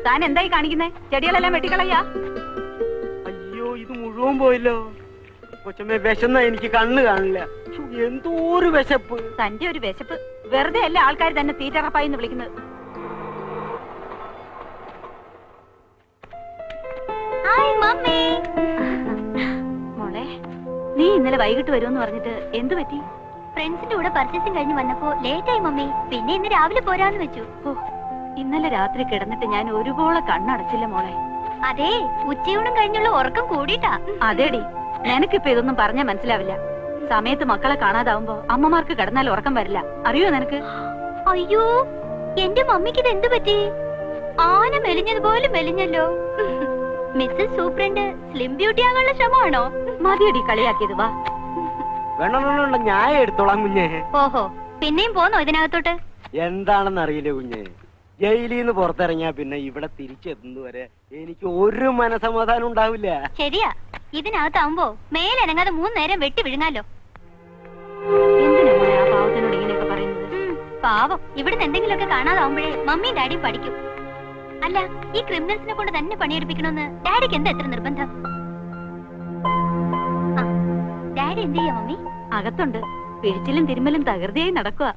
താൻ എന്തായി കാണിക്കുന്നേ? ചെടികളെല്ലാം വെട്ടിക്കളയാ? അയ്യോ, ഇത് മുഴുവൻ പോയല്ലോ. കൊച്ചമ്മേ, വിശന്ന എനിക്ക് കണ്ണ് കാണില്ല. എന്തോ ഒരു വിശപ്പ്. തന്റെ ഒരു വിശപ്പ് വെറുതെ അല്ല ആൾക്കാർ തന്നെ തീറ്ററപ്പായി എന്ന് വിളിക്കുന്നത്. മോളെ, നീ ഇന്നലെ വൈകിട്ട് വരുമെന്ന് പറഞ്ഞിട്ട് എന്തു പറ്റി? ഫ്രണ്ട്സിന്റെ കൂടെ പർച്ചേസിംഗ് കഴിഞ്ഞ് വന്നപ്പോ ലേറ്റ് ആയി മമ്മി. പിന്നെ ഇന്ന് രാവിലെ പോരാന്ന് വെച്ചു. ഓ, ഇന്നലെ രാത്രി കിടന്നിട്ട് ഞാൻ ഒരുപോലെ കണ്ണടച്ചില്ല മോളെ. അതെ, ഉച്ചയൂണും കഴിഞ്ഞുള്ള ഉറക്കം കൂടിയിട്ടാ. അതേടി, നിനക്കിപ്പോ ഇതൊന്നും പറഞ്ഞാൽ മനസ്സിലാവില്ല. സമയത്ത് മക്കളെ കാണാതാവുമ്പോ അമ്മമാർക്ക് കിടന്നാൽ ഉറക്കം വരില്ല. അറിയോ നിനക്ക്? അയ്യോ, എന്റെ മമ്മിക്ക് ഇത് എന്ത് പറ്റി? ആന മെലിഞ്ഞതുപോലെ മെലിഞ്ഞല്ലോ. മിസ്സസ് സൂപ്രണ്ട് സ്ലിം ബ്യൂട്ടി ആകാനുള്ള ശ്രമമാണോ? മതിയടി കളിയാക്കിയത്. വാ, വേണമെന്നുള്ള ഞാൻ എടുത്തോളാം കുഞ്ഞെ. ഓഹോ, പിന്നെയും പോന്നോ ഇതിനകത്തോട്ട്? എന്താണെന്ന് അറിയില്ല കുഞ്ഞെ. ജയിലിൽ നിന്ന് പുറത്തിറങ്ങിയാ പിന്നെ ഇവിടെ തിരിച്ചെത്തുന്നവരെ എനിക്ക് ഒരു മനസമാധാനം ഉണ്ടാവില്ല. ശരിയാ, ഇതിനകത്താവുമ്പോ മേലനങ്ങാതെ 3 നേരം വെട്ടി വിഴുങ്ങാലോ. എന്തിനാ മോളെ ആ പാവത്തിനോട് ഇങ്ങനെയൊക്കെ പറയുന്നത്? പാവം, ഇവിടുന്ന് എന്തെങ്കിലുമൊക്കെ കാണാതാവുമ്പോഴേ മമ്മിയും ഡാഡിയും പഠിക്കും. അല്ല, ഈ ക്രിമിനൽസിനെ കൊണ്ട് തന്നെ പണിയെടുപ്പിക്കണമെന്ന് ഡാഡിക്ക് എന്താ എത്ര നിർബന്ധം? ഡാഡി എന്ത് ചെയ്യാ മമ്മി? അകത്തുണ്ട്. പിഴിച്ചിലും തിരുമ്മലും തകൃതിയായി നടക്കുക.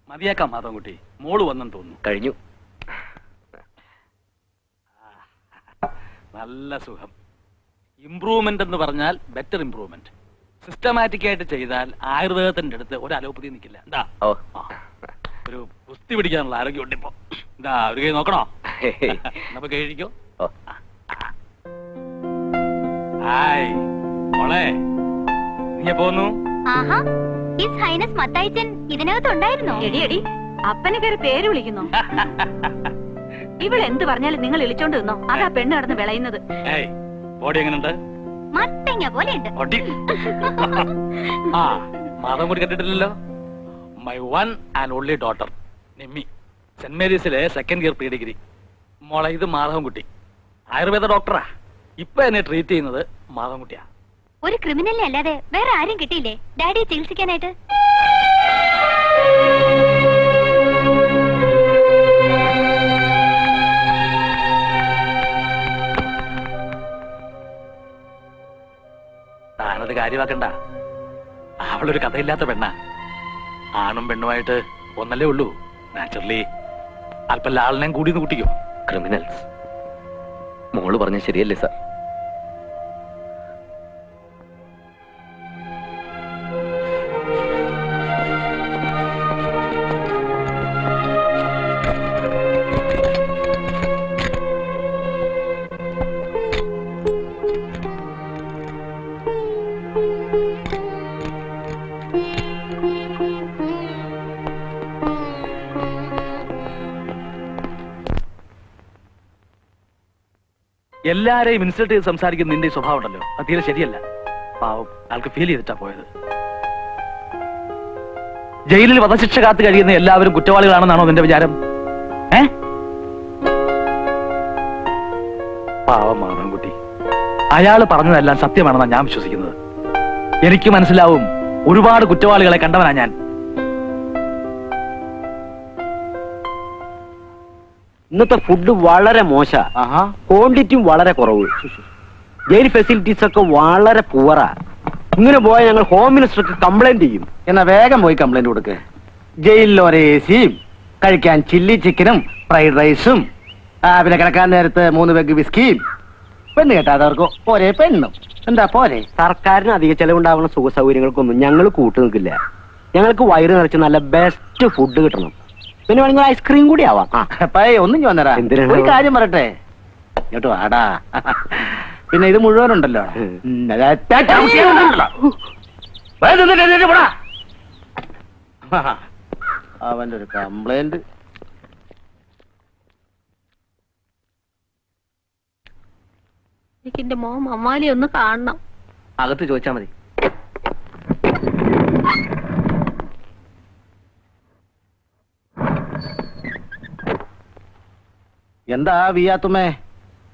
മതിയാക്കാം മാധവൻകുട്ടി, മോള് വന്നെന്ന് തോന്നുന്നു. കഴിഞ്ഞു. നല്ല സുഖം. ഇംപ്രൂവ്മെന്റ് എന്ന് പറഞ്ഞാൽ ബെറ്റർ ഇംപ്രൂവ്മെന്റ്. സിസ്റ്റമാറ്റിക് ആയിട്ട് ചെയ്താൽ ആയുർവേദത്തിന്റെ അടുത്ത് ഒരു അലോപ്പതി നിൽക്കില്ല. എന്താ ഒരു കുസ്തി പിടിക്കാനുള്ള ആരോഗ്യം ഉണ്ട് ഇപ്പൊ. എന്താ ഒരു കൈ നോക്കണോ? നമുക്ക് കഴിക്കോ? ഹായ് മോളെ, നീ പോന്നു? ആഹാ, ഹിസ് ഹൈനസ് മത്തായിച്ചൻ ഇതിനകത്തുണ്ടായിരുന്നോ? എടി എടി, അപ്പനെ കയറി പേര് വിളിക്കുന്നു. ഇവളെന്ത് പറഞ്ഞാലും നിങ്ങൾ ഇളിച്ചോണ്ട് നിന്നോ. അതാ പെണ്ണ് കിടന്ന് വിളയുന്നത്. ബോഡി എങ്ങനെയുണ്ട്? മത്തങ്ങ പോലെയുണ്ട്. ആ, മാധവൻ കൂടി കണ്ടിട്ടില്ലല്ലോ. My one and only daughter Nimmi, saint മേരീസിലെ 2nd ഇയർ പ്രീ ഡിഗ്രി. മോളെ, ഇത് മാധവൻകുട്ടി, ആയുർവേദ ഡോക്ടറാ. ഇപ്പൊ എന്നെ ട്രീറ്റ് ചെയ്യുന്നത് മാധവൻകുട്ടിയാ. ഒരു ക്രിമിനലിനെ അല്ലാതെ വേറെ ആരും കിട്ടിയില്ലേ ഡാഡിയെ ചികിത്സിക്കാനായിട്ട്? താനത് കാര്യമാക്കണ്ട. അവളൊരു കഥയില്ലാത്ത പെണ്ണാ. ആണും പെണ്ണുമായിട്ട് ഒന്നല്ലേ ഉള്ളൂ. നാച്ചുറലി അല്പം ലാളിനെയും കൂടി കൂട്ടിക്കോ. ക്രിമിനൽസ്. മോള് പറഞ്ഞ ശരിയല്ലേ സാർ? എല്ലാരെയും ഇൻസൾട്ട് ചെയ്ത് സംസാരിക്കുന്ന നിന്റെ സ്വഭാവം ഉണ്ടല്ലോ, അത് തീരെ ശരിയല്ല. പാവം, ആൾക്ക് ഫീൽ ചെയ്തിട്ടാ പോയത്. ജയിലിൽ വധശിക്ഷ കാത്തു കഴിയുന്ന എല്ലാവരും കുറ്റവാളികളാണെന്നാണോ നിന്റെ വിചാരം? പാവം മാധവൻകുട്ടി, അയാള് പറഞ്ഞതെല്ലാം സത്യമാണെന്നാണ് ഞാൻ വിശ്വസിക്കുന്നത്. എനിക്ക് മനസ്സിലാവും, ഒരുപാട് കുറ്റവാളികളെ കണ്ടവനാ ഞാൻ. ഇന്നത്തെ ഫുഡ് വളരെ മോശ, ക്വാണ്ടിറ്റിയും വളരെ കുറവ്. ജയിൽ ഫെസിലിറ്റീസ് ഒക്കെ വളരെ പുവറാ. ഇങ്ങനെ പോയാൽ ഞങ്ങൾ ഹോം മിനിസ്റ്റർക്ക് കംപ്ലൈന്റ് ചെയ്യും. എന്നാ വേഗം പോയി കംപ്ലൈന്റ് കൊടുക്ക്. ജയിലിൽ ഒരേ എസിയും, കഴിക്കാൻ ചില്ലി ചിക്കനും ഫ്രൈഡ് റൈസും, പിന്നെ കിടക്കാൻ നേരത്ത് 3 പെഗ് വിസ്കിയും, പെണ്ണ് കേട്ടാതവർക്ക് ഒരേ പെണ്ണും. എന്താ പോരെ? സർക്കാരിന് അധിക ചെലവുണ്ടാവുന്ന സുഖ സൗകര്യങ്ങൾക്കൊന്നും ഞങ്ങൾ കൂട്ടു നിൽക്കില്ല. ഞങ്ങൾക്ക് വയറ് നിറച്ച് നല്ല ബെസ്റ്റ് ഫുഡ് കിട്ടണം. പിന്നെ വേണമെങ്കിൽ ഐസ്ക്രീം കൂടി ആവാം. ഒന്നും ചോന്നരാ, എന്തിനാണ്? ഒരു കാര്യം പറയട്ടെ, ഇങ്ങോട്ട് വാടാ. പിന്നെ ഇത് മുഴുവനുണ്ടല്ലോ. അവന്റെ ഒരു കംപ്ലൈന്റ്. എനിക്ക് എന്റെ മോൻ മമ്മാലി ഒന്ന് കാണണം. അകത്ത് ചോദിച്ചാ മതി. എന്താ വിയാത്തുമ്മേ,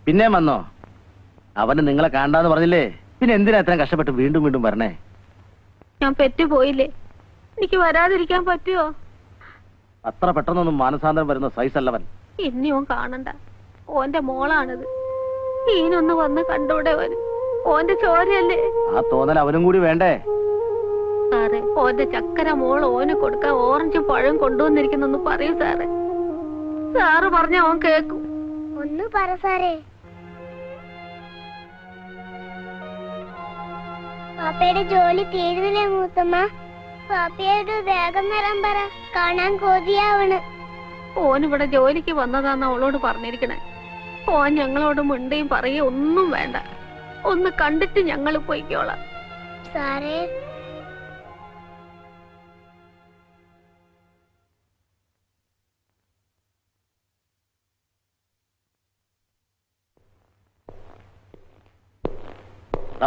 പിന്നെ വന്നോ? അവന് നിങ്ങളെ കാണാന്ന് പറഞ്ഞില്ലേ, പിന്നെ എന്തിനാ ഇത്രയും കഷ്ടപ്പെട്ട് വീണ്ടും വീണ്ടും വരണേ? ഞാൻ പെറ്റുപോയില്ലേ, എനിക്ക് വരാതിരിക്കാൻ പറ്റുമോ? അത്ര പെട്ടെന്നൊന്നും മാനസാന്തരം വരുന്ന സൈസ് അല്ലവൻ. ഇനി ഓൻ കാണണ്ട, ഓന്റെ മോളാണിത്. ഈനൊന്ന് വന്ന് കണ്ടൂടെ വരും. ഓന്റെ ചോരയല്ലേ. ആ തോന്നൽ അവനും കൂടി വേണ്ടേ? സാറേ, ഓന്റെ ചക്കര മോൾ ഓന് കൊടുക്കാൻ ഓറഞ്ചും പഴം കൊണ്ടുവന്നിരിക്കുന്നെന്ന് പറയൂ സാറേ. സാറ് പറഞ്ഞ അവൻ കേക്കും. ഒന്ന് പറ സാറേ. പാപ്പയുടെ ജോലി തീരുന്നില്ലേ മൂത്തമ്മ? പാപ്പയോട് വേഗം വരാൻ പറ, കാണാൻ കൊതിയാവണ്. ഓനിവിടെ ജോലിക്ക് വന്നതാന്ന് അവളോട് പറഞ്ഞിരിക്കണേ. ഓൻ ഞങ്ങളോട് മിണ്ടിയും പറയുകയും ഒന്നും വേണ്ട. ഒന്ന് കണ്ടിട്ട് ഞങ്ങൾ പോയിക്കോളാം. സാറേ,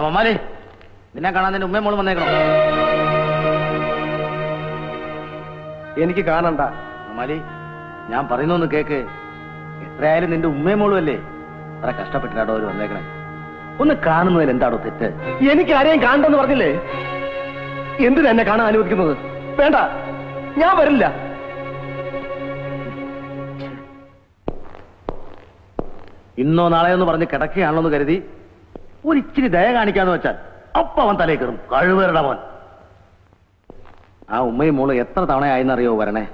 മമ്മാലി, നിന്നെ കാണാൻ നിന്റെ ഉമ്മയും മോളും വന്നേക്കണോ? എനിക്ക് കാണണ്ട. മമ്മാലി, ഞാൻ പറയുന്നൊന്ന് കേക്ക്. എത്രയായാലും നിന്റെ ഉമ്മയും മോളും അല്ലേ? അത്ര കഷ്ടപ്പെട്ടിട്ടാടോ അവര് വന്നേക്കണേ. ഒന്ന് കാണുന്നതിൽ എന്താണോ തെറ്റ്? എനിക്ക് ആരെയും കാണണ്ടെന്ന് പറഞ്ഞില്ലേ? എന്തിനാ എന്നെ കാണാൻ അനുവദിക്കുന്നത്? വേണ്ട, ഞാൻ വരില്ല. ഇന്നോ നാളെയോ എന്ന് പറഞ്ഞ് കിടക്കുകയാണല്ലോ എന്ന് കരുതി ഒരിച്ചിരി ദയ കാണിക്കാന്ന് വെച്ചാൽ അപ്പ അവൻ തലേ കയറും. കഴിവേറുടെ മോൻ. ആ ഉമ്മയും മോള് എത്ര തവണയായെന്നറിയോ വരണേ?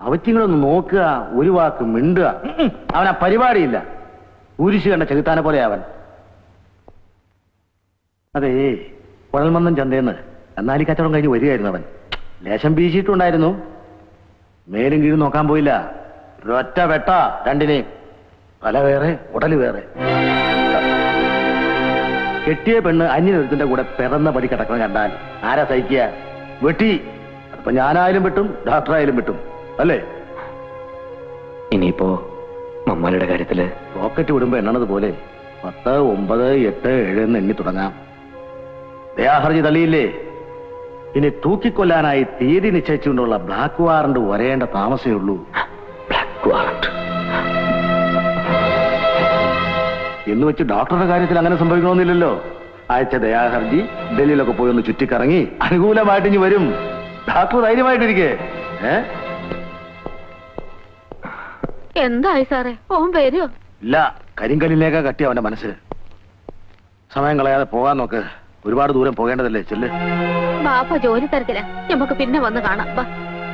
അവറ്റിങ്ങളൊന്ന് നോക്കുക, ഒരു വാക്ക് മിണ്ടുക. അവനാ പരിപാടിയില്ല. കുരിശ് കണ്ട ചെകുത്താനെ പോലെ അവൻ. അതേ, കുഴൽമന്ദം ചന്തേന്ന് എന്നാലി കച്ചവടം കഴിഞ്ഞ് വരികയായിരുന്നു അവൻ. ലേശം വീശിയിട്ടുണ്ടായിരുന്നു. മേലും കീഴും നോക്കാൻ പോയില്ല. ഒരൊറ്റ വെട്ട രണ്ടിനെയും. തല വേറെ, ഉടല് വേറെ. കെട്ടിയ പെണ്ണ് അന്യനൊരുത്തിന്റെ കൂടെ പിറന്ന പടി കിടക്കണം കണ്ടാൽ ആരാ സഹിക്കുക? വെട്ടി. അപ്പൊ ഞാനായാലും വെട്ടും, ഡോക്ടറായാലും വെട്ടും, അല്ലേ? ഇനിയിപ്പോ മമ്മാലിയുടെ കാര്യത്തില് റോക്കറ്റ് വിടുമ്പോ എണ്ണണത് പോലെ 10, 9, 8, 7 എന്ന് എണ്ണി തുടങ്ങാം. ദയാഹർജി തള്ളിയില്ലേ? ഇനി തൂക്കിക്കൊല്ലാനായി തീയതി നിശ്ചയിച്ചുകൊണ്ടുള്ള ബ്ലാക്ക് വാറണ്ട് വരേണ്ട താമസമേ ഉള്ളൂ. ബ്ലാക്ക് വാറണ്ട് എന്ന് വെച്ച് ഡോക്ടറുടെ കാര്യത്തിൽ അങ്ങനെ സംഭവിക്കണമെന്നില്ലല്ലോ. അയച്ച ദയാഹർജി ഡൽഹിയിലൊക്കെ പോയി ഒന്ന് ചുറ്റിക്കറങ്ങി അനുകൂലമായിട്ട് ഇനി വരും. ഡോക്ടർ ധൈര്യമായിട്ടിരിക്കേ. എന്തായി സാറേ, ഓൻ വരുമോ? ഇല്ല, കരിങ്കല്ലിലേക്കാ കട്ടി അവന്റെ മനസ്സ്. സമയം കളയാതെ പോകാൻ നോക്ക്. ഒരുപാട് ദൂരം പോകേണ്ടതല്ലേ. ചെല്ല്. ബാപ്പ ജോലി തരത്തില്ല. നമുക്ക് പിന്നെ വന്ന് കാണാം. വാ.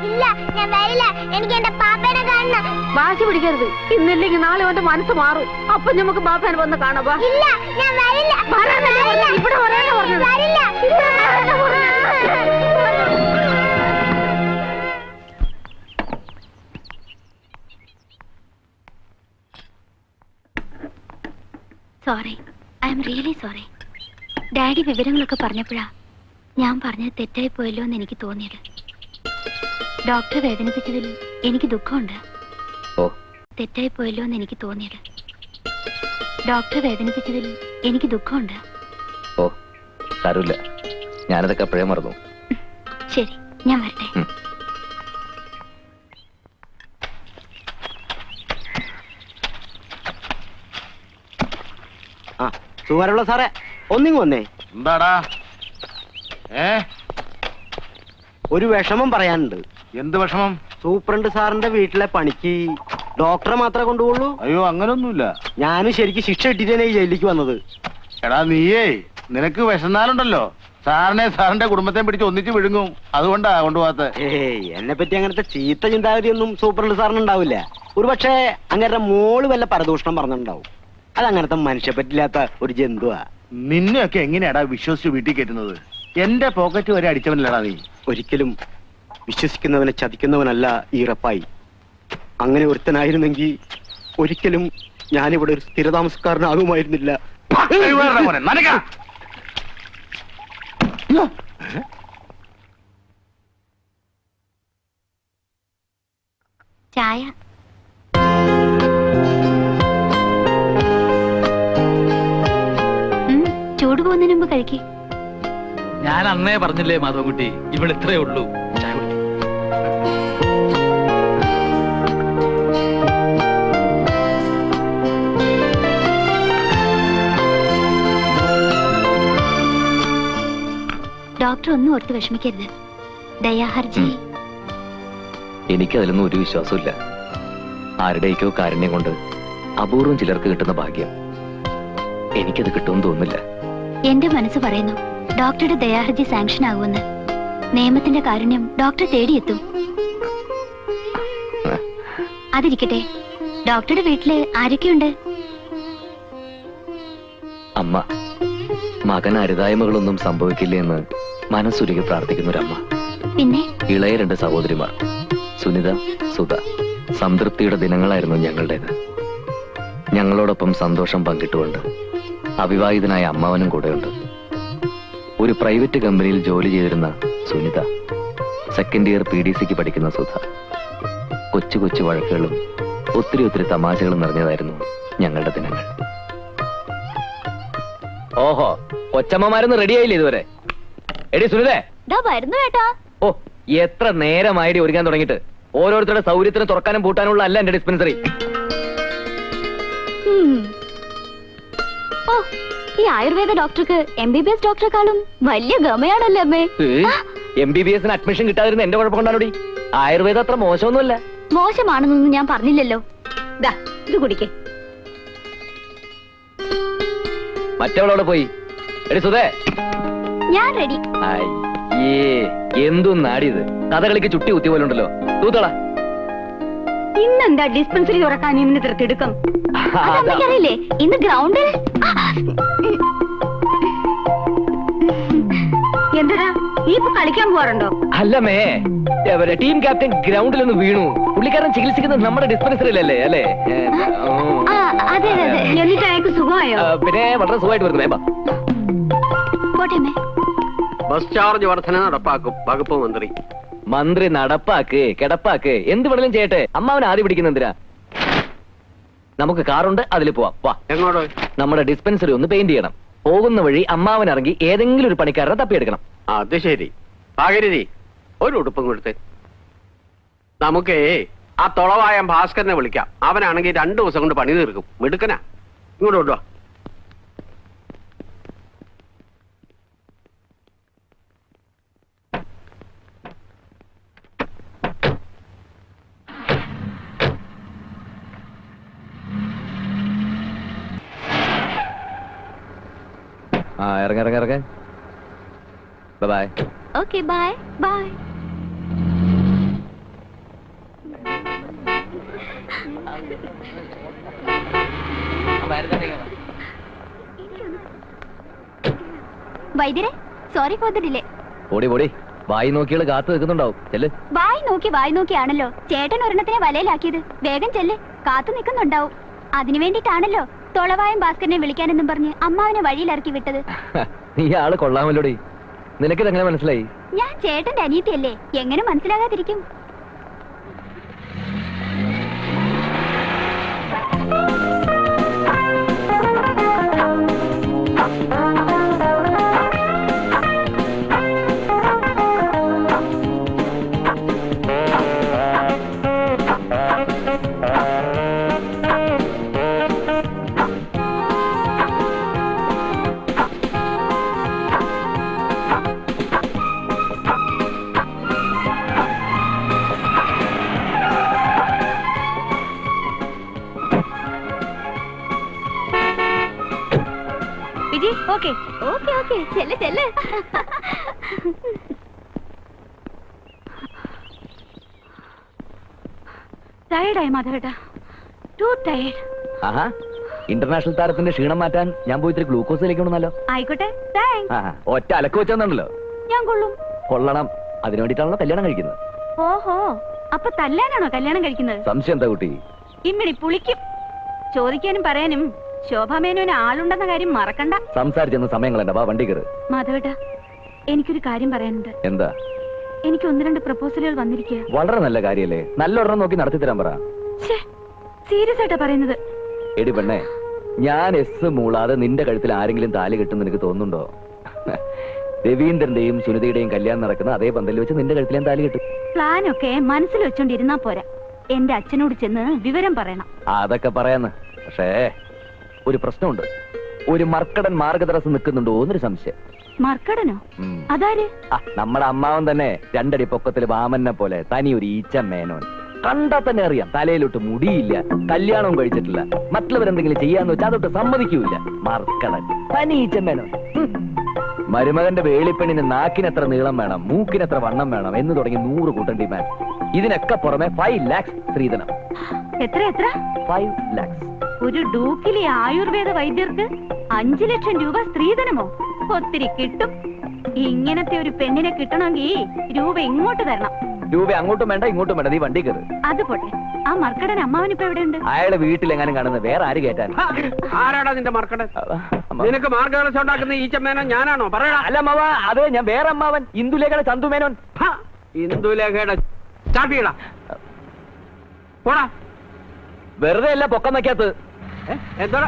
ഇല്ല, ഞാൻ വരില്ല. എനിക്ക് എന്റെ പാപ്പേനെ കാണണം. വാശി പിടിക്കരുത്. ഇന്നില്ലെങ്കിൽ നാളെ അവന്റെ മനസ്സ് മാറും. അപ്പൊ നമുക്ക് ബാപ്പേനെ വന്ന് കാണാം. വാ. ഇല്ല, ഞാൻ വരില്ല. ഇവിടെ വരാനാ പറഞ്ഞത്. വരില്ല. Sorry, I am really sorry. Daddy വിവരങ്ങളൊക്കെ പറഞ്ഞപ്പോഴാ ഞാൻ പറഞ്ഞത് തെറ്റായി പോയല്ലോ എന്ന് എനിക്ക് തോന്നിയത്. ഡോക്ടറെ വേദനിപ്പിച്ചതിൽ എനിക്ക് ദുഃഖമുണ്ട്. ഓ, തെറ്റായി പോയല്ലോ എന്ന് എനിക്ക് തോന്നിയത്. ഡോക്ടറെ വേദനിപ്പിച്ചതിൽ എനിക്ക് ദുഃഖമുണ്ട്. ഓ, സാരമില്ല. ഞാനതൊക്കെ അപ്പോഴേ മറന്നു. ശരി, ഞാൻ വരട്ടെ. ആ, സുമാരുള്ള സാറേ, ഒന്നിങ്ങ് വന്നേ. എന്താടാ? ഒരു വിഷമം പറയാനുണ്ട്. എന്ത് വിഷമം? സൂപ്രണ്ട് സാറിന്റെ വീട്ടിലെ പണിക്ക് ഡോക്ടറെ മാത്രമേ കൊണ്ടുപോകുള്ളൂ. അയ്യോ, അങ്ങനൊന്നുമില്ല. ഞാനും ശരിക്കും ശിക്ഷ ഇട്ടിട്ടാണ് ഈ ജയിലിലേക്ക് വന്നത്. എടാ നീയേ, നിനക്ക് വിശന്നാലുണ്ടല്ലോ സാറിനെ സാറിന്റെ കുടുംബത്തെ പിടിച്ച് ഒന്നിച്ച് വിഴുങ്ങും. അതുകൊണ്ടാ കൊണ്ടുപോകാത്ത. ഏയ്, എന്നെ പറ്റി അങ്ങനത്തെ ചീത്ത ചിന്താഗതിയൊന്നും സൂപ്രണ്ട് സാറിന് ഉണ്ടാവില്ല. ഒരു പക്ഷേ അങ്ങനെ മോള് വല്ല പരദൂഷണം പറഞ്ഞിട്ടുണ്ടാവും. അതങ്ങനത്തെ മനുഷ്യ പറ്റില്ലാത്ത ഒരു ജന്തുവാ. നിന്നെയൊക്കെ എങ്ങനെയാടാ വിശ്വസിച്ച് വീട്ടിൽ കയറ്റുന്നത്? എന്റെ പോക്കറ്റ് വരെ അടിച്ചവനല്ലടാ നീ. ഒരിക്കലും വിശ്വസിക്കുന്നവനെ ചതിക്കുന്നവനല്ല ഈ റപ്പായി. അങ്ങനെ ഒരുത്തനായിരുന്നെങ്കിൽ ഒരിക്കലും ഞാനിവിടെ ഒരു സ്ഥിരതാമസക്കാരനാകുമായിരുന്നില്ല. ചായ. ചൂട് പോകുന്നതിന് മുമ്പ് കഴിക്കേ. ഞാൻ അന്നേ പറഞ്ഞില്ലേ മാധവൻകുട്ടി, ഇവിടെ ഇത്രേ ഉള്ളൂ. ചായ കുടിക്ക്. ഡോക്ടർ ഒന്നും ഓർത്ത് വിഷമിക്കരുത്. ദയാഹർജി. എനിക്കതിലൊന്നും ഒരു വിശ്വാസമില്ല. ആരുടെയൊക്കെയോ കാരുണ്യം കൊണ്ട് അപൂർവം ചിലർക്ക് കിട്ടുന്ന ഭാഗ്യം എനിക്കത് കിട്ടുമെന്ന് തോന്നുന്നില്ല. എന്റെ മനസ്സ് പറയുന്നു ഡോക്ടറുടെ ദയാഹർജി സാങ്ഷൻ ആകുമെന്ന്. നിയമത്തിന്റെ കാരുണ്യം ഡോക്ടറെ തേടിയെത്തും. അതിരിക്കട്ടെ, ഡോക്ടറുടെ വീട്ടില് ആരൊക്കെയുണ്ട്? അമ്മ, മകൻ അരുതായ്മകളൊന്നും സംഭവിക്കില്ല എന്ന് മനസ്സുരുകി പ്രാർത്ഥിക്കുന്ന ഒരമ്മ. പിന്നെ ഇളയ 2 സഹോദരിമാർ, സുനിത, സുധ. സംതൃപ്തിയുടെ ദിനങ്ങളായിരുന്നു ഞങ്ങളുടേത്. ഞങ്ങളോടൊപ്പം സന്തോഷം പങ്കിട്ടുകൊണ്ട് അവിവാഹിതനായ അമ്മാവനും കൂടെയുണ്ട്. ഒരു പ്രൈവറ്റ് കമ്പനിയിൽ ജോലി ചെയ്തിരുന്ന സുനിത, സെക്കൻഡ് ഇയർ PDCക്ക് പഠിക്കുന്ന സുധ. കൊച്ചു കൊച്ചു വഴക്കുകളും ഒത്തിരി തമാശകളും നിറഞ്ഞതായിരുന്നു ഞങ്ങളുടെ ദിനങ്ങൾ. ഓഹോ, കൊച്ചമ്മമാരൊന്നും റെഡിയായില്ലേ ഇതുവരെ? എടി സുനിതേ. വരുന്നു കേട്ടോ. ഓ, എത്ര നേരമായിടി ഒരുങ്ങാൻ തുടങ്ങിയിട്ട്. ഓരോരുത്തരുടെ സൗകര്യത്തിന് തുറക്കാനും പൂട്ടാനുള്ള അല്ല എന്റെ ഡിസ്പെൻസറി. ഓ, ഈ ആയുർവേദ ഡോക്ടർക്ക് MBBS ഡോക്ടറെക്കാളും വലിയ ഗമയാണല്ലേ അമ്മേ? MBBS അഡ്മിഷൻ കിട്ടാതിരുന്ന എന്റെ കുഴപ്പം കൊണ്ടാണോടി. ആയുർവേദം അത്ര മോശമൊന്നുമല്ല. മോശമാണെന്നൊന്നും ഞാൻ പറഞ്ഞില്ലല്ലോ. ഇത് കുടിക്കേ. മറ്റവളവിടെ പോയി. എടി സുധേ. ഞാൻ റെഡി. അയ്യേ, എന്തും നാടിയത്. കഥകളിക്ക് ചുട്ടി കുത്തിയ പോലെ ഉണ്ടല്ലോ. തൂത്തള. ഇന്നെന്താ ഡിസ്പെൻസറി തുറക്കാൻ ഇന്ന് ഇത്ര തിടുക്കം? അറിയില്ലേ, ഇന്ന് ഗ്രൗണ്ടിൽ എന്താ നീ ഇപ്പൊ കളിക്കാൻ പോവാറുണ്ടോ? അല്ലമ്മേ, ടീം ക്യാപ്റ്റൻ ഗ്രൗണ്ടിൽ ഒന്ന് വീണു. പുള്ളിക്കാരൻ ചികിത്സിക്കുന്നത് നമ്മുടെ ഡിസ്പെൻസറിയിലല്ലേ? അല്ലേ? അതെ അതെ. എന്നിട്ട് അയാൾക്ക് സുഖമായോ? പിന്നെ വളരെ സുഖമായിട്ട് വരുന്നു. ബസ് ചാർജ് വർധന നടപ്പാക്കും വകുപ്പ് മന്ത്രി. മന്ത്രി നടപ്പാക്ക് കിടപ്പാക്ക് എന്ത് വേണേലും ചെയ്യട്ടെ. അമ്മാവൻ ആദ്യം പിടിക്കുന്ന എന്തിനാ? നമുക്ക് കാറുണ്ട്, അതിൽ പോവാം. വാ. എങ്ങോട്ട്? നമ്മുടെ ഡിസ്പെൻസറി ഒന്ന് പെയിന്റ് ചെയ്യണം. പോകുന്ന വഴി അമ്മാവൻ ഇറങ്ങി ഏതെങ്കിലും ഒരു പണിക്കാരനെ തപ്പിയെടുക്കണം. അത് ശരി. ഭാഗരതി, ഒരു ഉടുപ്പും കൊടുത്ത്. നമുക്ക് ആ തൊളവായ ഭാസ്കരനെ വിളിക്കാം. അവനാണെങ്കിൽ 2 ദിവസം കൊണ്ട് പണി തീർക്കും. മിടുക്കനാ. ഇങ്ങോട്ട് കൊണ്ടുവാ. ഇറങ്ങ. ബൈ. Okay, bye bye. വൈദ്യരെ, സോറി ഫോർ ദ ഡിലേ. ഓടി വായി നോക്കിയാൽ കാത്തു നിൽക്കുന്നുണ്ടാവും. ചെല്ല്. വായി നോക്കിയാണല്ലോ ചേട്ടൻ ഒരെണ്ണത്തിനെ വലയിലാക്കിയത്. വേഗം ചെല്ല്, കാത്തു നിൽക്കുന്നുണ്ടാവും. അതിനു വേണ്ടിട്ടാണല്ലോ തൊളവായം ഭാസ്കരനെ വിളിക്കാനെന്നും പറഞ്ഞ് അമ്മാവനെ വഴിയിലിറക്കി വിട്ടത്. നീ ആള് കൊള്ളാമല്ലോടി. നിനക്കിതെങ്ങനെ മനസ്സിലായി? ഞാൻ ചേട്ടന്റെ അനിയത്തിയല്ലേ, എങ്ങനെ മനസ്സിലാകാതിരിക്കും? ഓക്കെ ഓക്കെ ഓക്കെ, ചെല്ല് ചെല്ല്. ടയർഡായി മാധവേട്ടാ, ടു ടയർഡ്. ആഹാ, ഇന്റർനാഷണൽ താരത്തിന്റെ ക്ഷീണം മാറ്റാൻ ഞാൻ പോയി ഇത്തിരി ഗ്ലൂക്കോസ് കഴിക്കണമെന്നല്ലോ. ആയിക്കോട്ടെ, താങ്ക്സ്. ഒറ്റ അലക്ക് വെച്ചെന്നുണ്ടല്ലോ. ഞാൻ കൊള്ളും. കൊള്ളണം. അതിനു വേണ്ടിട്ടാണല്ലോ കല്യാണം കഴിക്കുന്നത്. ഓഹോ, അപ്പൊ തല്ലാനാണോ കല്യാണം കഴിക്കുന്നത്? സംശയം എന്താ കുട്ടി? ഇമ്മിണി പുളിക്കും. ചോദിക്കാനും പറയാനും ശോഭാമേനോന് ആളുണ്ടെന്ന കാര്യം മറക്കണ്ട. സംസാരിച്ചെന്ന് സമയങ്ങളെന്താ? വണ്ടി കയറ്. മാധവേട്ടാ, എനിക്കൊരു കാര്യം പറയാനുണ്ട്. എന്താ? എനിക്ക് 1-2 പ്രപ്പോസലുകൾ വന്നിരിക്കുക. വളരെ നല്ല കാര്യല്ലേ, നല്ലൊരെണ്ണം നോക്കി നടത്തി തരാൻ പറ. സീരിയസ് ആയിട്ടാ പറയുന്നത്. എടി പെണ്ണേ, ഞാൻ എസ് മൂളാതെ നിന്റെ കഴുത്തിൽ ആരെങ്കിലും താലി കെട്ടുന്ന നിനക്ക് തോന്നുന്നുണ്ടോ? രവീന്ദ്രന്റെയും സുനിതയുടെയും കല്യാണം നടക്കുന്ന അതേ പന്തലിൽ വെച്ച് നിന്റെ കഴുത്തിൽ ഞാൻ താലി കെട്ടും. പ്ലാനൊക്കെ മനസ്സിൽ വെച്ചോണ്ടിരുന്നാ പോരാ, എന്റെ അച്ഛനോട് ചെന്ന് വിവരം പറയണം. അതൊക്കെ പറയാന്ന്. പക്ഷേ ഒരു പ്രശ്നമുണ്ട്. ഒരു മർക്കടൻ മാർഗതടസ്സം നിൽക്കുന്നുണ്ടോ എന്നൊരു സംശയം. മർക്കടനോ? അതാര്? നമ്മുടെ അമ്മാവൻ തന്നെ 2 അടി പൊക്കത്തിൽ വാമനെ പോലെ തനി ഒരു ഈച്ച മേനോൻ. കണ്ടാൽ തന്നെ അറിയാം തലയിലോട്ട് മുടിയില്ല, കല്യാണവും കഴിച്ചിട്ടില്ല, മറ്റുള്ളവരെന്തെങ്കിലും ചെയ്യാന്ന് വെച്ചാൽ അതൊട്ട് സമ്മതിക്കൂല. മർക്കടൻ തനി ചെമ്മേനോ. മരുമകന്റെ വേളിപ്പെണ്ണിന് നാക്കിനെത്ര നീളം വേണം, മൂക്കിനെത്ര വണ്ണം വേണം എന്ന് തുടങ്ങി 100 കൂട്ടം ഡിമാൻഡ്. ഇതിനൊക്കെ പുറമെ 5 lakhs സ്ത്രീധനം. എത്ര 5 lakhs. ഒരു ഡൂക്കിലെ ആയുർവേദ വൈദ്യർക്ക് 5 ലക്ഷം രൂപ സ്ത്രീധനമോ? ഒത്തിരി കിട്ടും. ഇങ്ങനത്തെ ഒരു പെണ്ണിനെ കിട്ടണമെങ്കിൽ രൂപ ഇങ്ങോട്ട് തരണം. രൂപ അങ്ങോട്ടും വേണ്ട ഇങ്ങോട്ടും വേണ്ട, നീ വണ്ടി കയറ്. അത് പോട്ടെ, ആ മർക്കടൻ അമ്മാവനിപ്പോ എവിടെയുണ്ട്? അയാളെ വീട്ടിലെങ്ങാനും കാണുന്നത് വേറെ ആര് കേട്ടാൻ? ആരാടാ നിന്റെ മാർക്കടൻ? നിനക്ക് മാർഗദർശനം ഉണ്ടാക്കുന്ന ഈ ചെമ്മേനോ ഞാനാണോ? പറയടാ. അല്ല അമ്മാവ, അതെ ഞാൻ വേറെ അമ്മാവൻ, ഇന്ദുലേഖയുടെ ചന്തുമേനോൻ. ഇന്ദുലേഖയുടെ ചാട്ടിയിടാ പോടാ. വെറുതെ അല്ല പൊക്കം വയ്ക്കാത്തത്. എന്താ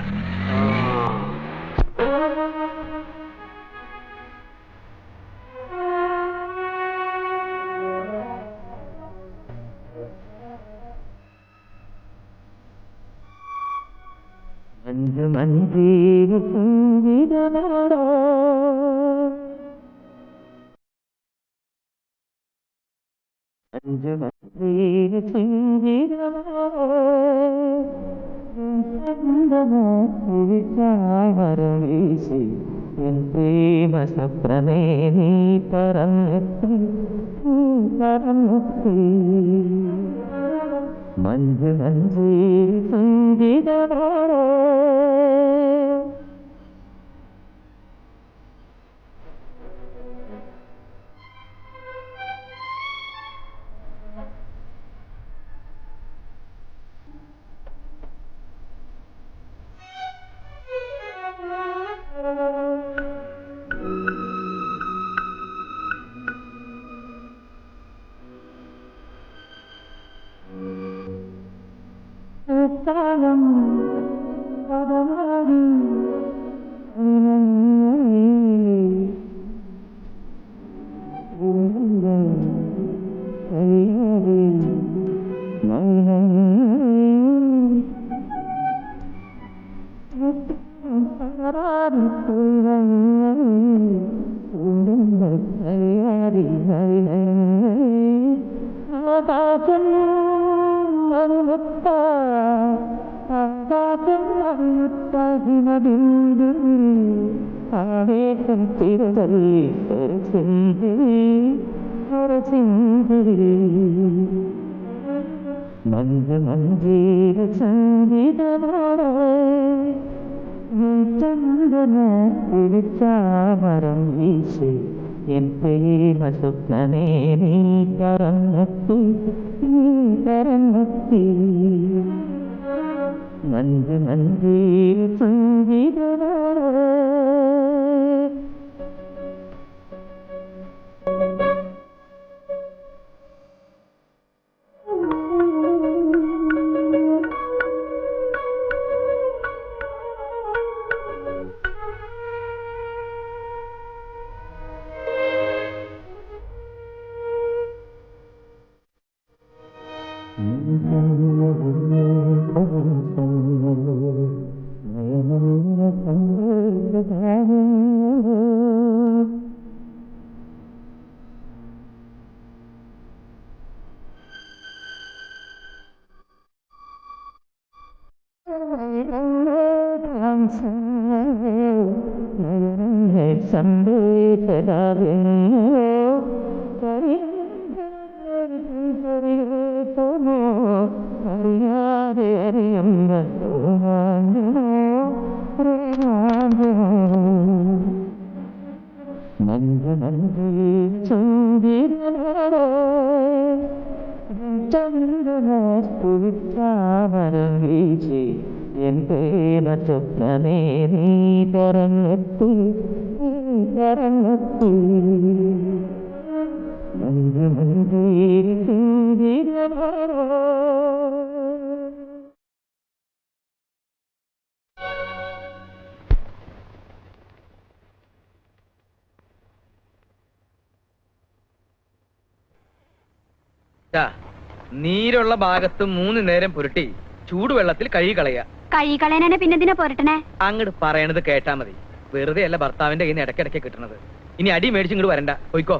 നീരുള്ള ഭാഗത്ത് 3 നേരം പുരട്ടി ചൂടുവെള്ളത്തിൽ കഴുകി കളയുക. കഴുകി കളയാനെ പിന്നെന്തിനാ പോരട്ടണേ? അങ്ങോട്ട് പറയണത് കേട്ടാ മതി. വെറുതെ അല്ല ഭർത്താവിന്റെ കയ്യിൽ നിന്ന് ഇടയ്ക്കിടയ്ക്ക് കിട്ടണത്. ഇനി അടി മേടിച്ച് ഇങ്ങോട്ട് വരണ്ട, പോയിക്കോ.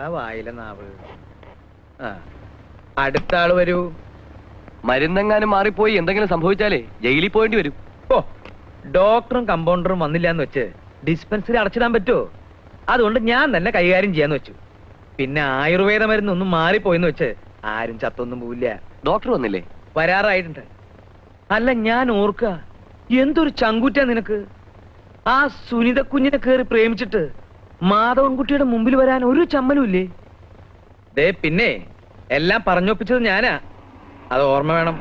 ആ വായിലെ നാവ്. അടുത്ത ആള് വരൂ. മരുന്നെങ്ങാനും മാറിപ്പോയി എന്തെങ്കിലും സംഭവിച്ചാലേ ജയിലിൽ പോയേണ്ടി വരും. ഓ, ഡോക്ടറും കമ്പൗണ്ടറും വന്നില്ല എന്ന് വെച്ച് ഡിസ്പെൻസറി അടച്ചിടാൻ പറ്റുമോ? അതുകൊണ്ട് ഞാൻ തന്നെ കൈകാര്യം ചെയ്യാന്ന് വെച്ചു. പിന്നെ ആയുർവേദ മരുന്നൊന്നും മാറിപ്പോയെന്ന് വെച്ച് ആരും ചത്തൊന്നും പോവില്ല. ഡോക്ടർ വന്നില്ലേ? വരാറായിട്ടുണ്ട്. അല്ല, ഞാൻ ഓർക്കുക, എന്തൊരു ചങ്കൂറ്റാ നിനക്ക്. ആ സുനിത കുഞ്ഞിനെ കേറി പ്രേമിച്ചിട്ട് മാധവൻകുട്ടിയുടെ മുമ്പിൽ വരാൻ ഒരു ചമ്മലും ഇല്ലേ? ദേ, പിന്നെ എല്ലാം പറഞ്ഞൊപ്പിച്ചത് ഞാനാ, അത് ഓർമ്മ വേണം.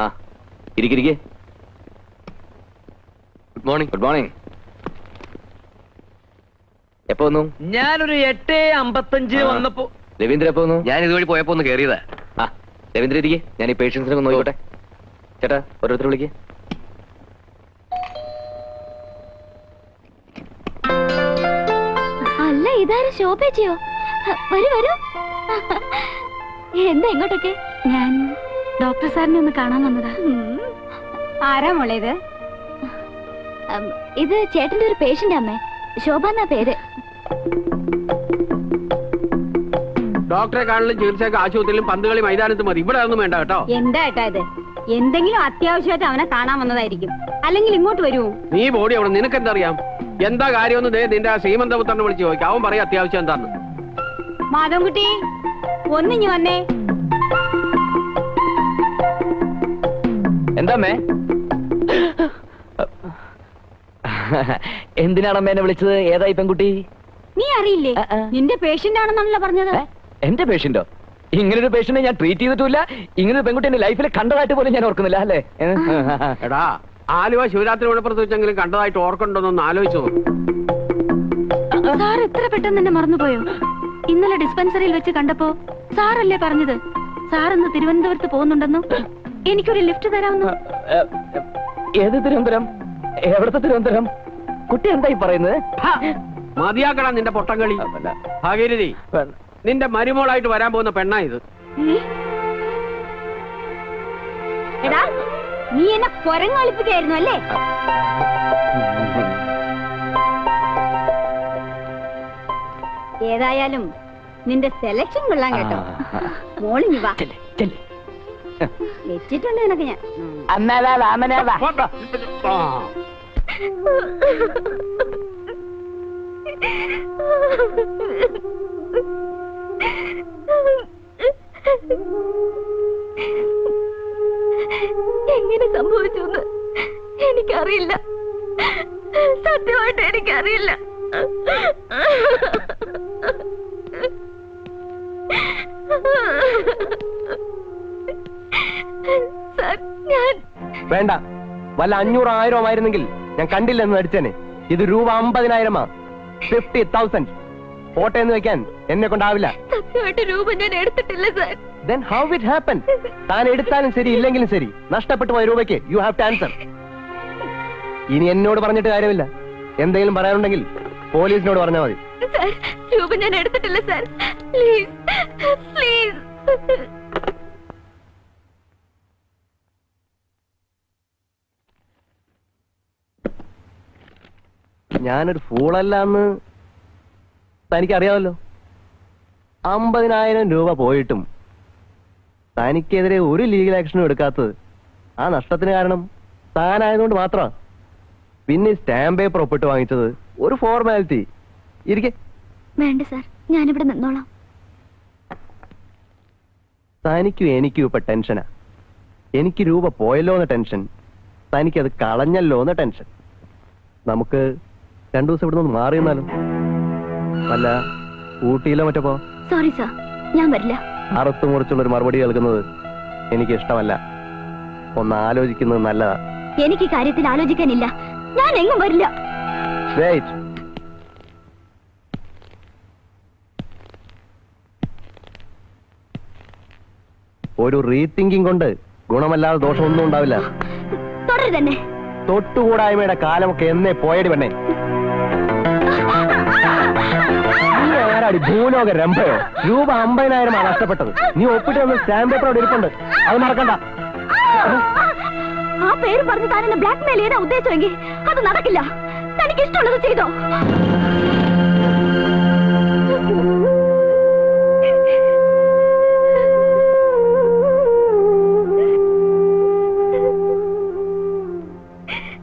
ആ, ഇരിക്കിരിക്കെ. Good morning. Good morning. എപ്പോ വന്നു? ഞാനൊരു 8:55 വന്നപ്പോ. രവീന്ദ്രൻ എപ്പോ വന്നു? ഞാൻ ഇതുവഴി പോയപ്പോ ഒന്ന് കയറിയതാ. ആ, രവീന്ദ്രൻ ഇരിക്കെ, ഞാൻ ഈ പേഷ്യൻസിനെ ഒന്ന് നോക്കട്ടെ. ചേട്ടാ, ഓരോരുത്തർ വിളിക്കേ. അല്ല, ഇതാരും ശോഭേച്ചിയോ? വരൂ വരൂ. എന്താ ഇങ്ങോട്ടൊക്കെ? ഞാൻ ഡോക്ടർ സാറിനെ ഒന്ന് കാണാൻ വന്നതാ. ആരാ മോളെ ഇത്? ഇത് ചേട്ടന്റെ ഒരു പേഷ്യന്റ് അമ്മേ, ശോഭ എന്നാ പേര്. ഡോക്ടറെ കാണലും ചികിത്സയൊക്കെ ആശുപത്രിയിലും പന്തുകളി മൈതാനത്ത് മതി, ഇവിടെ ഒന്നും വേണ്ട കേട്ടോ. എന്താ ഏട്ടാ ഇത്? എന്തെങ്കിലും അത്യാവശ്യമായിട്ട് അവനെ കാണാൻ വന്നതായിരിക്കും, അല്ലെങ്കിൽ ഇങ്ങോട്ട് വരൂ. നീ ബോഡി അവിടെ, നിനക്കെന്തറിയാം? എന്താ കാര്യമൊന്നും നിന്റെ ശ്രീമന്തപുത്രനെ വിളിച്ച് ചോദിക്കാം, അവൻ പറയാം അത്യാവശ്യം എന്താന്ന്. മാധവൻകുട്ടി, ഒന്നിഞ്ഞു വന്നേ. എന്താമ്മേ? എന്തിനാണ് എന്നെ വിളിച്ചത്? ഏതായി പെൺകുട്ടി? നീ അറിയില്ലേ? നിന്റെ പേഷ്യന്റ് ആണെന്നാണല്ലോ പറഞ്ഞത്. എന്റെ പേഷ്യന്റോ? ഇങ്ങനൊരു പേഷ്യന്റിനെ ഞാൻ ട്രീറ്റ് ചെയ്തിട്ടില്ല. ഇങ്ങനൊരു പെൺകുട്ടി എന്റെ ലൈഫിൽ കണ്ടതായിട്ട് പോലും ഞാൻ ഓർക്കുന്നില്ല. അല്ലേ? എടാ, ആലുവ ശിവരാത്രി മണപ്പുറത്ത് വെച്ചെങ്കിലും കണ്ടതായിട്ട് ഓർക്കണ്ടോന്നൊന്ന് ആലോചിച്ചു. സാർ എത്ര പെട്ടെന്ന് എന്നെ മറന്നുപോയോ? ഇന്നലെ ഡിസ്പെൻസറിയിൽ വെച്ച് കണ്ടപ്പോ സാറല്ലേ പറഞ്ഞത് സാർ ഇന്ന് തിരുവനന്തപുരത്ത് പോകുന്നുണ്ടെന്നു? എനിക്കൊരു ലിഫ്റ്റ് തരാമെന്നു. ഏത് തിരുവനന്തപുരം? എവിടത്തെ തിരുവനന്തപുരം? കുട്ടി എന്തായി പറയുന്നത്? മതിയാക്കടാ നിന്റെ പൊട്ടംകളി. ഭാഗീരഥി, നിന്റെ മരുമോളായിട്ട് വരാൻ പോകുന്ന പെണ്ണാ ഇത്. എടാ, നീ എന്നെ കൊരങ്ങളിപ്പിക്കായിരുന്നു അല്ലേ? ഏതായാലും നിന്റെ സെലക്ഷൻ കൊള്ളാൻ കേട്ടോ. മോളിഞ്ഞു വാ, വെച്ചിട്ടുണ്ട് നിനക്ക് ഞാൻ. എങ്ങനെ സംഭവിച്ചു എനിക്കറിയില്ല, സത്യമായിട്ട് എനിക്കറിയില്ല. വേണ്ട, വല്ല 500,000 ആയിരുന്നെങ്കിൽ ഞാൻ കണ്ടില്ലെന്ന് നടിച്ചേനെ. ഇത് രൂപ 50,000. 50,000 പോട്ടെന്ന് വെക്കാൻ എന്നെ കൊണ്ടാവില്ല. സത്യമായിട്ട് രൂപ ഞാൻ എടുത്തിട്ടില്ല sir. Then how it happened? താൻ എടുത്താലും ശരി ഇല്ലെങ്കിലും ശരി, നഷ്ടപ്പെട്ടു പോയ രൂപയ്ക്ക് യു ഹാവ് ടു ആൻസർ. ഇനി എന്നോട് പറഞ്ഞിട്ട് കാര്യമില്ല. എന്തെങ്കിലും പറയാനുണ്ടെങ്കിൽ പോലീസിനോട് പറഞ്ഞാൽ മതി. സാർ, രൂപ ഞാൻ എടുത്തിട്ടില്ല സാർ. Please please. ഞാനൊരു ഫൂളല്ല എന്ന് തനിക്കറിയാമല്ലോ. 50,000 രൂപ പോയിട്ടും തനിക്കെതിരെ ഒരു ലീഗൽ ആക്ഷനും എടുക്കാത്തത് ആ നഷ്ടത്തിന് കാരണം താനായതുകൊണ്ട് മാത്രമാണ്. പിന്നെ സ്റ്റാമ്പ് പേപ്പർ ഒപ്പിട്ട് വാങ്ങിച്ചത് ഒരു ഫോർമാലിറ്റി. ഇരിക്കെ. വേണ്ട സാർ, ഞാനിവിടെ നിന്നോളാം. തനിക്കും എനിക്കും ഇപ്പൊ ടെൻഷനാ. എനിക്ക് രൂപ പോയല്ലോ എന്ന ടെൻഷൻ, തനിക്കത് കളഞ്ഞല്ലോ എന്ന ടെൻഷൻ. നമുക്ക് 2 ദിവസം ഇവിടെ നിന്ന് മാറി നിന്നാലും. അല്ല, ഊട്ടിയിലോ മറ്റോ പോ. സോറി സാർ, ഞാൻ വരില്ല. അറുത്തു മുറിച്ചുള്ളൊരു മറുപടി കേൾക്കുന്നത് എനിക്ക് ഇഷ്ടമല്ല. ഒന്ന് ആലോചിക്കുന്നത് നല്ലതാ. എനിക്ക് കാര്യത്തിൽ ആലോചിക്കാനില്ല. ഞാൻ എങ്ങും വരില്ല. Wait. ഒരു റീതിങ്കിങ് കൊണ്ട് ഗുണമല്ലാതെ ദോഷമൊന്നും ഉണ്ടാവില്ല. തുടരു തന്നെ. തൊട്ടുകൂടായ്മയുടെ കാലമൊക്കെ എന്നേ പോയടി പെണ്ണേ. നീ ആരാടി, ഭൂലോക രംഭയോ? രൂപ 50,000 നഷ്ടപ്പെട്ടത്. നീ ഒപ്പിട്ട് വന്ന് സ്റ്റാമ്പ് പേപ്പർ അവിടെ ഇരിപ്പുണ്ട്, അത് മറക്കണ്ട. ആ പേര് പറഞ്ഞ് താൻ എന്നെ ബ്ലാക്ക് മെയിൽ ചെയ്യാൻ ഉദ്ദേശിച്ചെങ്കിൽ അത് നടക്കില്ല. തനിക്ക് ഇഷ്ടമുള്ളത് ചെയ്തോ.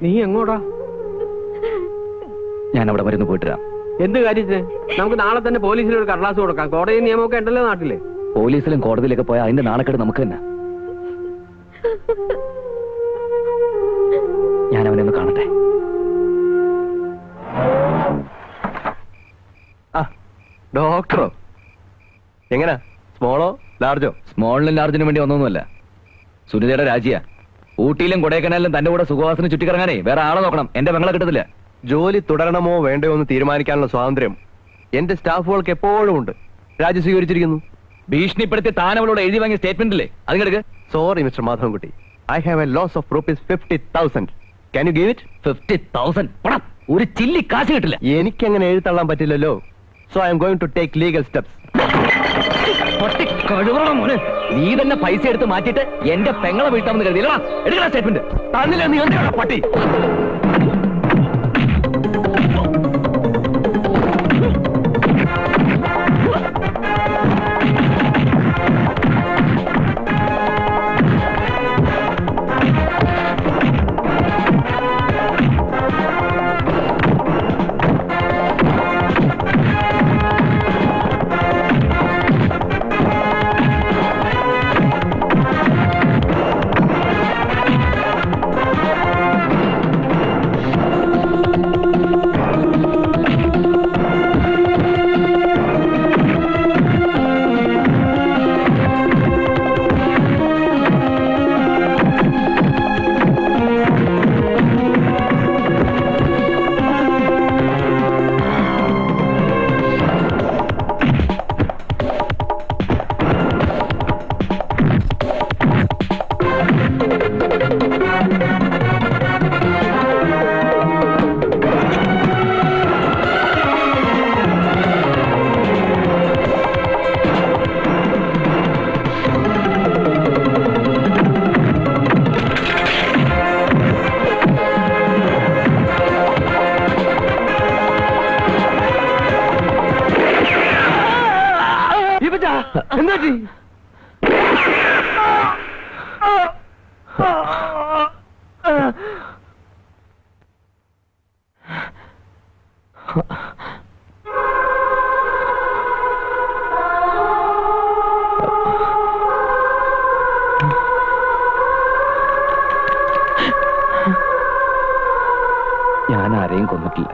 നീ എങ്ങോട്ടാ? ഞാൻ അവിടെ വരുന്നു പോയിട്ട് വരാം. എന്ത് കാര്യത്തിന്? നമുക്ക് നാളെ തന്നെ പോലീസിൽ ഒരു കടലാസ് കൊടുക്കാം. കോടതി നിയമമൊക്കെ ഉണ്ടല്ലോ നാട്ടില്. പോലീസിലും കോടതിയിലൊക്കെ പോയാൽ അതിന്റെ നാണക്കേട് നമുക്ക് തന്നെ. ഞാൻ അവനെ ഒന്ന് കാണട്ടെ. ഡോക്ടറോ? എങ്ങനാ? സ്മോളോ ലാർജോ? സ്മോളിനും ലാർജിനും വേണ്ടി ഒന്നൊന്നുമല്ല. സുനിതയുടെ രാജിയാ. ഊട്ടിയിലും കൊടൈക്കനാലിലും തന്റെ കൂടെ സുഖവാസിന് ചുറ്റിക്കറങ്ങാനേ വേറെ ആളെ നോക്കണം. എന്റെ പെങ്ങളെ കിട്ടത്തില്ല. ജോലി തുടരണമോ വേണ്ടയോ എന്ന് തീരുമാനിക്കാനുള്ള സ്വാതന്ത്ര്യം എന്റെ സ്റ്റാഫുകൾക്ക് എപ്പോഴും ഉണ്ട്. രാജി സ്വീകരിച്ചിരിക്കുന്നു. ഭീഷണിപ്പെടുത്തി താനവളോട് എഴുതി വാങ്ങിയ സ്റ്റേറ്റ്മെന്റ് ഇല്ലേ, അത് കിടക്ക്. Sorry mister Madhavankutty, I have a loss of ₹50,000. Can you give it? 50,000 പണം ഒരു ചില്ലി കാശ് കിട്ടില്ല. എനിക്കങ്ങനെ എഴുതള്ളാൻ പറ്റില്ലല്ലോ. So I am going to take legal steps. മോനെ, നീ തന്നെ പൈസ എടുത്ത് മാറ്റിയിട്ട് എന്റെ പെങ്ങളെ വീട്ടാമെന്ന് കരുതിയില്ല. എടുക്കണ സ്റ്റേറ്റ്മെന്റ്. തന്നില്ല നീ എന്തിനാ പട്ടി? ഞാൻ ആരെയും കൊന്നിട്ടില്ല.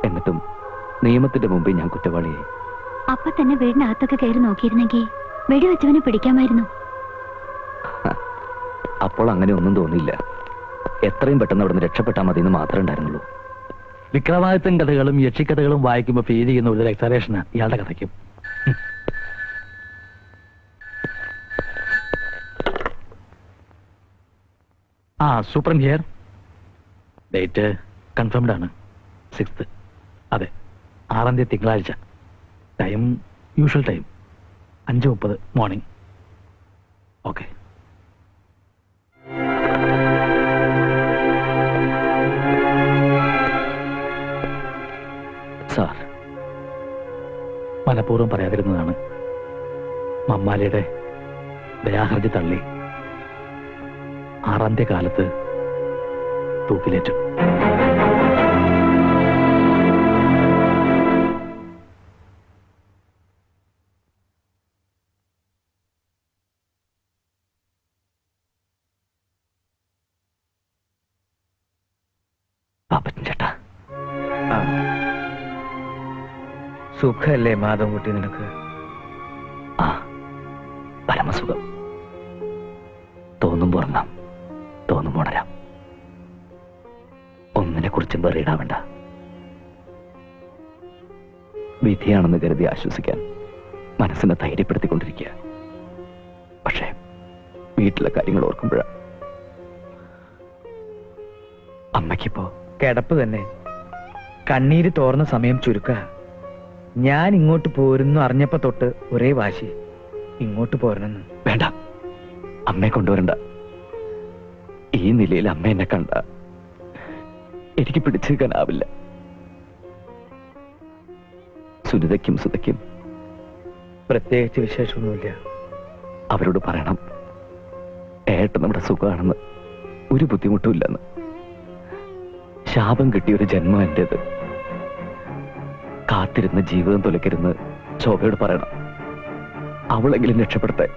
എന്നിട്ടും നിയമത്തിന്റെ മുമ്പിൽ ഞാൻ കുറ്റവാളിയായി. അപ്പൊ തന്നെ വീടിനകത്തൊക്കെ കയറി നോക്കിയിരുന്നെങ്കിൽ വെടിവെച്ചവനെ പിടിക്കാമായിരുന്നു. അപ്പോൾ അങ്ങനെ ഒന്നും തോന്നിയില്ല. എത്രയും പെട്ടെന്ന് അവിടെ നിന്ന് രക്ഷപ്പെട്ടാൽ മതി എന്ന് മാത്രമേ ഉണ്ടായിരുന്നുള്ളൂ. വിക്രമാദിത്യൻ കഥകളും യക്ഷിക്കഥകളും വായിക്കുമ്പോൾ ഫീൽ ചെയ്യുന്ന ഒരു എക്സലേഷനാണ് ഇയാളുടെ കഥയ്ക്കും. Super here. ഡേറ്റ് കൺഫേംഡ് ആണ്. 6th. അതെ, 6ാം തീയതി തിങ്കളാഴ്ച. Time usual time 5:30 morning. Okay. Sir, മനഃപൂർവ്വം പറയാതിരുന്നതാണ്. മമ്മാലിയുടെ ദയാഹർജി തള്ളി 6ാം തീയതി കാലത്ത് തൂക്കിലേറ്റു. പാപ്പച്ചൻ ചേട്ടാ, സുഖല്ലേ മാധവൻകുട്ടി നിനക്ക്? ആ, പരമസുഖം. തോന്നുമ്പോ ഉറങ്ങാം, തോന്നുമ്പോ ഉണരാം. ഒന്നിനെ കുറിച്ചും വെറിയിടാവണ്ട. വിധിയാണെന്ന് കരുതി ആശ്വസിക്കാൻ മനസ്സിനെ ധൈര്യപ്പെടുത്തിക്കൊണ്ടിരിക്കുക. പക്ഷേ വീട്ടിലെ കാര്യങ്ങൾ ഓർക്കുമ്പോഴാണ്. അമ്മയ്ക്കിപ്പോ കിടപ്പ് തന്നെ. കണ്ണീര് തോർന്ന സമയം ചുരുക്ക. ഞാൻ ഇങ്ങോട്ട് പോരുന്നു അറിഞ്ഞപ്പോ തൊട്ട് ഒരേ വാശി, ഇങ്ങോട്ട് പോരണമെന്ന്. വേണ്ട, അമ്മയെ കൊണ്ടുവരണ്ട. ഈ നിലയിൽ അമ്മ എന്നെ കണ്ട എനിക്ക് പിടിച്ചേക്കാനാവില്ല. സുനിതയ്ക്കും സുതയ്ക്കും പ്രത്യേകിച്ച് വിശേഷമൊന്നുമില്ല. അവരോട് പറയണം ഏട്ടൻ നമ്മുടെ സുഖമാണെന്ന്, ഒരു ബുദ്ധിമുട്ടും ഇല്ലെന്ന്. ശാപം കിട്ടിയ ഒരു ജന്മം എന്റേത്. കാത്തിരുന്ന് ജീവിതം തുലക്കരുന്ന് ശോഭയോട് പറയണം. അവളെങ്കിലും രക്ഷപ്പെടുത്തേ.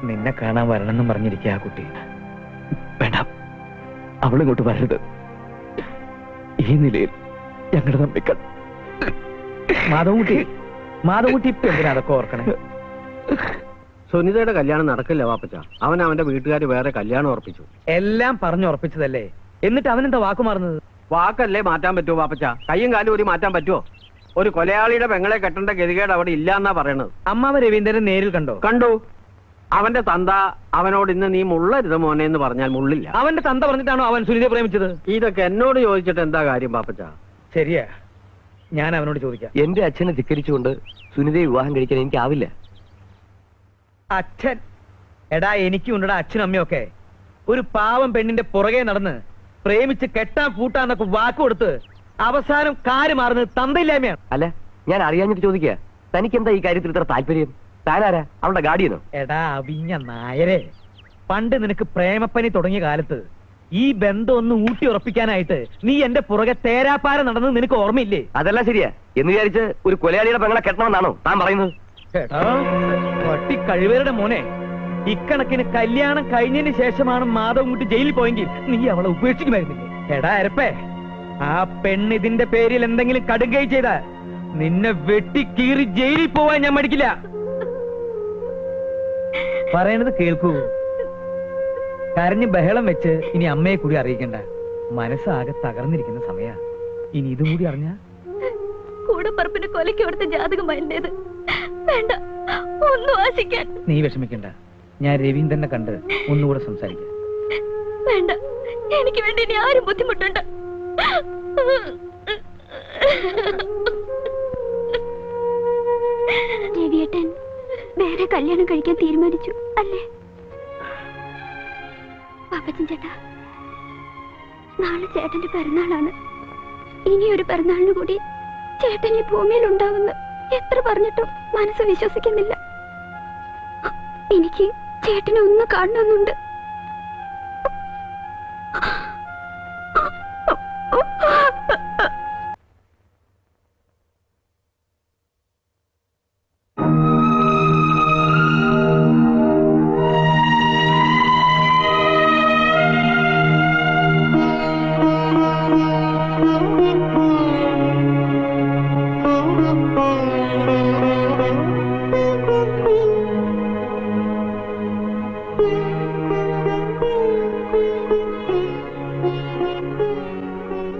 നിന്നെ കാണാൻ വരണമെന്നും പറഞ്ഞിരിക്കുക ആ കുട്ടി. വേണ്ട, അവളിങ്ങോട്ട് വരരുത്. ഈ നിലയിൽ ഞങ്ങളുടെ നമ്പിക്കൾ. മാധവൻകുട്ടി ഇപ്പൊ എന്തിനാ അതൊക്കെ ഓർക്കണേ? സുനിതയുടെ കല്യാണം നടക്കില്ല വാപ്പച്ച. അവൻ അവന്റെ വീട്ടുകാർ വേറെ കല്യാണം ഉറപ്പിച്ചു. എല്ലാം പറഞ്ഞുറപ്പിച്ചതല്ലേ, എന്നിട്ട് അവനെന്താ വാക്കു മാറുന്നത്? വാക്കല്ലേ മാറ്റാൻ പറ്റുമോ വാപ്പച്ച? കയ്യും കാലും ഒരു മാറ്റാൻ പറ്റുമോ? ഒരു കൊലയാളിയുടെ പെങ്ങളെ കെട്ടേണ്ട ഗതികേട് അവിടെ ഇല്ലാന്നാ പറയണത്. അമ്മാവ രവീന്ദ്രൻ നേരിൽ കണ്ടോ? കണ്ടു. അവന്റെ തന്ത അവനോട് ഇന്ന് നീ മുള്ളരുത് മോനെ എന്ന് പറഞ്ഞാൽ മുള്ളില്ല. അവന്റെ തന്ത പറഞ്ഞിട്ടാണോ അവൻ സുനിതയെ പ്രേമിച്ചത്? ഇതൊക്കെ എന്നോട് ചോദിച്ചിട്ട് എന്താ കാര്യം പാപ്പച്ച? ശരിയാ, ഞാൻ അവനോട് ചോദിക്കാം. എന്റെ അച്ഛനെ ധിക്കരിച്ചുകൊണ്ട് സുനിതയെ വിവാഹം കഴിക്കാൻ എനിക്കാവില്ല. അച്ഛൻ? എടാ, എനിക്കും ഉണ്ടടാ അച്ഛനും അമ്മയൊക്കെ. ഒരു പാവം പെണ്ണിന്റെ പുറകെ നടന്ന് പ്രേമിച്ച് കെട്ടാൻ പൂട്ടാന്നൊക്കെ വാക്ക് കൊടുത്ത് അവസാനം കാര് മാറുന്നത് തന്തയില്ലായ്മയാണ്. അല്ല, ഞാൻ അറിയാഞ്ഞിട്ട് ചോദിക്കുക, തനിക്ക് എന്താ ഈ കാര്യത്തിൽ ഇത്ര താല്പര്യം? താനാരാ, അവളുടെ ഗാഡിയനോ? എടാ അവിഞ്ഞ നായരെ, പണ്ട് നിനക്ക് പ്രേമപ്പനി തുടങ്ങിയ കാലത്ത് ഈ ബന്ധം ഒന്ന് ഊട്ടി ഉറപ്പിക്കാനായിട്ട് നീ എന്റെ പുറകെ തേരാപ്പാര നടന്നത് നിനക്ക് ഓർമ്മയില്ലേ? അതെല്ലാം ശരിയാ. എന്ന് വിചാരിച്ച് ഒരു കൊലയാളിയുടെ പെങ്ങളെ കെട്ടണമെന്നാണോ താൻ പറയുന്നത്? എടാ പട്ടി കഴിവേരുടെ മോനെ, ഇക്കണക്കിന് കല്യാണം കഴിഞ്ഞതിന് ശേഷമാണ് മാധവൻകുട്ടി ജയിലിൽ പോയെങ്കിൽ നീ അവളെ ഉപേക്ഷിക്കുമായിരുന്നില്ലേ? എടാ അരപ്പേ, ആ പെണ്ണ് ഇതിന്റെ പേരിൽ എന്തെങ്കിലും കടുകൈ ചെയ്താൽ നിന്നെ വെട്ടിക്കീറി ജയിലിൽ പോവാൻ ഞാൻ മടിക്കില്ല. പറയണത് കേൾക്കൂ. കരഞ്ഞ് ബഹളം വെച്ച് ഇനി അമ്മയെ കൂടി അറിയിക്കണ്ട. മനസ്സാകെ തകർന്നിരിക്കുന്ന സമയ. ഇനി ഇതും കൂടി അറിഞ്ഞ കൂടപ്പറപ്പിന്റെ കൊലയ്ക്ക് കൊടുത്ത ജാതകമായിരുന്നത്. വേണ്ട, ഒന്നും ആശിക്കാൻ. നീ വിഷമിക്കണ്ട, ഞാൻ രവീന്ദ്രനെ കണ്ട് ഒന്നുകൂടെ സംസാരിക്കാം. വേണ്ട, എനിക്ക് വേണ്ടി ഇനി ആരും ബുദ്ധിമുട്ടുണ്ട്. രവിയേട്ടൻ വേറെ കല്യാണം കഴിക്കാൻ തീരുമാനിച്ചു അല്ലേ? പാപ്പച്ചൻ ചേട്ടാ, നാളെ ചേട്ടന്റെ പിറന്നാളാണ്. ഇനിയൊരു പിറന്നാളിന് കൂടി ചേട്ടൻ ഈ ഭൂമിയിൽ ഉണ്ടാവുമെന്ന് എത്ര പറഞ്ഞിട്ടും മനസ്സ് വിശ്വസിക്കുന്നില്ല. എനിക്ക് ചേട്ടനെ ഒന്ന് കാണണമെന്നുണ്ട്.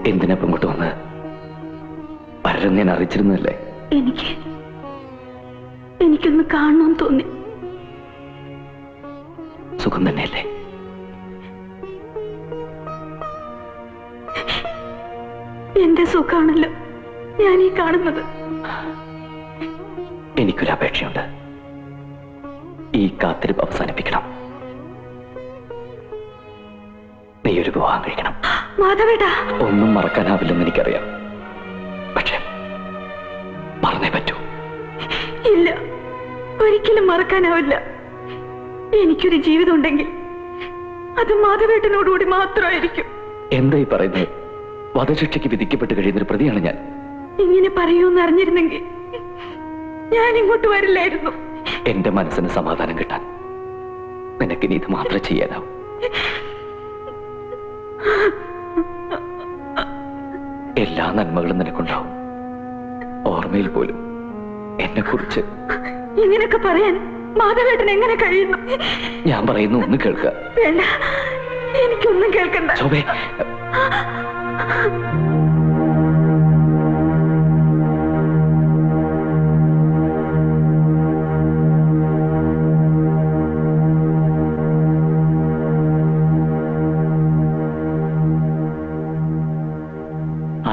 എന്തിനപ്പം ഇങ്ങോട്ട് വന്ന് പലരും ഞാൻ അറിയിച്ചിരുന്നല്ലേ? എനിക്കൊന്ന് കാണണം തോന്നി. സുഖം തന്നെയല്ലേ? എന്റെ സുഖാണല്ലോ ഞാൻ ഈ കാണുന്നത്. എനിക്കൊരു അപേക്ഷയുണ്ട്. ഈ കാത്തിരിപ്പ് അവസാനിപ്പിക്കണം. നീ ഒരു വിവാഹം കഴിക്കണം. മാധവേട്ടാ, ഒന്നും മറക്കാനാവില്ലെന്ന് എനിക്കറിയാം. പക്ഷെ മറന്നേ പറ്റൂ. ഇല്ല, ഒരിക്കലും മറക്കാനാവില്ല. എനിക്കൊരു ജീവിതം ഉണ്ടെങ്കിൽ അത് മാധവേട്ടനോടുകൂടി മാത്രമായിരിക്കും. എന്തായി പറയുന്നത്? വധശിക്ഷയ്ക്ക് വിധിക്കപ്പെട്ട് കഴിയുന്നൊരു പ്രതിയാണ് ഞാൻ. ഇങ്ങനെ പറയൂന്ന് അറിഞ്ഞിരുന്നെങ്കിൽ ഞാൻ ഇങ്ങോട്ട് വരില്ലായിരുന്നു. എന്റെ മനസ്സിന് സമാധാനം കിട്ടാൻ നിനക്കിനി ഇത് മാത്രമേ ചെയ്യാനാവൂ. എല്ലാ നന്മകളും നിനക്കുണ്ടാവും. ഓർമ്മയിൽ പോലും എന്നെ കുറിച്ച് ഇങ്ങനെയൊക്കെ പറയാൻ മാധവേട്ടൻ എങ്ങനെ കഴിയുന്നു? ഞാൻ പറയുന്നു, ഒന്ന് കേൾക്കുക. വേണ്ട, എനിക്കൊന്നും കേൾക്കണ്ട. ശോഭേ,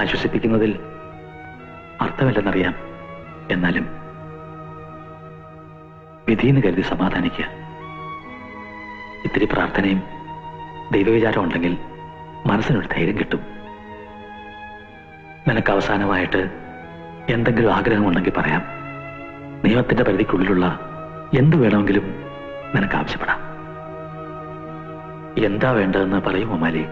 ആശ്വസിപ്പിക്കുന്നതിൽ അർത്ഥമില്ലെന്നറിയാം. എന്നാലും വിധിയെന്ന് കരുതി സമാധാനിക്കുക. ഇത്തിരി പ്രാർത്ഥനയും ദൈവവിചാരം ഉണ്ടെങ്കിൽ മനസ്സിനൊരു ധൈര്യം കിട്ടും. നിനക്ക് അവസാനമായിട്ട് എന്തെങ്കിലും ആഗ്രഹമുണ്ടെങ്കിൽ പറയാം. നിയമത്തിന്റെ പരിധിക്കുള്ളിലുള്ള എന്ത് വേണമെങ്കിലും നിനക്ക് ആവശ്യപ്പെടാം. എന്താ വേണ്ടതെന്ന് പറയൂ മാലി.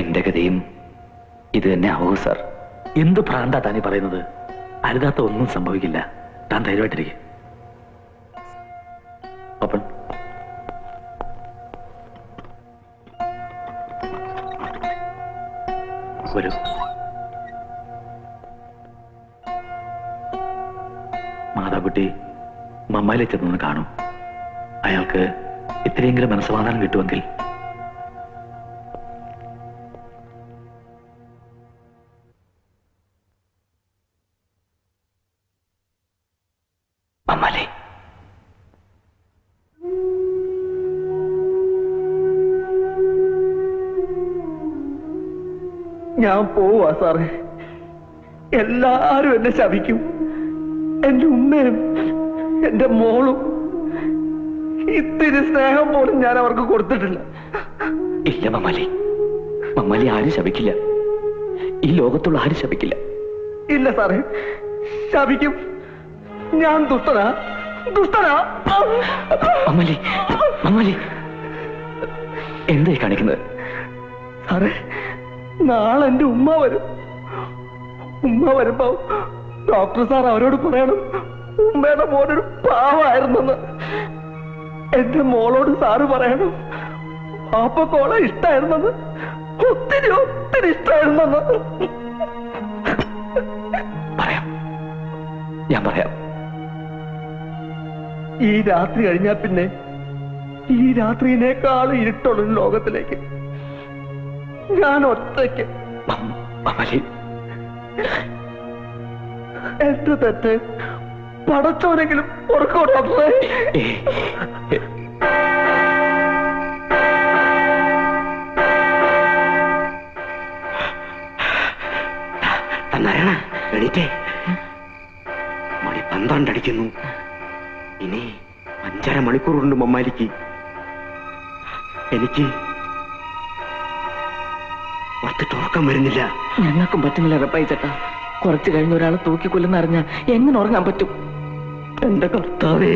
എന്റെ ഗതിയും ഇത് തന്നെ ആവൂ സാർ. എന്ത് ഭ്രാന്താ താനീ പറയുന്നത്? അരുതാത്ത ഒന്നും സംഭവിക്കില്ല. താൻ ധൈര്യമായിട്ടിരിക്കെ. ഓപ്പൺ. വരൂ. മാതാകുട്ടി മമ്മായിലെ ചെന്നൊന്ന് കാണും. അയാൾക്ക് ഇത്രയെങ്കിലും മനസ്സമാധാനം കിട്ടുമെങ്കിൽ. മമ്മാലേ, ഞാൻ പോവാ സാറേ. എല്ലാരും എന്നെ ശപിക്കും. എന്റെ ഉമ്മയും എന്റെ മോളും ഇത്തിരി സ്നേഹം പോലും ഞാൻ അവർക്ക് കൊടുത്തിട്ടില്ല. ഇല്ല മമ്മാലി, മമ്മാലി ആരും ശപിക്കില്ല. ഈ ലോകത്തുള്ള ആരും ശപിക്കില്ല. ഇല്ല സാറേ, ശപിക്കും. ഞാൻ ദുഷ്ടനാ. മമ്മാലി, മമ്മാലി എന്തായി കാണിക്കുന്നത്? സാറേ, നാളെ എന്റെ ഉമ്മ വരും. ഉമ്മ വരുമ്പോ ഡോക്ടർ സാർ അവരോട് പറയണം ഉമ്മയുടെ മോനൊരു പാവമായിരുന്നെന്ന്. എന്റെ മോളോട് സാറ് പറയണം പാപ്പക്കോളെ ഇഷ്ടായിരുന്നെന്ന്, ഒത്തിരി ഇഷ്ടായിരുന്നെന്ന്. പറയാം, ഞാൻ പറയാം. ഈ രാത്രി കഴിഞ്ഞാ പിന്നെ ഈ രാത്രിയിനേക്കാൾ ഇരുട്ടുള്ള ലോകത്തിലേക്ക് ഞാൻ ഒറ്റയ്ക്ക്. മമ്മാലി, എന്റെ തെറ്റ് പടച്ചവനെങ്കിലും ഓർക്കോ ഡോക്ടറെ? നാരായണ, എണീറ്റേ. മണി 12 അടിക്കുന്നു. ഇനി 5.5 മണിക്കൂറുണ്ട് മമ്മാലിക്ക്. എനിക്ക് പുറത്തിട്ട് ഉറക്കം വരുന്നില്ല. ഞങ്ങൾക്കും പറ്റുന്നില്ല റപ്പായി ചേട്ടാ. കുറച്ചു കഴിഞ്ഞ ഒരാളെ തൂക്കിക്കൊല്ലുന്ന അറിഞ്ഞാൽ എങ്ങനെ ഉറങ്ങാൻ പറ്റും? എന്റെ കർത്താവേ,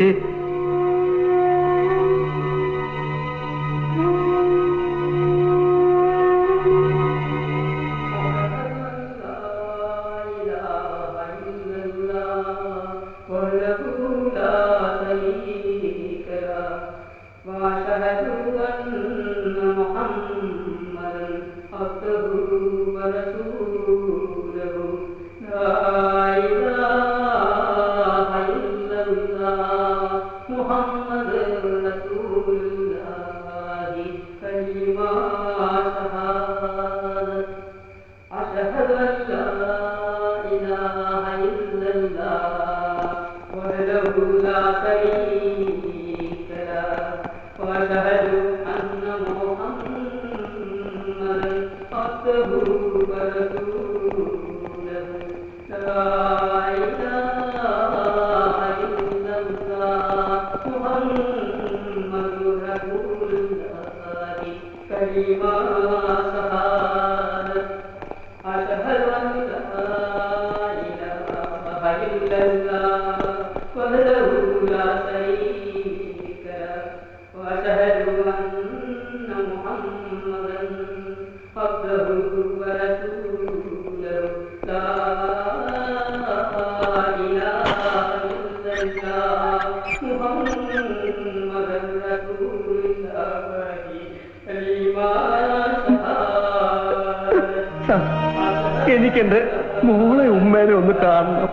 എനിക്കെന്റെ മോളെ ഉമ്മേനെ ഒന്ന് കാണണം.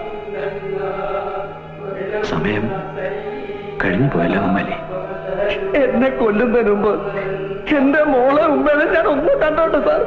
സമയം കഴിഞ്ഞു പോയല്ലോ മമ്മാലി. എന്നെ കൊല്ലുന്നതിന് മുമ്പ് എന്റെ മോളെ ഉമ്മേനെ ഞാൻ ഒന്ന് കണ്ടോട്ടെ സാർ.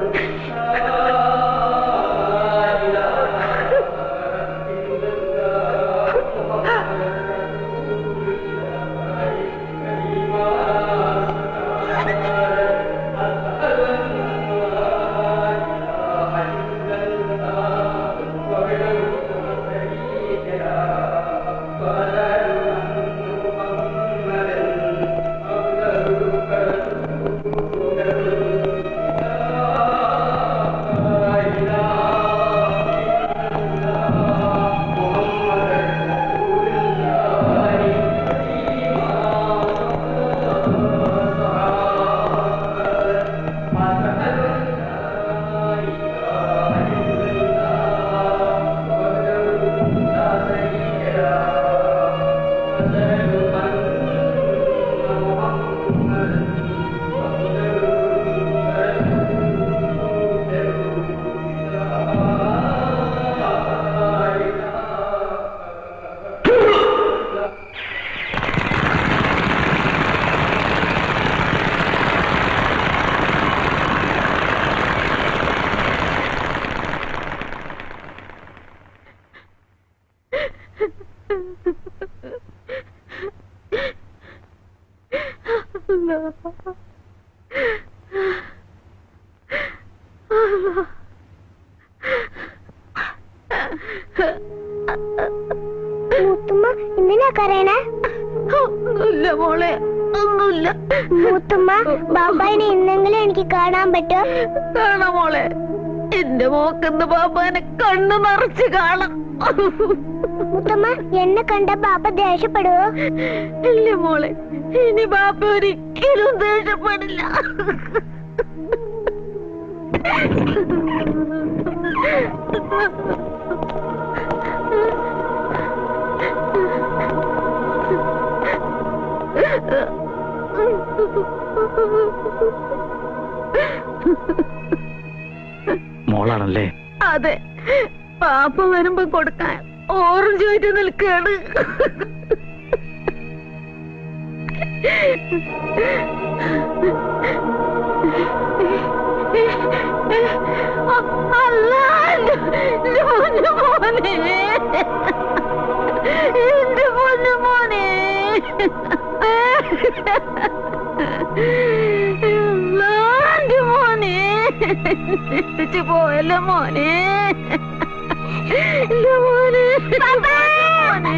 മൂത്തുമ്മ എന്തിനാ കരയണേ? ഒന്നുമില്ല മോളെ, ഒന്നുമില്ല. മൂത്തുമ്മ ബാബായിനെ ഇന്നെങ്കിലും എനിക്ക് കാണാൻ പറ്റോ? കാണാം മോളെ, എന്റെ മോക്കെന്ന് ബാബാനെ കണ്ണു നിറച്ച് കാണാം. മൂത്തുമ്മ എന്നെ കണ്ട ബാബ ദേഷ്യപ്പെടുവോ? ഇല്ല മോളെ, ഇനി ബാബ ഒരിക്കലും ദേഷ്യപ്പെടില്ല. മോളാണല്ലേ? അതെ, പാപ്പ വരുമ്പോ കൊടുക്കാൻ ഓറഞ്ച് ആയിട്ട് നിൽക്കാണ്. അല്ല, എന്റെ പൊന്നു മോനെ, എന്റെ പൊന്നു മോനെ, എന്റെ മോനെ, തിരിച്ചു പോയല്ലോ മോനെ, എന്റെ മോനെ, മോനെ.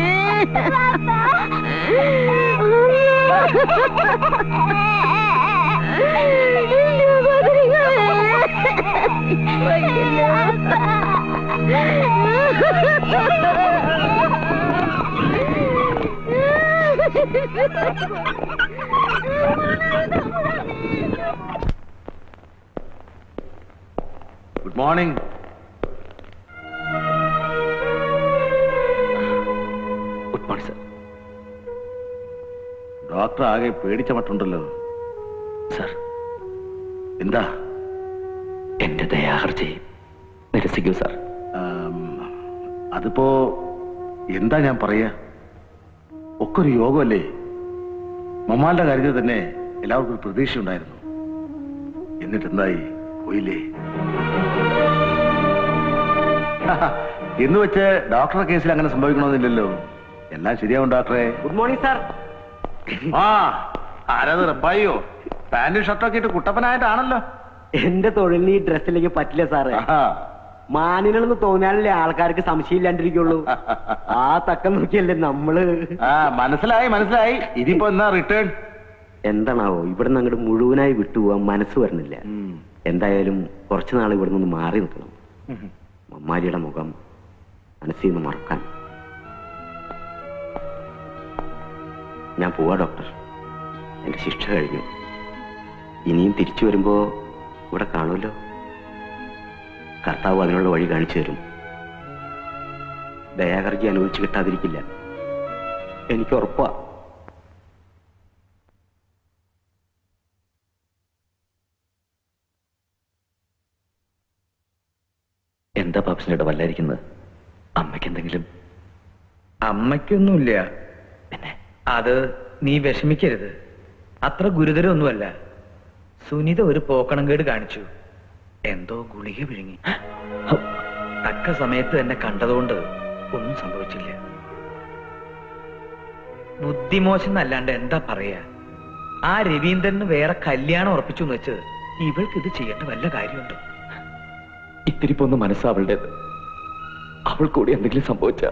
Good morning. Good morning sir. Doctor ആകെ പേടിച്ച മട്ടുണ്ടല്ലോ. സർ, എന്താ? എന്റെ ദയാഹർജി നിരസിക്കൂ സർ. അതിപ്പോ എന്താ ഞാൻ പറയാ, ഒക്കെ ഒരു യോഗമല്ലേ. മമ്മാന്റെ കാര്യത്തിൽ തന്നെ എല്ലാവർക്കും ഒരു പ്രതീക്ഷ ഉണ്ടായിരുന്നു. എന്നിട്ട് എന്തായി? പോയില്ലേ. എന്ന് വെച്ച് ഡോക്ടറുടെ കേസിൽ അങ്ങനെ സംഭവിക്കണമെന്നില്ലല്ലോ. എല്ലാം ശരിയാവും ഡോക്ടറെ. Good morning sir. ആ, ആരാത് റബ്ബായിയോ? പാന്റും ഷർട്ടൊക്കെ ഇട്ട് കുട്ടപ്പനായിട്ടാണല്ലോ. എന്റെ തൊഴിലിന് ഈ ഡ്രസ്സിലേക്ക് പറ്റില്ല സാറ്. മാനിനെന്ന് തോന്നിയാലല്ലേ ആൾക്കാർക്ക് സംശയമില്ലാണ്ടിരിക്കുള്ളൂ. ആ തക്കം നോക്കിയല്ലേ നമ്മള്. മനസ്സിലായി മനസ്സിലായി. ഇതിപ്പോ എന്നാ റിട്ടേൺ? എന്താണാവോ, ഇവിടുന്ന് അങ്ങോട്ട് മുഴുവനായി വിട്ടുപോവാൻ മനസ്സ് വരണില്ല. എന്തായാലും കുറച്ചു നാൾ ഇവിടെ നിന്ന് മാറി നിൽക്കണം. മമ്മാരിയുടെ മുഖം മനസ്സിൽ നിന്ന് മറക്കാൻ. ഞാൻ പോവാ ഡോക്ടർ. എന്റെ ശിക്ഷ കഴിഞ്ഞു. ഇനിയും തിരിച്ചു വരുമ്പോ ഇവിടെ കാണുമല്ലോ. കർത്താവ് അതിനുള്ള വഴി കാണിച്ചു തരും. ദയാഹർജി അനുഭവിച്ചു കിട്ടാതിരിക്കില്ല, എനിക്ക് ഉറപ്പാ. എന്താ പാപ്പസിനോട് വല്ലായിരിക്കുന്നത്? അമ്മയ്ക്ക് എന്തെങ്കിലും? അമ്മയ്ക്കൊന്നുമില്ല. പിന്നെ അത് നീ വിഷമിക്കരുത്. അത്ര ഗുരുതരമൊന്നുമല്ല. സുനിത ഒരു പോക്കണംകേട് കാണിച്ചു. എന്തോ ഗുളിക വിഴുങ്ങി. തക്ക സമയത്ത് തന്നെ കണ്ടതുകൊണ്ട് ഒന്നും സംഭവിച്ചില്ല. ബുദ്ധിമോശം എന്നല്ലാണ്ട് എന്താ പറയാ. ആ രവീന്ദ്രന് വേറെ കല്യാണം ഉറപ്പിച്ചു എന്ന് വെച്ച് ഇവൾക്ക് ഇത് ചെയ്യേണ്ട വല്ല കാര്യമുണ്ടോ? ഇത്തിരി പോന്ന മനസ്സാ അവളുടേത്. അവൾ കൂടി എന്തെങ്കിലും സംഭവിച്ച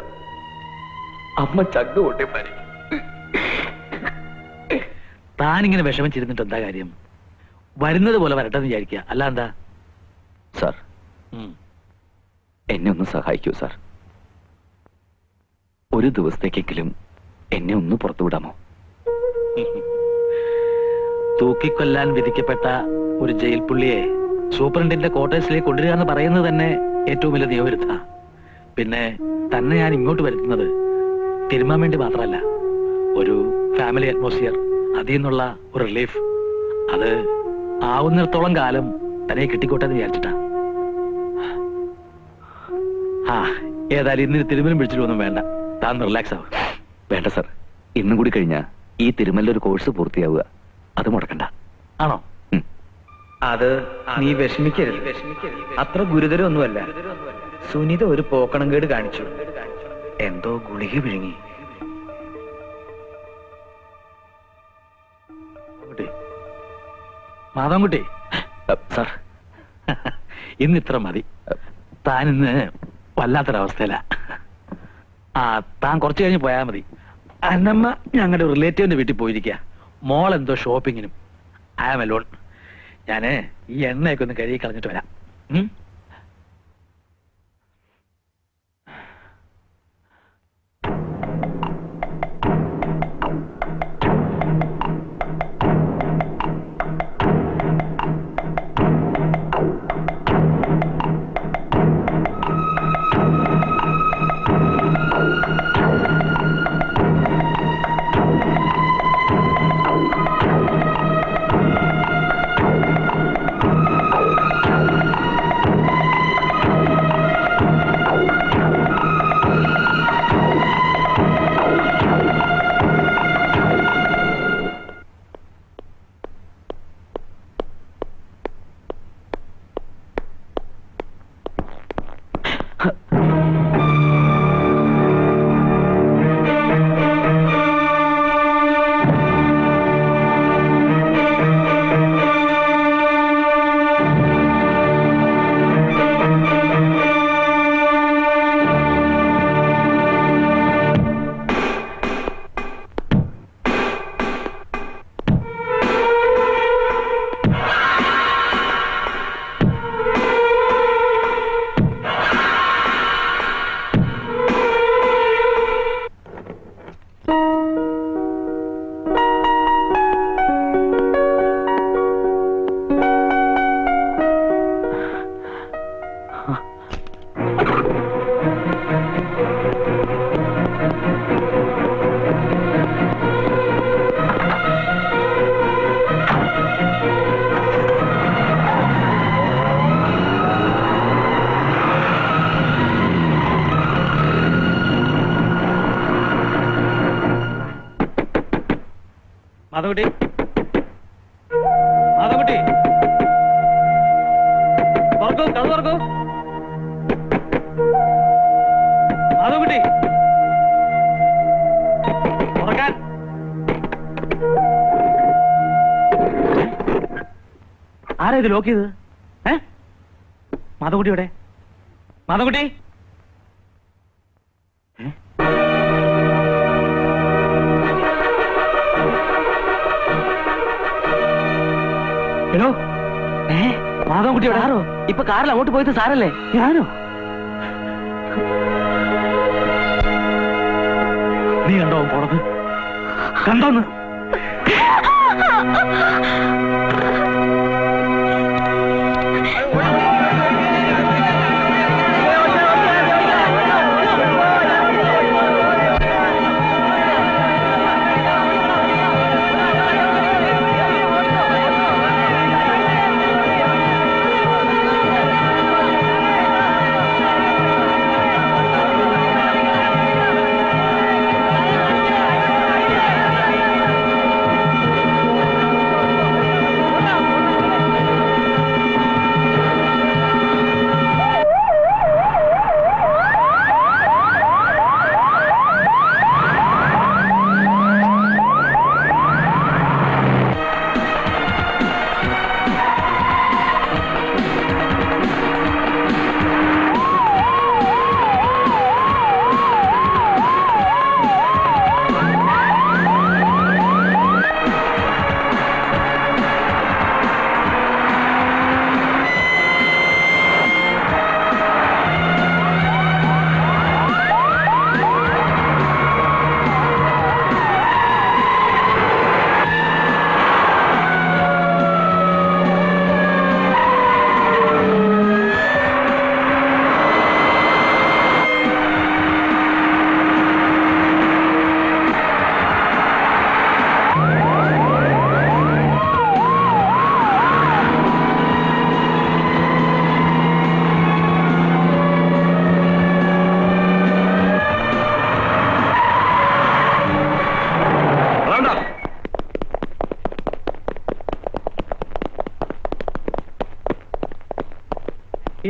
അമ്മ ചങ്ക കൊണ്ടേ മരിക്കും. താനിങ്ങനെ വിഷമിച്ചിരുന്നിട്ട് എന്താ കാര്യം? വരുന്നത് പോലെ വരട്ടെന്ന് വിചാരിക്കുക, അല്ല എന്താ? സാർ, എന്നെ ഒന്ന് സഹായിക്കൂ സാർ. ഒരു ദിവസത്തേക്കെങ്കിലും എന്നെ ഒന്ന് പുറത്തുവിടാമോ? തൂക്കിക്കൊല്ലാൻ വിധിക്കപ്പെട്ട ഒരു ജയിൽ പുള്ളിയെ സൂപ്രണ്ടിന്റെ ക്വാർട്ടേഴ്സിലേക്ക് കൊണ്ടുവരിക എന്ന് പറയുന്നത് തന്നെ ഏറ്റവും വലിയ നിയമവിരുദ്ധ. പിന്നെ തന്നെ ഞാൻ ഇങ്ങോട്ട് വരുത്തുന്നത് തിരുമാൻ വേണ്ടി മാത്രമല്ല, ഒരു ഫാമിലി അറ്റ്മോസ്ഫിയർ, അതിൽ നിന്നുള്ള ഒരു റിലീഫ്, അത് ആവുന്നിടത്തോളം കാലം തന്നെ കിട്ടിക്കോട്ടെ എന്ന് വിചാരിച്ചിട്ടാ. ഏതായാലും ഇന്നിന് തിരുമലും പിടിച്ചിട്ടൊന്നും വേണ്ട, താൻ റിലാക്സ് ആവുക. വേണ്ട സാർ, ഇന്നും കൂടി കഴിഞ്ഞാ ഈ തിരുമല്ലൊരു കോഴ്സ് പൂർത്തിയാവുക. അത് മുടക്കണ്ട. ആണോ? അത് നീ വിഷമിക്കരുത്. അത്ര ഗുരുതരമൊന്നുമല്ല. സുനിത ഒരു പോക്കണംകേട് കാണിച്ചു. എന്തോ ഗുളിക വിഴുങ്ങി. മാധവൻകുട്ടി സാർ, ഇന്ന് ഇത്ര മതി. താൻ ഇന്ന് വല്ലാത്തൊരവസ്ഥയില. താൻ കുറച്ച് കഴിഞ്ഞ് പോയാൽ മതി. അന്നമ്മ ഞങ്ങളുടെ റിലേറ്റീവിന്റെ വീട്ടിൽ പോയിരിക്കുക. മോൾ എന്തോ ഷോപ്പിങ്ങിനും. I am alone. ഞാന് ഈ എണ്ണയൊക്കെ ഒന്ന് കഴുകി കളഞ്ഞിട്ട് വരാം. മാധവൻകുട്ടി, മാധവൻകുട്ടി, തുറക്കൂ, കഥ തുറക്കൂ. മാധവൻകുട്ടി, തുറക്കാൻ. ആരാ ഇത് ലോക്ക് ചെയ്തത്? മാധവൻകുട്ടി എവിടെ? മാധവൻകുട്ടി, ഹലോ, മാധവൻകുട്ടി എവിടെ? ആരോ ഇപ്പൊ കാറിൽ അങ്ങോട്ട് പോയത് സാറല്ലേ? ഞാനോ? നീ കണ്ടോ പോണത്? കണ്ടോന്ന്?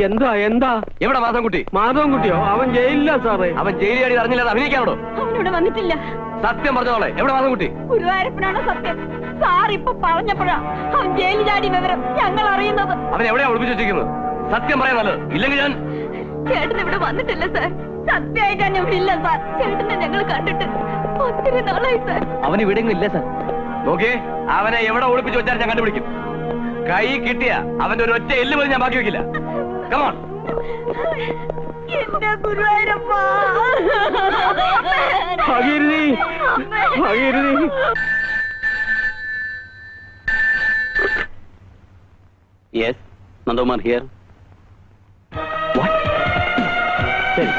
എന്താ എന്താ? എവിടെ മാധവൻകുട്ടി? മാധവൻകുട്ടിയോ? അവൻ ജയിലില്ല സാറേ. അവൻ ജയിലിൽ അറിഞ്ഞില്ലാതെ അഭിനയിക്കാനോടോ? അവനിവിടെ വന്നിട്ടില്ല. സത്യം പറഞ്ഞോളെ, എവിടെ മാധവൻകുട്ടി? ഗുരുവായൂരപ്പനാണോ സത്യം? സാർ സാർ ഇപ്പൊ പറഞ്ഞപ്പോഴാ അവൻ ജയിലിൽ ചാടി വിവരം ഞങ്ങൾ അറിയുന്നത്. അവൻ എവിടെയാ ഒളിപ്പിച്ചു വെച്ചിരിക്കുന്നത്? സത്യം പറയാൻ നല്ലത്, ഇല്ലെങ്കിൽ ഞാൻ ചേട്ടൻ ഇവിടെ വന്നിട്ടില്ല സാർ. സത്യമായിട്ടാ ഞാൻ ഇവിടെ ഇല്ല സാർ. ചേട്ടനെ ഞങ്ങൾ കണ്ടിട്ട് ഒത്തിരി നാളായി സാർ. അവൻ ഇവിടെ ഇല്ല സാർ. നോക്കിയേ, അവനെ എവിടെ ഒളിപ്പിച്ചു വെച്ചാൽ ഞാൻ കണ്ടുപിടിക്കും. കൈ കിട്ടിയ അവന്റെ ഒരു ഒറ്റ എല്ല് പോലും ഞാൻ ബാക്കി വെക്കില്ല. കമോൺ. എന്റെ ഗുരുവായൂരപ്പാ. ഭാഗീരഥി, ഭാഗീരഥി. Yes, Nandakumar here. ശരി.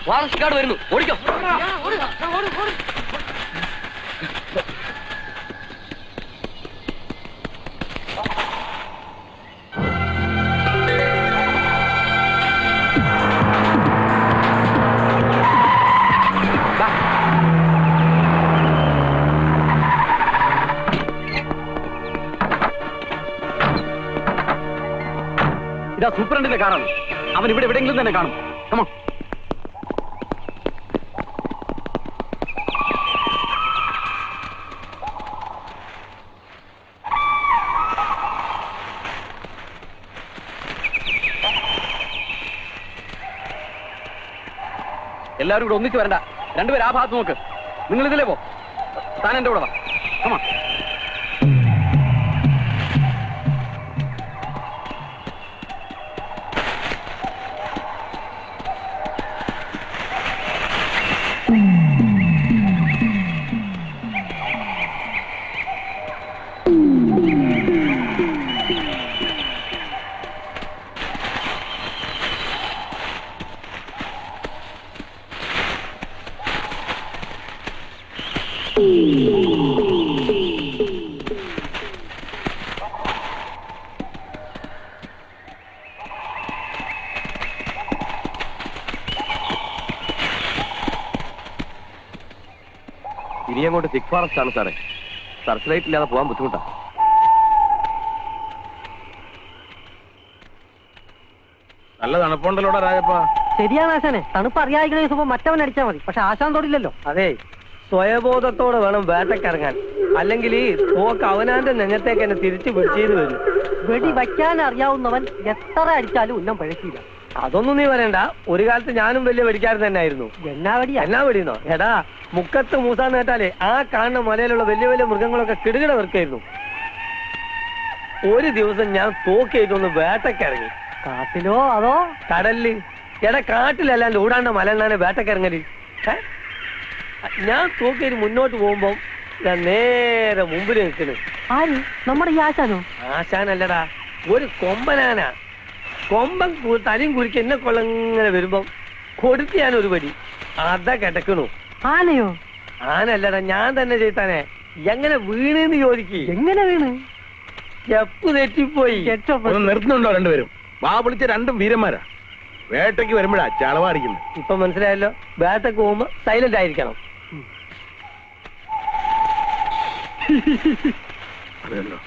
വാറസ്കാട് വരുന്നു, ഓടിക്കോ. ഇതാ സൂപ്രണ്ടിന്റെ കാറാണ്. അവൻ ഇവിടെ എവിടെയെങ്കിലും തന്നെ കാണും. കമോൺ. എല്ലാവരും കൂടെ ഒന്നിച്ച് വരണ്ട. രണ്ടുപേരും ആ ഭാഗത്ത് നോക്ക്. നിങ്ങൾ ഇതിലേ പോ. താൻ എന്റെ കൂടെ വാ. കമാ. ഇനി അങ്ങോട്ട് തിക് ഫോറസ്റ്റ് ആണ് സാറേ. സർച്ച് ലൈറ്റ് ഇല്ലാതെ പോകാൻ ബുദ്ധിമുട്ടാണ്. നല്ല തണുപ്പുണ്ടല്ലോടാ രാജപ്പ. ശരിയാണ് ആശാനെ. തണുപ്പ് അറിയാതിരിക്കുന്ന ദിവസം മറ്റവൻ അടിച്ചാൽ മതി. പക്ഷെ ആശാൻ തൊടില്ലല്ലോ. അതെ, സ്വയബോധത്തോടെ വേണം വേട്ടക്കിറങ്ങാൻ. അല്ലെങ്കിൽ പോക്ക് അവനാന്റെ നെഞ്ഞത്തേക്ക് എന്നെ തിരിച്ചു പിടിച്ചേത് വരും. വെടി വയ്ക്കാൻ അറിയാവുന്നവൻ എത്ര അടിച്ചാലും ഉന്നം പഴക്കില്ല. അതൊന്നും നീ പറയണ്ട. ഒരു കാലത്ത് ഞാനും വലിയ വെടിക്കാരൻ തന്നെ ആയിരുന്നു. എന്നാ വെടിയാ? എന്നാ വെടിയുന്നോ? എടാ, മുക്കത്ത് മൂസാന്ന് കേട്ടാലേ ആ കാണുന്ന മലയിലുള്ള വലിയ വലിയ മൃഗങ്ങളൊക്കെ കിടുകിട വെറുക്കായിരുന്നു. ഒരു ദിവസം ഞാൻ തോക്കേറ്റൊന്ന് വേട്ടക്കിറങ്ങി. കാട്ടിലോ അതോ കടലില്? എടാ, കാട്ടിലല്ലാണ്ട് ഓടാണ്ട മല എന്നാണ് വേട്ടക്കിറങ്ങല്. ഞാൻ തോക്കേറ്റ് മുന്നോട്ട് പോകുമ്പോ ഞാൻ നേരെ മുമ്പിൽ നിൽക്കുന്നു. ആര്? നമ്മുടെ ഈ ആശാനോ? ആശാനല്ലടാ, ഒരു കൊമ്പനാന. കൊമ്പൻ തലയും കുരിക്ക് എന്നെ കൊള്ളങ്ങനെ വരുമ്പം കൊടുത്ത് ഞാൻ ഒരു പടി അതാ കിടക്കണു. ആനയോ? ആനല്ലടാ, ഞാൻ തന്നെ ചെയ്താനെ. എങ്ങനെ വീണെന്ന് ചോദിക്ക്. എങ്ങനെ വീണ്? സ്റ്റെപ്പ് തെറ്റിപ്പോയി. നിർത്തുന്നുണ്ടോ രണ്ടുപേരും? വാ വിളിച്ച രണ്ടും വീരന്മാരാ. വേട്ടയ്ക്ക് വരുമ്പോഴാ ചളവാടിക്കുന്നത്. ഇപ്പൊ മനസ്സിലായല്ലോ, വേട്ടക്ക് പോകുമ്പോ സൈലന്റ് ആയിരിക്കണം. അതല്ലോ.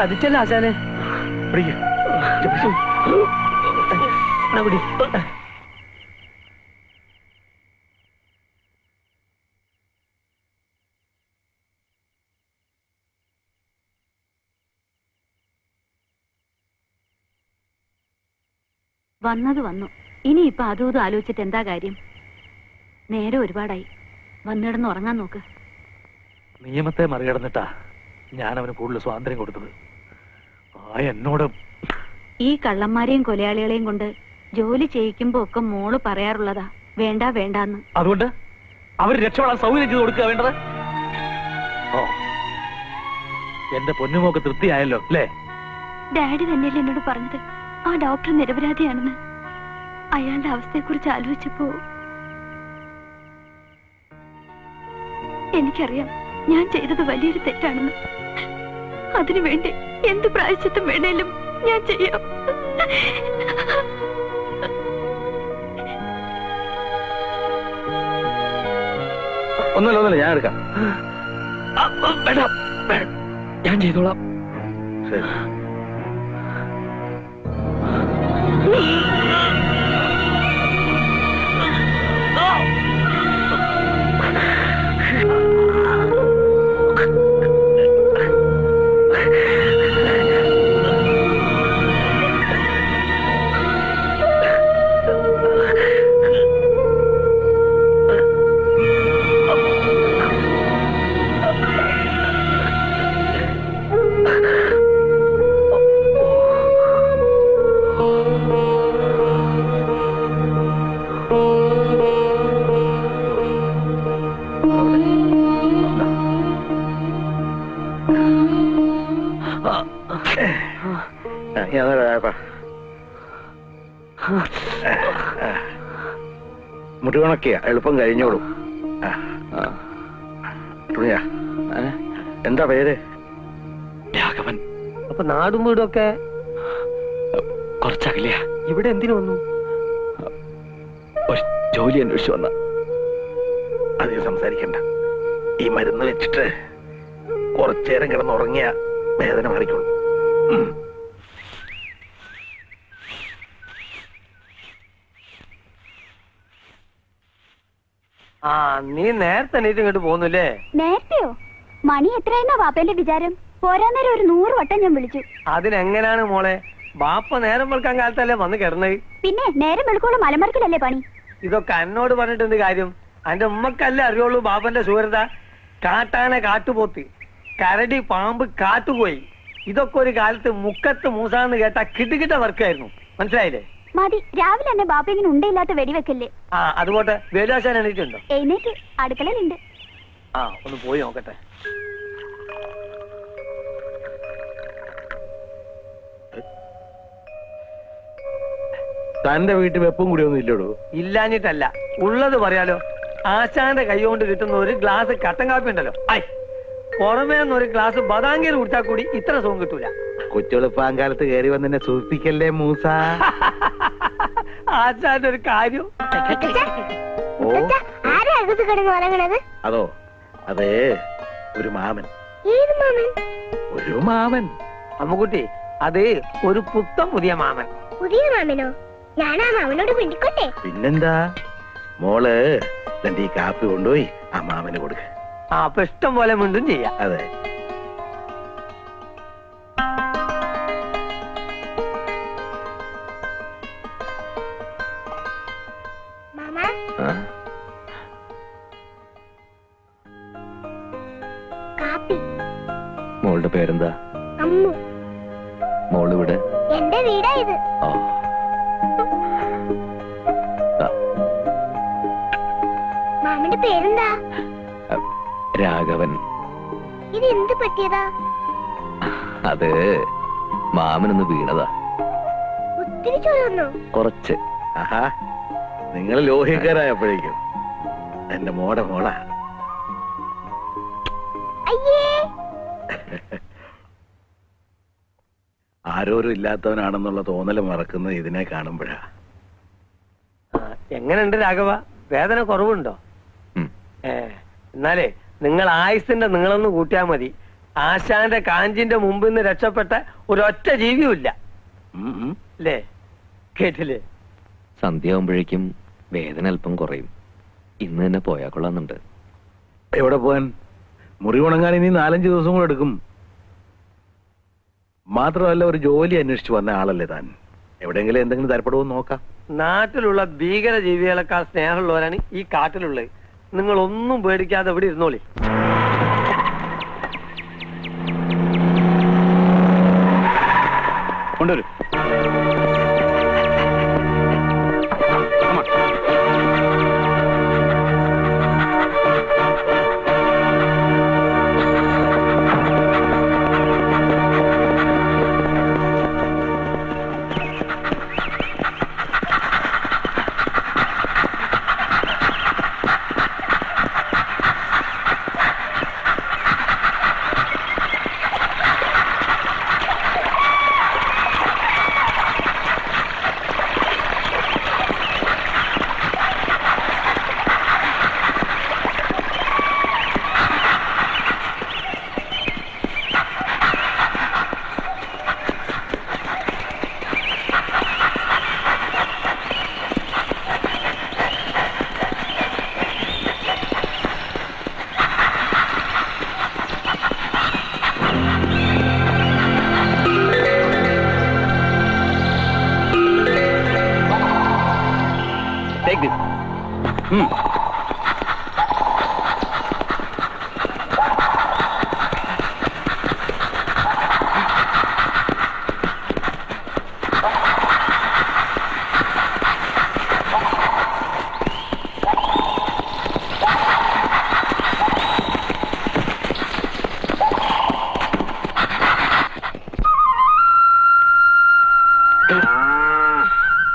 അതിച്ചല്ല ആശാനെ. വന്നത് വന്നു. ഇനിയിപ്പൊ അതും ഇതും ആലോചിച്ചിട്ട് എന്താ കാര്യം? നേരെ ഒരുപാടായി. വന്നിടന്ന് ഉറങ്ങാൻ നോക്ക്. നിയമത്തെ മറികടന്നിട്ടാ ഞാൻ അവന് കൂടുതൽ സ്വാതന്ത്ര്യം കൊടുത്തത്. എന്നോട് ഈ കള്ളന്മാരെയും കൊലയാളികളെയും കൊണ്ട് ജോലി ചെയ്യിക്കുമ്പോ ഒക്കെ മോള് പറയാറുള്ളതാ, വേണ്ട വേണ്ടാന്ന്. അതുകൊണ്ട് അവർ രക്ഷപ്പെടാൻ സൗകര്യം ചെയ്ത് കൊടുക്കുക വേണ്ടത്. ഓ, എന്റെ പൊന്നുമോക്ക് തൃപ്തിയായല്ലോ അല്ലേ? ഡാഡി തന്നെയല്ലേ എന്നോട് പറഞ്ഞത് ആ ഡോക്ടർ നിരപരാധിയാണെന്ന്. അയാളുടെ അവസ്ഥയെക്കുറിച്ച് ആലോചിച്ചപ്പോ എനിക്കറിയാം ഞാൻ ചെയ്തത് വലിയൊരു തെറ്റാണെന്ന്. അതിനുവേണ്ടി എന്ത് പ്രായശ്ചിത്തം വേണേലും ഞാൻ ചെയ്യാം. ഒന്നല്ല ഞാൻ എടുക്കാം. ഞാൻ ചെയ്തോളാം. ശരി. മുറിവണക്കിയ എളുപ്പം കഴിഞ്ഞോളും. എന്താ പേര്? രാഘവൻ. അപ്പൊ നാടും വീടും ഒക്കെ കുറച്ചകലെയാ. ഇവിടെ എന്തിനു വന്നു? ഒരു ജോലി അന്വേഷിച്ചു വന്ന. അധികം സംസാരിക്കണ്ട. ഈ മരുന്ന് വെച്ചിട്ട് കുറച്ചേരം കിടന്നുറങ്ങിയ വേദന മാറിക്കോളും. ആ, നീ നേരത്തെ എണീറ്റ് ഇങ്ങോട്ട് പോന്നുല്ലേ? നേരത്തെയോ? മണി എത്രയെന്നാ വാപ്പേന്റെ വിചാരം? പോരാന്നേരം ഒരു 100 വട്ടം ഞാൻ വിളിച്ചു. അതിനെങ്ങനാണ് മോളെ? ബാപ്പ നേരം വെളുക്കാൻ കാലത്തല്ലേ വന്ന് കിടന്നത്? പിന്നെ നേരം വെളുക്കോളം മലമറിക്കലല്ലേ പണി? ഇതൊക്കെ എന്നോട് പറഞ്ഞിട്ട് എന്ത് കാര്യം? അന്റെ ഉമ്മക്കല്ലേ അറിയുള്ളൂ ബാപ്പന്റെ സൂര്യത. കാട്ടാന കാട്ടുപോത്ത്, കരടി പാമ്പ് കാട്ടുപോയി. ഇതൊക്കെ ഒരു കാലത്ത് മുക്കത്ത് മൂസാന്ന് കേട്ട കിട്ടുകിട്ട വർക്കായിരുന്നു. മനസ്സിലായില്ലേ? മതി, രാവിലെ തന്നെ ബാപ്പ ഇങ്ങനെ ഉണ്ടയില്ലാത്ത വെടിവെക്കല്ലേ. ആ, അതുപോട്ടെ. വേലാശാൻ എണീറ്റുണ്ടോ? എഴുന്നേറ്റ് അടുക്കളയിലുണ്ട്. ആ, ഒന്ന് പോയി നോക്കട്ടെ. തന്റെ വീട്ടിൽ വെപ്പും കൂടി ഒന്നും ഇല്ലടോ? ഇല്ലാഞ്ഞിട്ടല്ല, ഉള്ളത് പറയാലോ. ആശാന്റെ കൈ കൊണ്ട് കിട്ടുന്ന ഒരു ഗ്ലാസ് കട്ടൻ കാപ്പി ഉണ്ടല്ലോ, പുറമേ ഒരു ഗ്ലാസ് ബദാങ്കീർ കുടിച്ചാൽ കൂടി ഇത്ര സുഖം കിട്ടൂല. കൊച്ചുളുപ്പാങ്കാലത്ത് കയറി വന്നെ സൂചിപ്പിക്കല്ലേ മൂസ. ആശാന്റെ ഒരു കാര്യം. അതോ, അത് ഒരു മാമൻ. ഒരു മാമൻ. അമ്മുകുട്ടി, അത് ഒരു പുത്തം പുതിയ മാമൻ. പുതിയ മാമനോ? ഞാനാ മാമനോട് പിണ്ടിക്കോട്ടെ? പിന്നെന്താ, മോള് ഈ കാപ്പി കൊണ്ടുപോയി ആ മാമന് കൊടുക്ക. ആ, അപ്പൊ ഇഷ്ടം പോലെ വീണ്ടും ചെയ്യാം. അതെ. മോളുടെ പേരെന്താ? മോള് ഇവിടെ? എന്റെ വീടാ ഇത്. മോന്റെ പേരെന്താ? രാഘവൻ. ഇത് എന്ത് പറ്റിയതാ? അത് മാമനൊന്ന് വീണതാ. ഒത്തിരി ചൊല്ലുന്നു. കുറച്ച്. ആഹാ, നിങ്ങൾ ലോഹിക്കാരായപ്പോഴേക്കും എന്റെ മോടെ മോളാ. അയ്യേ, ആരോരും ഇല്ലാത്തവനാണെന്നുള്ള തോന്നല് മറക്കുന്നത് ഇതിനെ കാണുമ്പോഴാ. എങ്ങനെയുണ്ട് രാഘവ? വേദന കുറവുണ്ടോ? ഉം. എന്നാലേ നിങ്ങൾ ആയുസിന്റെ നിങ്ങളൊന്ന് കൂട്ടിയാ മതി. ആശാന്റെ കാഞ്ചിന്റെ മുമ്പിൽ നിന്ന് രക്ഷപ്പെട്ട ഒരൊറ്റ ജീവിയുമില്ല. അല്ലേ? കേട്ടില്ലേ? സന്ധ്യയാവുമ്പോഴേക്കും വേദന അല്പം കുറയും. ഇന്ന് തന്നെ പോയാ കൊള്ളാന്നുണ്ട്. എവിടെ പോവാൻ? മുറി ഉണങ്ങാൻ ഇനി 4-5 ദിവസം കൂടെ എടുക്കും. മാത്രമല്ല, ഒരു ജോലി അന്വേഷിച്ചു വന്ന ആളല്ലേ താൻ. എവിടെയെങ്കിലും എന്തെങ്കിലും തരപ്പെടുമോ നോക്കാം. നാട്ടിലുള്ള ഭീകര ജീവികളെക്കാൾ സ്നേഹമുള്ളവരാണ് ഈ കാട്ടിലുള്ളത്. നിങ്ങൾ ഒന്നും പേടിക്കാതെ ഇവിടെ ഇരുന്നോളി. കൊണ്ടുവരും. Take this.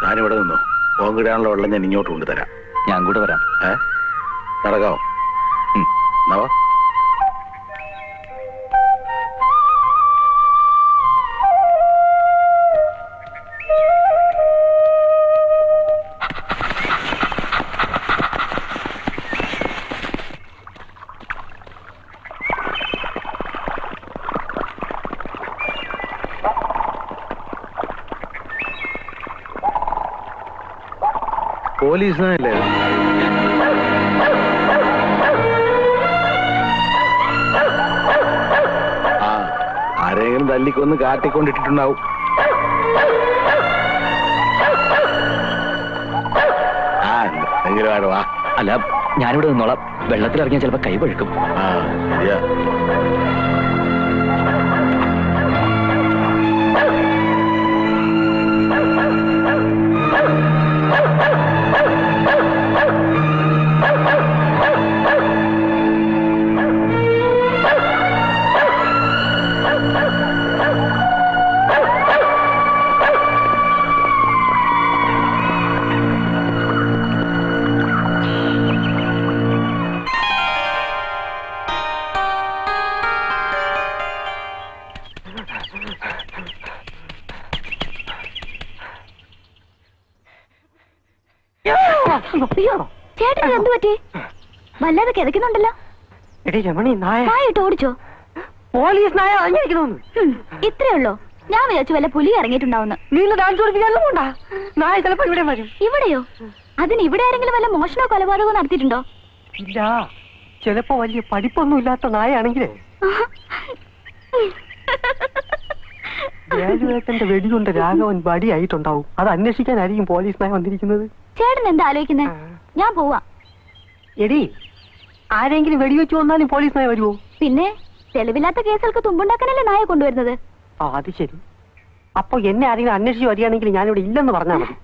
ഞാനിവിടെ നിന്നു. പോങ്കിടാനുള്ള വെള്ളം ഞാൻ ഇങ്ങോട്ട് കൊണ്ടുതരാം. ഞാൻ കൂടെ വരാം. നടക്കാവോ? നവാ. പോലീസിനല്ലേ? ആരെങ്കിലും തല്ലിക്കൊന്ന് കാട്ടിക്കൊണ്ടിട്ടുണ്ടാവും. എന്തെങ്കിലും ആടുവാ. അല്ല, ഞാനിവിടെ നിന്നോളാം. വെള്ളത്തിലിറങ്ങിയാൽ ചിലപ്പോ കൈ പഴുക്കും. ശരിയാ. അയ്യോ, ചേട്ടന് എന്ത് പറ്റി? വല്ലാതെ കിതക്കുന്നുണ്ടല്ലോ. എടി രമണി, നായ നായിട്ട് ഓടിച്ചോ? പോലീസ് നായ അങ്ങിരിക്കുന്നു. ഇത്രേ ഉള്ളോ? ഞാൻ വിചാരിച്ചു വല്ല പുലി ഇറങ്ങിയിട്ടുണ്ടാവുന്ന. നീ ഡാൻസ് പഠിപ്പിക്കാനും പോണ്ടാ. നായ ചിലപ്പോ ഇവിടെ വരും. ഇവിടെയോ? അതിന് ഇവിടെ ആരെങ്കിലും വല്ല മോഷണോ കൊലപാതകമോ നടത്തിയിട്ടുണ്ടോ? ഇല്ല, ചിലപ്പോ വലിയ പഠിപ്പൊന്നും ഇല്ലാത്ത നായാണെങ്കിലേ രാജുവേട്ടന്റെ വെടികൊണ്ട് രാഘവൻ വടിയായിട്ടുണ്ടാവും. അത് അന്വേഷിക്കാനായിരിക്കും പോലീസ് നായ വന്നിരിക്കുന്നത്. ചേട്ടൻ എന്താ ആലോചിക്കുന്നേ? ഞാൻ പോവാ. എടി, ആരെങ്കിലും വെടിവെച്ചു വന്നാലും പോലീസ് നായ വരുമോ? പിന്നെ തെളിവില്ലാത്ത കേസുകൾക്ക് തുമ്പുണ്ടാക്കാനല്ലേ നായ കൊണ്ടുവരുന്നത്. അത് ശരി. അപ്പൊ എന്നെ ആരെങ്കിലും അന്വേഷിച്ച് വരികയാണെങ്കിൽ ഞാനിവിടെ ഇല്ലെന്ന് പറഞ്ഞാൽ മതി.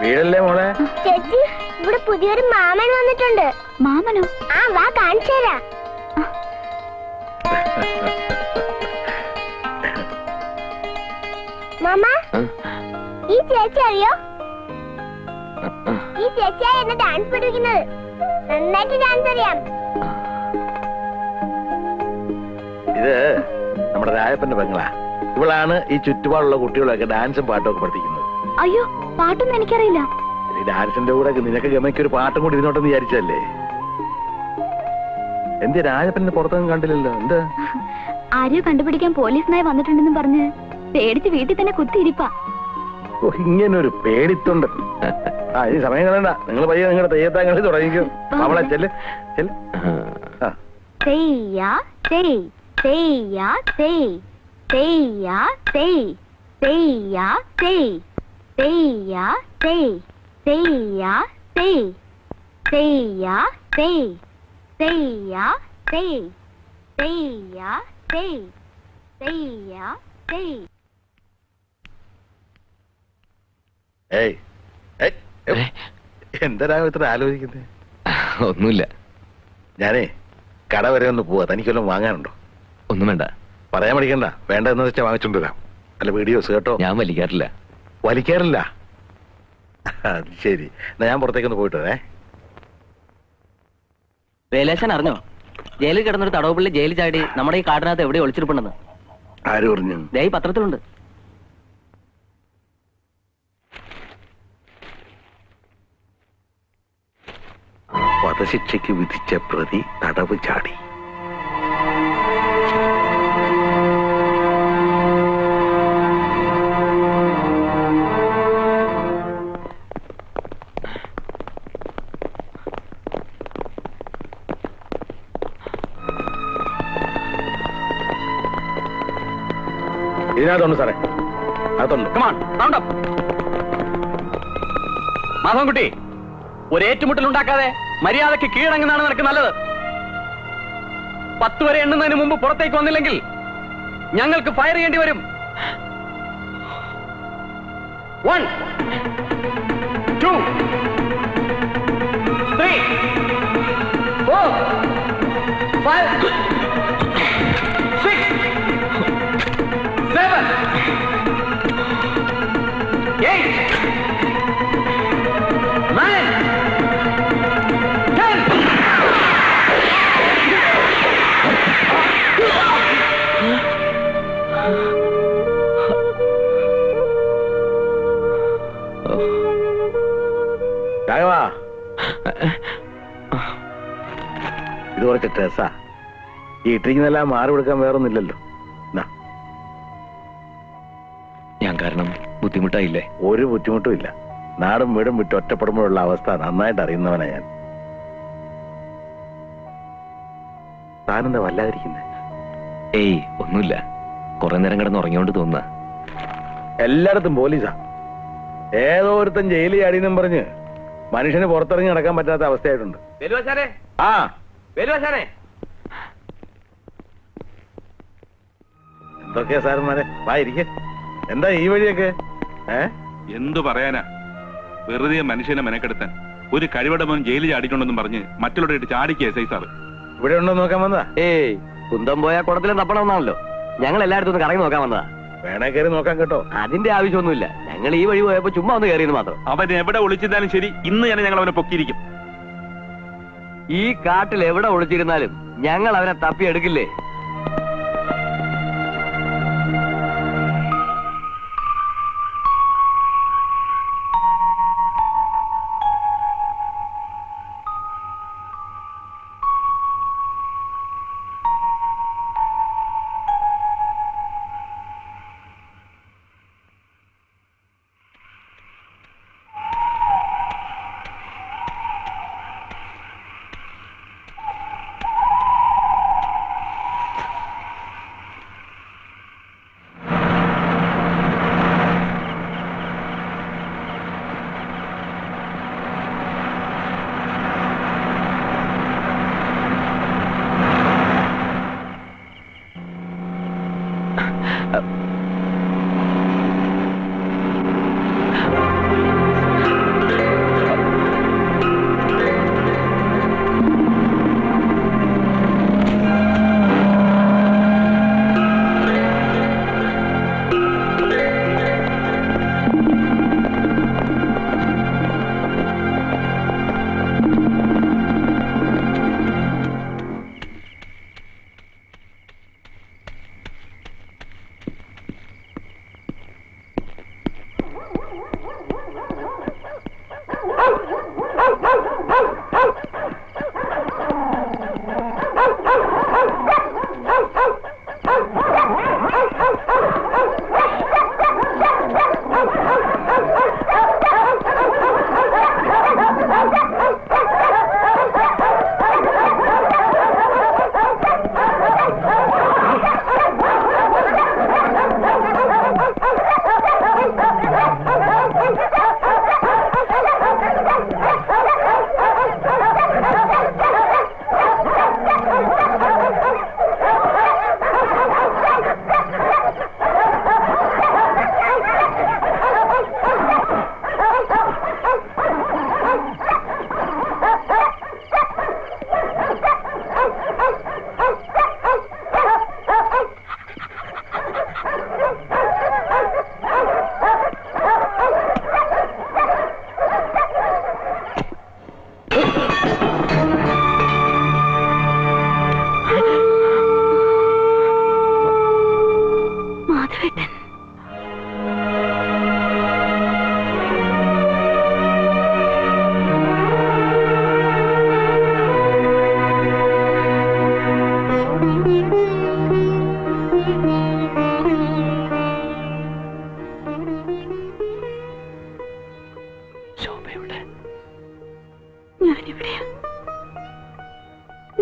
വീടല്ലേ മോളെ? ചേച്ചി ഇവിടെ പുതിയൊരു മാമൻ വന്നിട്ടുണ്ട്. മാമനോ? ആ വാ കാണിച്ചു തരാം. മാമ, ഈ ചേച്ചി അറിയോ? ഈ ചേച്ചിയാ എന്നെ ഡാൻസ് പഠിപ്പിക്കുന്നത്. നന്നായിട്ട് ഡാൻസ് അറിയാം. ഇത് നമ്മുടെ രായപ്പന്റെ പെങ്ങളാ. ഇവളാണ് ഈ ചുറ്റുപാടുള്ള കുട്ടികളൊക്കെ ഡാൻസും പാട്ടും ഒക്കെ പഠിപ്പിക്കുന്നത്. അയ്യോ, പാട്ടൊന്നും എനിക്കറിയില്ല. ഈ ഡാൻസിന്റെ കൂടെ നിനക്ക് ഗമയ്ക്ക് ഒരു പാട്ടും കൂടി ഇരുന്നോട്ടെന്ന് വിചാരിച്ചല്ലേ? എന്ത് രാജപ്പനെ പുറത്തൊന്നും കണ്ടില്ലല്ലോ? എന്താ ആരെയോ കണ്ടുപിടിക്കാൻ പോലീസിനായി വന്നിട്ടുണ്ടെന്ന് പറഞ്ഞ് പേടിച്ച് വീട്ടിൽ തന്നെ കുത്തിയിരിപ്പാ. ഇങ്ങനൊരു പേടിത്തൊണ്ട്. ആ ഈ സമയം കളയണ്ട, നിങ്ങൾ പയ്യെ നിങ്ങളുടെ തെയ്യത്താങ്കളി തുടങ്ങിക്കും. അവളെ ചെല്ല് ചെല്ല്. തെയ്യാ തെയ്, തെയ്യാ തെയ്, തെയ്യാ തെയ്, തെയ്യാ തെയ്, തെയ്യാ തെയ്, തെയ്യാ തെയ്, തെയ്യാ തെയ്, തെയ്യാ തെയ്, തെയ്യാ തെയ്, തെയ്യാ തെയ്. ഏയ് എന്താ ഇത്ര ആലോചിക്കുന്നത്? ഒന്നുമില്ല. ഞാനേ കട വരെ ഒന്ന് പോവാ. തനിക്കൊല്ലം വാങ്ങാനുണ്ടോ? ഒന്നും വേണ്ട. പറയാൻ പഠിക്കണ്ട. വേണ്ട എന്ന് വെച്ചാൽ വാങ്ങിച്ചോണ്ട് വരാം. അല്ല വീഡിയോസ് കേട്ടോ. ഞാൻ വലിക്കാറില്ല. വലിക്കാറില്ല? അത് ശരി. എന്നാ ഞാൻ പുറത്തേക്കൊന്ന് പോയിട്ട് വരേ. വേലേശൻ അറിഞ്ഞോ? ജയിലിൽ കിടന്നൊരു തടവുപള്ളി ജയിലിൽ ചാടി നമ്മുടെ ഈ കാടിനകത്ത് എവിടെ ഒളിച്ചിരിപ്പുണ്ടെന്ന്? ആര് പറഞ്ഞു? ദേ ഈ പത്രത്തിലുണ്ട്. വധശിക്ഷയ്ക്ക് വിധിച്ച പ്രതി തടവ് ചാടി. ഇതിനകത്തുണ്ട് സാറേ, അകത്തുണ്ട്. മാധവൻകുട്ടി, ഒരു ഏറ്റുമുട്ടൽ ഉണ്ടാക്കാതെ മര്യാദയ്ക്ക് കീഴടങ്ങുന്നതാണ് നിനക്ക് നല്ലത്. 10 വരെ എണ്ണുന്നതിന് മുമ്പ് പുറത്തേക്ക് വന്നില്ലെങ്കിൽ ഞങ്ങൾക്ക് ഫയർ ചെയ്യേണ്ടി വരും. 1 2 3 4 5 6 7 8 9 10. രാഘവാ, ഇത് കുറച്ച് ഡ്രസ്സാ. ഈ ഇട്ടിരിക്കുന്നെല്ലാം മാറി കൊടുക്കാൻ വേറൊന്നുമില്ലല്ലോ. ഞാൻ കാരണം ബുദ്ധിമുട്ടായില്ലേ? ഒരു ബുദ്ധിമുട്ടും ഇല്ല. നാടും വീടും വിട്ട് ഒറ്റപ്പെടുമ്പോഴുള്ള അവസ്ഥ നന്നായിട്ട് അറിയുന്നവനാ ഞാൻ. താനെന്താ വല്ലാതിരിക്കുന്നേ? ഏയ് ഒന്നുമില്ല. കുറെ നേരം കിടന്ന് ഉറങ്ങിയോണ്ട് തോന്നുക. എല്ലായിടത്തും പോലീസാ. ഏതോ ഒരുത്തൻ ജയിലിൽ ചാടിയെന്നും പറഞ്ഞ് മനുഷ്യന് പുറത്തിറങ്ങി നടക്കാൻ പറ്റാത്ത അവസ്ഥയായിട്ടുണ്ട്. ആ എന്തൊക്കെയാ സാറന്മാരെ? വായിരിക്കെ. എന്താ ഈ വഴിയൊക്കെ? എന്തു പറയാനാ? വെറുതെ മനുഷ്യനെ മെനക്കെടുത്താൻ ഒരു കഴിവടമൻ ജയിലിൽ ചാടിക്കൊണ്ടെന്നും പറഞ്ഞ് മറ്റുള്ളവരുടെ ചാടിക്കുക എസ് ഐ സാറ്. ഇവിടെ ഉണ്ടോ നോക്കാൻ വന്നതാ? ഏയ്, കുന്തം പോയാൽ കുടത്തിലും തപ്പണമെന്നാണല്ലോ. ഞങ്ങൾ എല്ലായിടത്തും ഒന്ന് കറങ്ങി നോക്കാൻ വന്നതാ. വേണേ കയറി നോക്കാൻ കേട്ടോ. അതിന്റെ ആവശ്യമൊന്നുമില്ല. ഞങ്ങൾ ഈ വഴി പോയപ്പോ ചുമ്മാ ഒന്ന് കയറിയെന്ന് മാത്രം. അവൻ എവിടെ ഒളിച്ചിരുന്നാലും ശരി, ഇന്ന് തന്നെ ഞങ്ങൾ അവനെ പൊക്കിയിരിക്കും. ഈ കാട്ടിൽ എവിടെ ഒളിച്ചിരുന്നാലും ഞങ്ങൾ അവനെ തപ്പിയെടുക്കില്ലേ?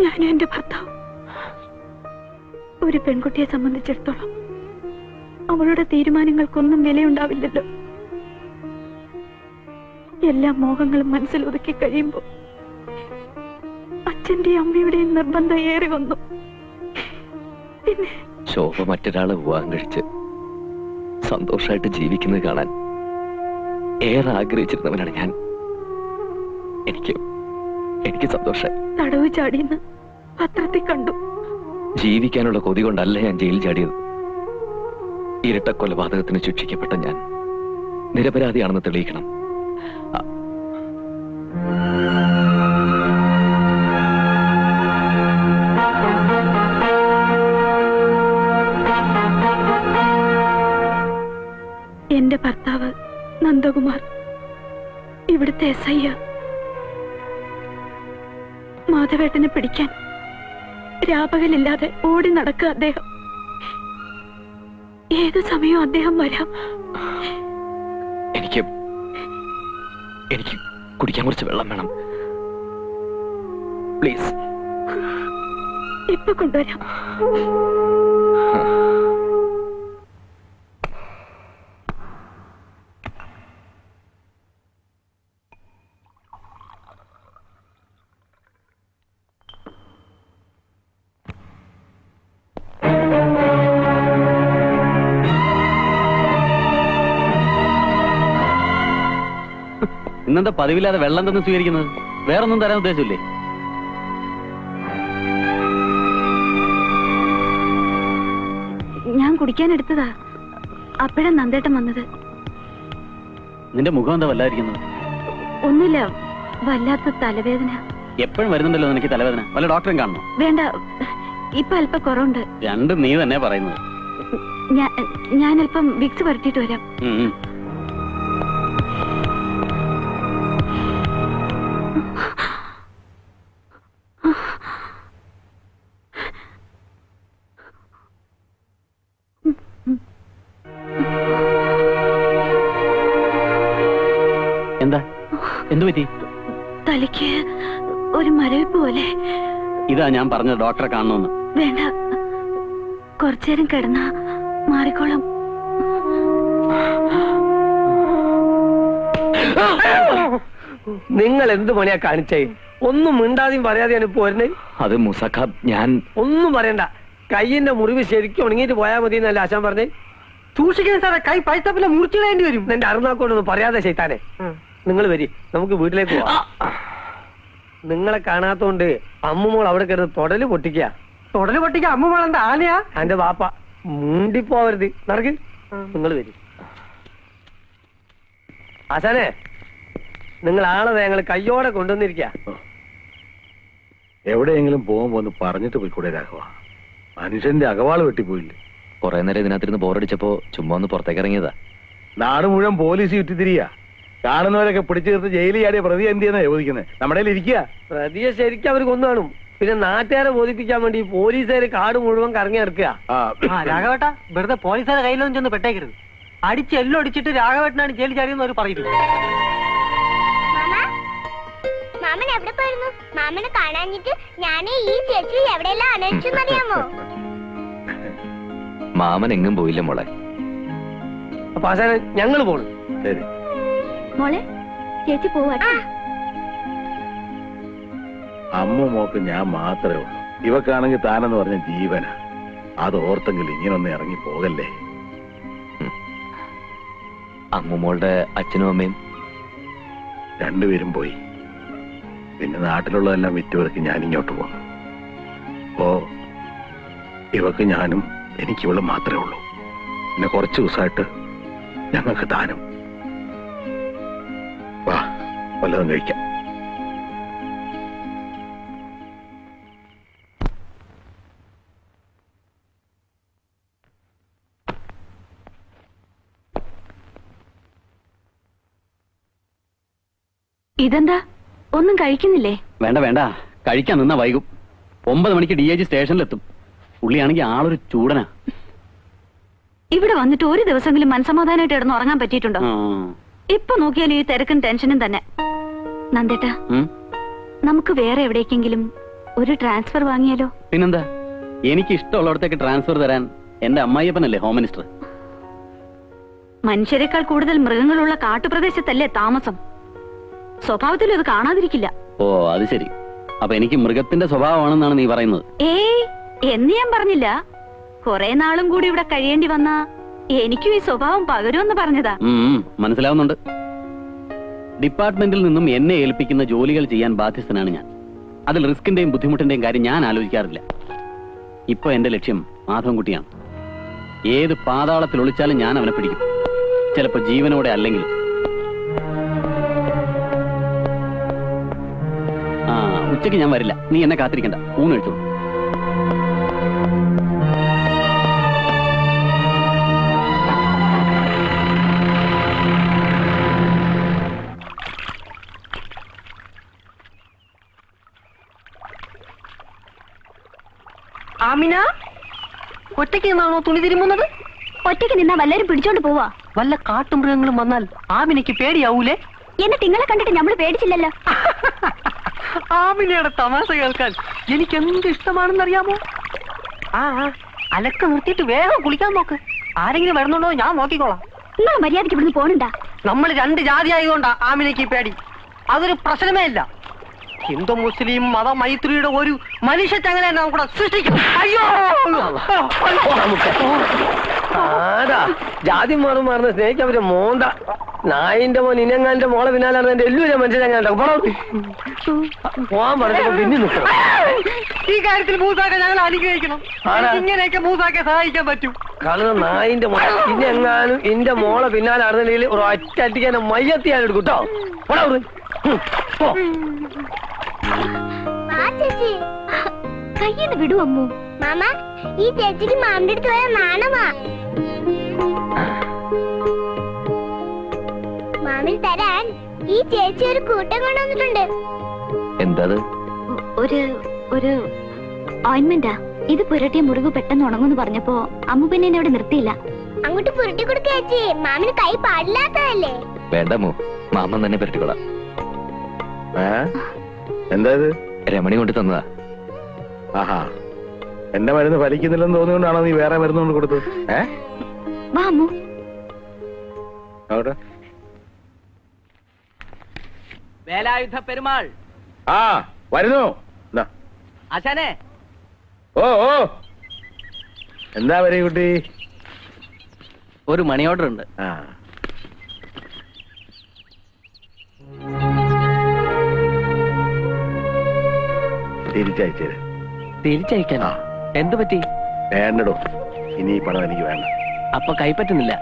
ഞാനും എന്റെ ഭർത്താവ്. ഒരു പെൺകുട്ടിയെ സംബന്ധിച്ചിടത്തോളം അവളുടെ തീരുമാനങ്ങൾക്കൊന്നും വിലയുണ്ടാവില്ലല്ലോ. എല്ലാ മോഹങ്ങളും മനസ്സിൽ ഒതുക്കി കഴിയുമ്പോൾ അച്ഛന്റെയും അമ്മയുടെയും നിർബന്ധം ഏറി വന്നു. പിന്നെ ശോഭ മറ്റൊരാളെ വിവാഹം കഴിച്ച് സന്തോഷമായിട്ട് ജീവിക്കുന്നത് കാണാൻ ഏറെ ആഗ്രഹിച്ചിരുന്നവനാണ് ഞാൻ. എനിക്ക് സന്തോഷം. തടവ് ചാടിയെന്ന് പത്രത്തിൽ കണ്ടു. ജീവിക്കാനുള്ള കൊതി കൊണ്ടല്ല ഞാൻ ജയിലിൽ ചാടിയത്. ഇരട്ട കൊലപാതകത്തിന് ശിക്ഷിക്കപ്പെട്ട ഞാൻ നിരപരാധിയാണെന്ന് തെളിയിക്കണം. എന്റെ ഭർത്താവ് നന്ദകുമാർ ഇവിടുത്തെ SI. മാധവേട്ടനെ പിടിക്കാൻ രാപകലില്ലാതെ ഓടി നടക്കുക അദ്ദേഹം. ഏതു സമയവും അദ്ദേഹം വരാം. എനിക്ക് കുടിക്കാൻ കുറച്ച് വെള്ളം വേണം, പ്ലീസ്. ഇപ്പൊ കൊണ്ടുവരാം. ഇന്നെന്താ പതിവില്ലാതെ വെള്ളം തന്നെ സ്വീകരിക്കുന്നത്? വേറൊന്നും തരാൻ ഉദ്ദേശമില്ലേ? ഞാൻ കുടിക്കാൻ എടുത്തതാ. അപ്പോഴാ നന്ദേട്ടൻ വന്നത്. നിന്റെ മുഖം എന്താ വല്ലാതിരിക്കുന്നത്? ഒന്നുമില്ല, വല്ലാത്ത തലവേദന. എപ്പോഴും വരുന്നുണ്ടല്ലോ നിനക്ക് തലവേദന. വല്ല ഡോക്ടറും കാണണം? വേണ്ട, ഇപ്പൊ അല്പം കുറവുണ്ട്. രണ്ടും നീ തന്നെ പറയുന്നത്. ഞാൻ അല്പം വിക്സ് പുരട്ടിയിട്ട് വരാം. എന്താ? എന്തു പറ്റി? തലയ്ക്ക് ഒരു മരവിപ്പ് പോലെ. ഇതാ ഞാൻ പറഞ്ഞത് ഡോക്ടറെ കാണണമെന്ന്. വേണ്ട, കുറച്ചേരം കിടന്നാ മാറിക്കോളും. നിങ്ങൾ എന്ത് പണിയാ കാണിച്ചേ? ഒന്നും മിണ്ടാതെയും പറയാതെയാണ് ഇപ്പൊ വരുന്നത്. അത് മുസഖ, ഞാൻ ഒന്നും പറയണ്ട. കൈയിന്റെ മുറിവ് ശരിക്കും ഉണങ്ങിയിട്ട് പോയാൽ മതി എന്നല്ല ആശാൻ പറഞ്ഞേ. സൂക്ഷിക്കണം സാറേ, കൈ പഴുത്തപ്പില്ല മുറിച്ചിടേണ്ടി വരും. എന്റെ അറുനാക്കോടൊന്നും പറയാതെ ചെയ്താനെ. നിങ്ങൾ വരി, നമുക്ക് വീട്ടിലേക്ക് പോവാം. നിങ്ങളെ കാണാത്തോണ്ട് അമ്മുമോൾ അവിടെ കിടന്ന് തൊടല് പൊട്ടിക്കുക. തൊടല് പൊട്ടിക്കുക? അമ്മുമോൾ എന്താ ആനയാ? എന്റെ വാപ്പ മുണ്ടിപ്പോവരുത്. നടക്ക്, നിങ്ങൾ വരി. ആശാനെ, നിങ്ങൾ ആളെ ഞങ്ങൾ കയ്യോടെ കൊണ്ടുവന്നിരിക്കുക. എവിടെയെങ്കിലും പോകുമ്പോ ഒന്ന് പറഞ്ഞിട്ട് പോയിക്കൂടെ രാഘവ? മനുഷ്യന്റെ അകവാള് വെട്ടിപ്പോയില്ലേ? കുറെ നേരം ഇതിനകത്തിരുന്ന് ബോറടിച്ചപ്പോ ചുമ്മാ ഒന്ന് പുറത്തേക്ക് ഇറങ്ങിയതാ. നാട് മുഴുവൻ പോലീസ് ചുറ്റിത്തിരിക. കാണുന്നവരൊക്കെ പിടിച്ചു തീർത്ത് ജയിലിൽ ചാടിയ പ്രതി എന്ത് ചെയ്യുന്ന ചോദിക്കുന്നത്? നമ്മുടെ ഇരിക്കുക. പ്രതിയെ ശരിക്കും അവർ കൊന്നു കാണും. പിന്നെ നാട്ടുകാരെ ബോധിപ്പിക്കാൻ വേണ്ടി പോലീസുകാര് കാട് മുഴുവൻ കറങ്ങി ഇറക്കുക. രാഘവേട്ട വെറുതെ പോലീസുകാരെ കയ്യിലൊന്നും ചെന്ന് പെട്ടേക്കരുത്. അടിച്ച് എല്ലാം അടിച്ചിട്ട് രാഘവേട്ടനാണ് ജയിലിൽ ചാടിയെന്ന് അവർ പറയുന്നു. മാമൻ എവിടെ പോയിരുന്നു? മാമനെ കാണാഞ്ഞിട്ട് ഞാൻ ഈ ചേച്ചി എവിടെയെല്ലാം അന്വേഷിച്ചെന്നറിയാമോ? മാമൻ എങ്ങും പോയില്ല മോളെ. അപ്പൊ ആശാനെ ഞങ്ങൾ പോണു. ശരി. മോളെ ചേച്ചി പോവാട്ടെ. അമ്മ മോക്ക് ഞാൻ മാത്രമേ ഉള്ളൂ. ഇവക്കാണെങ്കിൽ താനെന്ന് പറഞ്ഞ ജീവനാ. അത് ഓർത്തെങ്കിൽ ഇങ്ങനൊന്നും ഇറങ്ങി പോകല്ലേ. അമ്മുമോളുടെ അച്ഛനും അമ്മയും രണ്ടുപേരും പോയി. പിന്നെ നാട്ടിലുള്ളതെല്ലാം വിറ്റുപെറുക്കി ഞാൻ ഇങ്ങോട്ട് പോന്നു. അപ്പോ ഇവക്ക് ഞാനും എനിക്കിവള് മാത്രമേ ഉള്ളൂ. പിന്നെ കുറച്ച് ദിവസമായിട്ട് ഞങ്ങൾക്ക് താനും. വാ, വല്ലതും കഴിക്കാം. ഇതെന്താ ഒന്നും കഴിക്കുന്നില്ലേ? വേണ്ട വേണ്ട, കഴിക്കാൻ നിന്നാ വൈകും. 9 മണിക്ക് DIG സ്റ്റേഷനിലെത്തും. പുള്ളിയാണെങ്കിൽ ആളൊരു ചൂടനാ. ഇവിടെ വന്നിട്ട് ഒരു ദിവസമെങ്കിലും മനസമാധാനമായിട്ട് കിടന്ന് ഉറങ്ങാൻ പറ്റിയിട്ടുണ്ടോ? ഇപ്പൊ നോക്കിയാലും ഈ തിരക്കും ടെൻഷനും തന്നെ. നന്ദേട്ടാ, നമുക്ക് വേറെ എവിടേക്കെങ്കിലും ഒരു ട്രാൻസ്ഫർ വാങ്ങിയാലോ? പിന്നെന്താ, എനിക്ക് ഇഷ്ടമുള്ളിടത്തേക്ക് ട്രാൻസ്ഫർ തരാൻ എന്റെ അമ്മായിയപ്പനല്ലേ ഹോം മിനിസ്റ്റർ. മനുഷ്യരെക്കാൾ കൂടുതൽ മൃഗങ്ങളുള്ള കാട്ടുപ്രദേശത്തല്ലേ താമസം. സ്വഭാവത്തിലും അത് കാണാതിരിക്കില്ല. ഓ അത് ശരി. അപ്പൊ എനിക്ക് മൃഗത്തിന്റെ സ്വഭാവമാണെന്നാണ് നീ പറയുന്നത്? ഏയ്, എന്ന് ഞാൻ പറഞ്ഞില്ല. കുറെ നാളും കൂടി ഇവിടെ കഴിയേണ്ടി വന്നാ എനിക്കും ഈ സ്വഭാവം പകരുമെന്ന് പറഞ്ഞതാ. മനസ്സിലാവുന്നുണ്ട്. ഡിപ്പാർട്ട്മെന്റിൽ നിന്നും എന്നെ ഏൽപ്പിക്കുന്ന ജോലികൾ ചെയ്യാൻ ബാധ്യസ്ഥനാണ് ഞാൻ. അതിൽ റിസ്കിന്റെയും ബുദ്ധിമുട്ടിന്റെയും കാര്യം ഞാൻ ആലോചിക്കാറില്ല. ഇപ്പൊ എന്റെ ലക്ഷ്യം മാധവൻകുട്ടിയാണ്. ഏത് പാതാളത്തിൽ ഒളിച്ചാലും ഞാൻ അവനെ പിടിക്കും. ചിലപ്പോ ജീവനോടെ അല്ലെങ്കിൽ. ഉച്ചയ്ക്ക് ഞാൻ വരില്ല. നീ എന്നെ കാത്തിരിക്കണ്ട. ഊണ് കഴിച്ചോളൂ. ആമിന, ഒറ്റയ്ക്ക് നിന്നാണോ തുണി തിരുമുന്നത്? ഒറ്റയ്ക്ക് നിന്നാ വല്ലരും പിടിച്ചോണ്ട് പോവാ. വല്ല കാട്ടുമൃഗങ്ങളും വന്നാൽ ആമിനയ്ക്ക് പേടിയാവൂലേ? എന്നിട്ട് നിങ്ങളെ കണ്ടിട്ട് നമ്മള് പേടിച്ചില്ലല്ലോ. ആമിനയുടെ തമാശ കേൾക്കാൻ എനിക്ക് എന്ത് ഇഷ്ടമാണെന്നറിയാമോ? അലക്ക നിർത്തിയിട്ട് വേഗം കുളിക്കാൻ നോക്ക്. ആരെങ്കിലും വരുന്നുണ്ടോ ഞാൻ നോക്കിക്കോളാം. നിങ്ങൾ മര്യാദയ്ക്ക് ഇവിടുന്ന് പോണുണ്ടാ? നമ്മൾ 2 ജാതി ആയതുകൊണ്ടാ ആമിനയ്ക്ക് പേടി. അതൊരു പ്രശ്നമേ ഇല്ല. ഹിന്ദു മുസ്ലിം മത മൈത്രിയുടെ ഒരു മനുഷ്യ ചങ്ങല കൂടെ സൃഷ്ടിക്കും. അയ്യോ, ആരാ ജാതി മാറുന്ന സ്നേഹിച്ചവര് മോന്ത നായിന്റെ മോൻ ഇനങ്ങാന്റെ മോളെ പിന്നാലാണ് എന്റെ എല്ലാവരും മനുഷ്യരങ്ങാണ്ട പോവാൻ പറഞ്ഞപ്പോ പിന്നെ നിൽക്കണം. ഈ കാര്യത്തിൽ മൂസാക്ക ഞങ്ങൾ അനുഗ്രഹിക്കണം. ഇങ്ങനെയൊക്കെ മൂസാക്കെ സഹായിക്കാൻ പറ്റും. കാരണം നായിന്റെ മോളെ ഇനെങ്ങാനും എന്റെ മോളെ പിന്നാലാണെന്നുണ്ടെങ്കിൽ ഒരു ഒറ്റ അടിക്കാൻ മയ്യത്തി ഞാൻ എടുക്കും കേട്ടോ. കയ്യെന്ന് വിടൂ അമ്മു. മാമ, ഈ ചേച്ചിക്ക് മാമിന്റെ അടുത്ത് വരാൻ നാണമാ. മാമിന് തരാൻ ഈ ചേച്ചി ഒരു കൂട്ടം കൊണ്ടുവന്നിട്ടുണ്ട്. എന്താ ഒരു ഓയിന്റ്മെന്റാ. ഇത് പുരട്ടിയ മുറിവ് പെട്ടെന്ന് ഉണങ്ങുമെന്ന് പറഞ്ഞപ്പോ അമ്മു പിന്നെ എന്നെ ഇവിടെ നിർത്തിയില്ല. അങ്ങോട്ട് പുരട്ടി കൊടുക്ക ചേച്ചി. മാമിന് കൈ പാടില്ലാത്തതല്ലേ? വേണ്ടമോ, മാമൻ തന്നെ പരട്ടിക്കൊള്ളാം. എന്താ ഇത്? രമണി കൊണ്ട് തന്നതാ. ആഹാ, എന്റെ മരുന്ന് ഫലിക്കുന്നില്ലെന്ന് തോന്നിയോണ്ടാണോ നീ വേറെ മരുന്ന് കൊണ്ട് കൊടുത്തത്? വാ അമ്മു. അവിടെ വേലായുധ പെരുമാൾ വരുന്നു. ആശാനെ. ഓ എന്താ വരെ കുട്ടി? ഒരു മണി ഓർഡർ ഉണ്ട്. തിരിച്ചയച്ചേര്. തിരിച്ചയക്കാനോ? എന്തു പറ്റി? വേണ്ടടോ, ഇനി ഈ പണം എനിക്ക് വേണ്ട. അപ്പൊ കൈപ്പറ്റുന്നില്ല.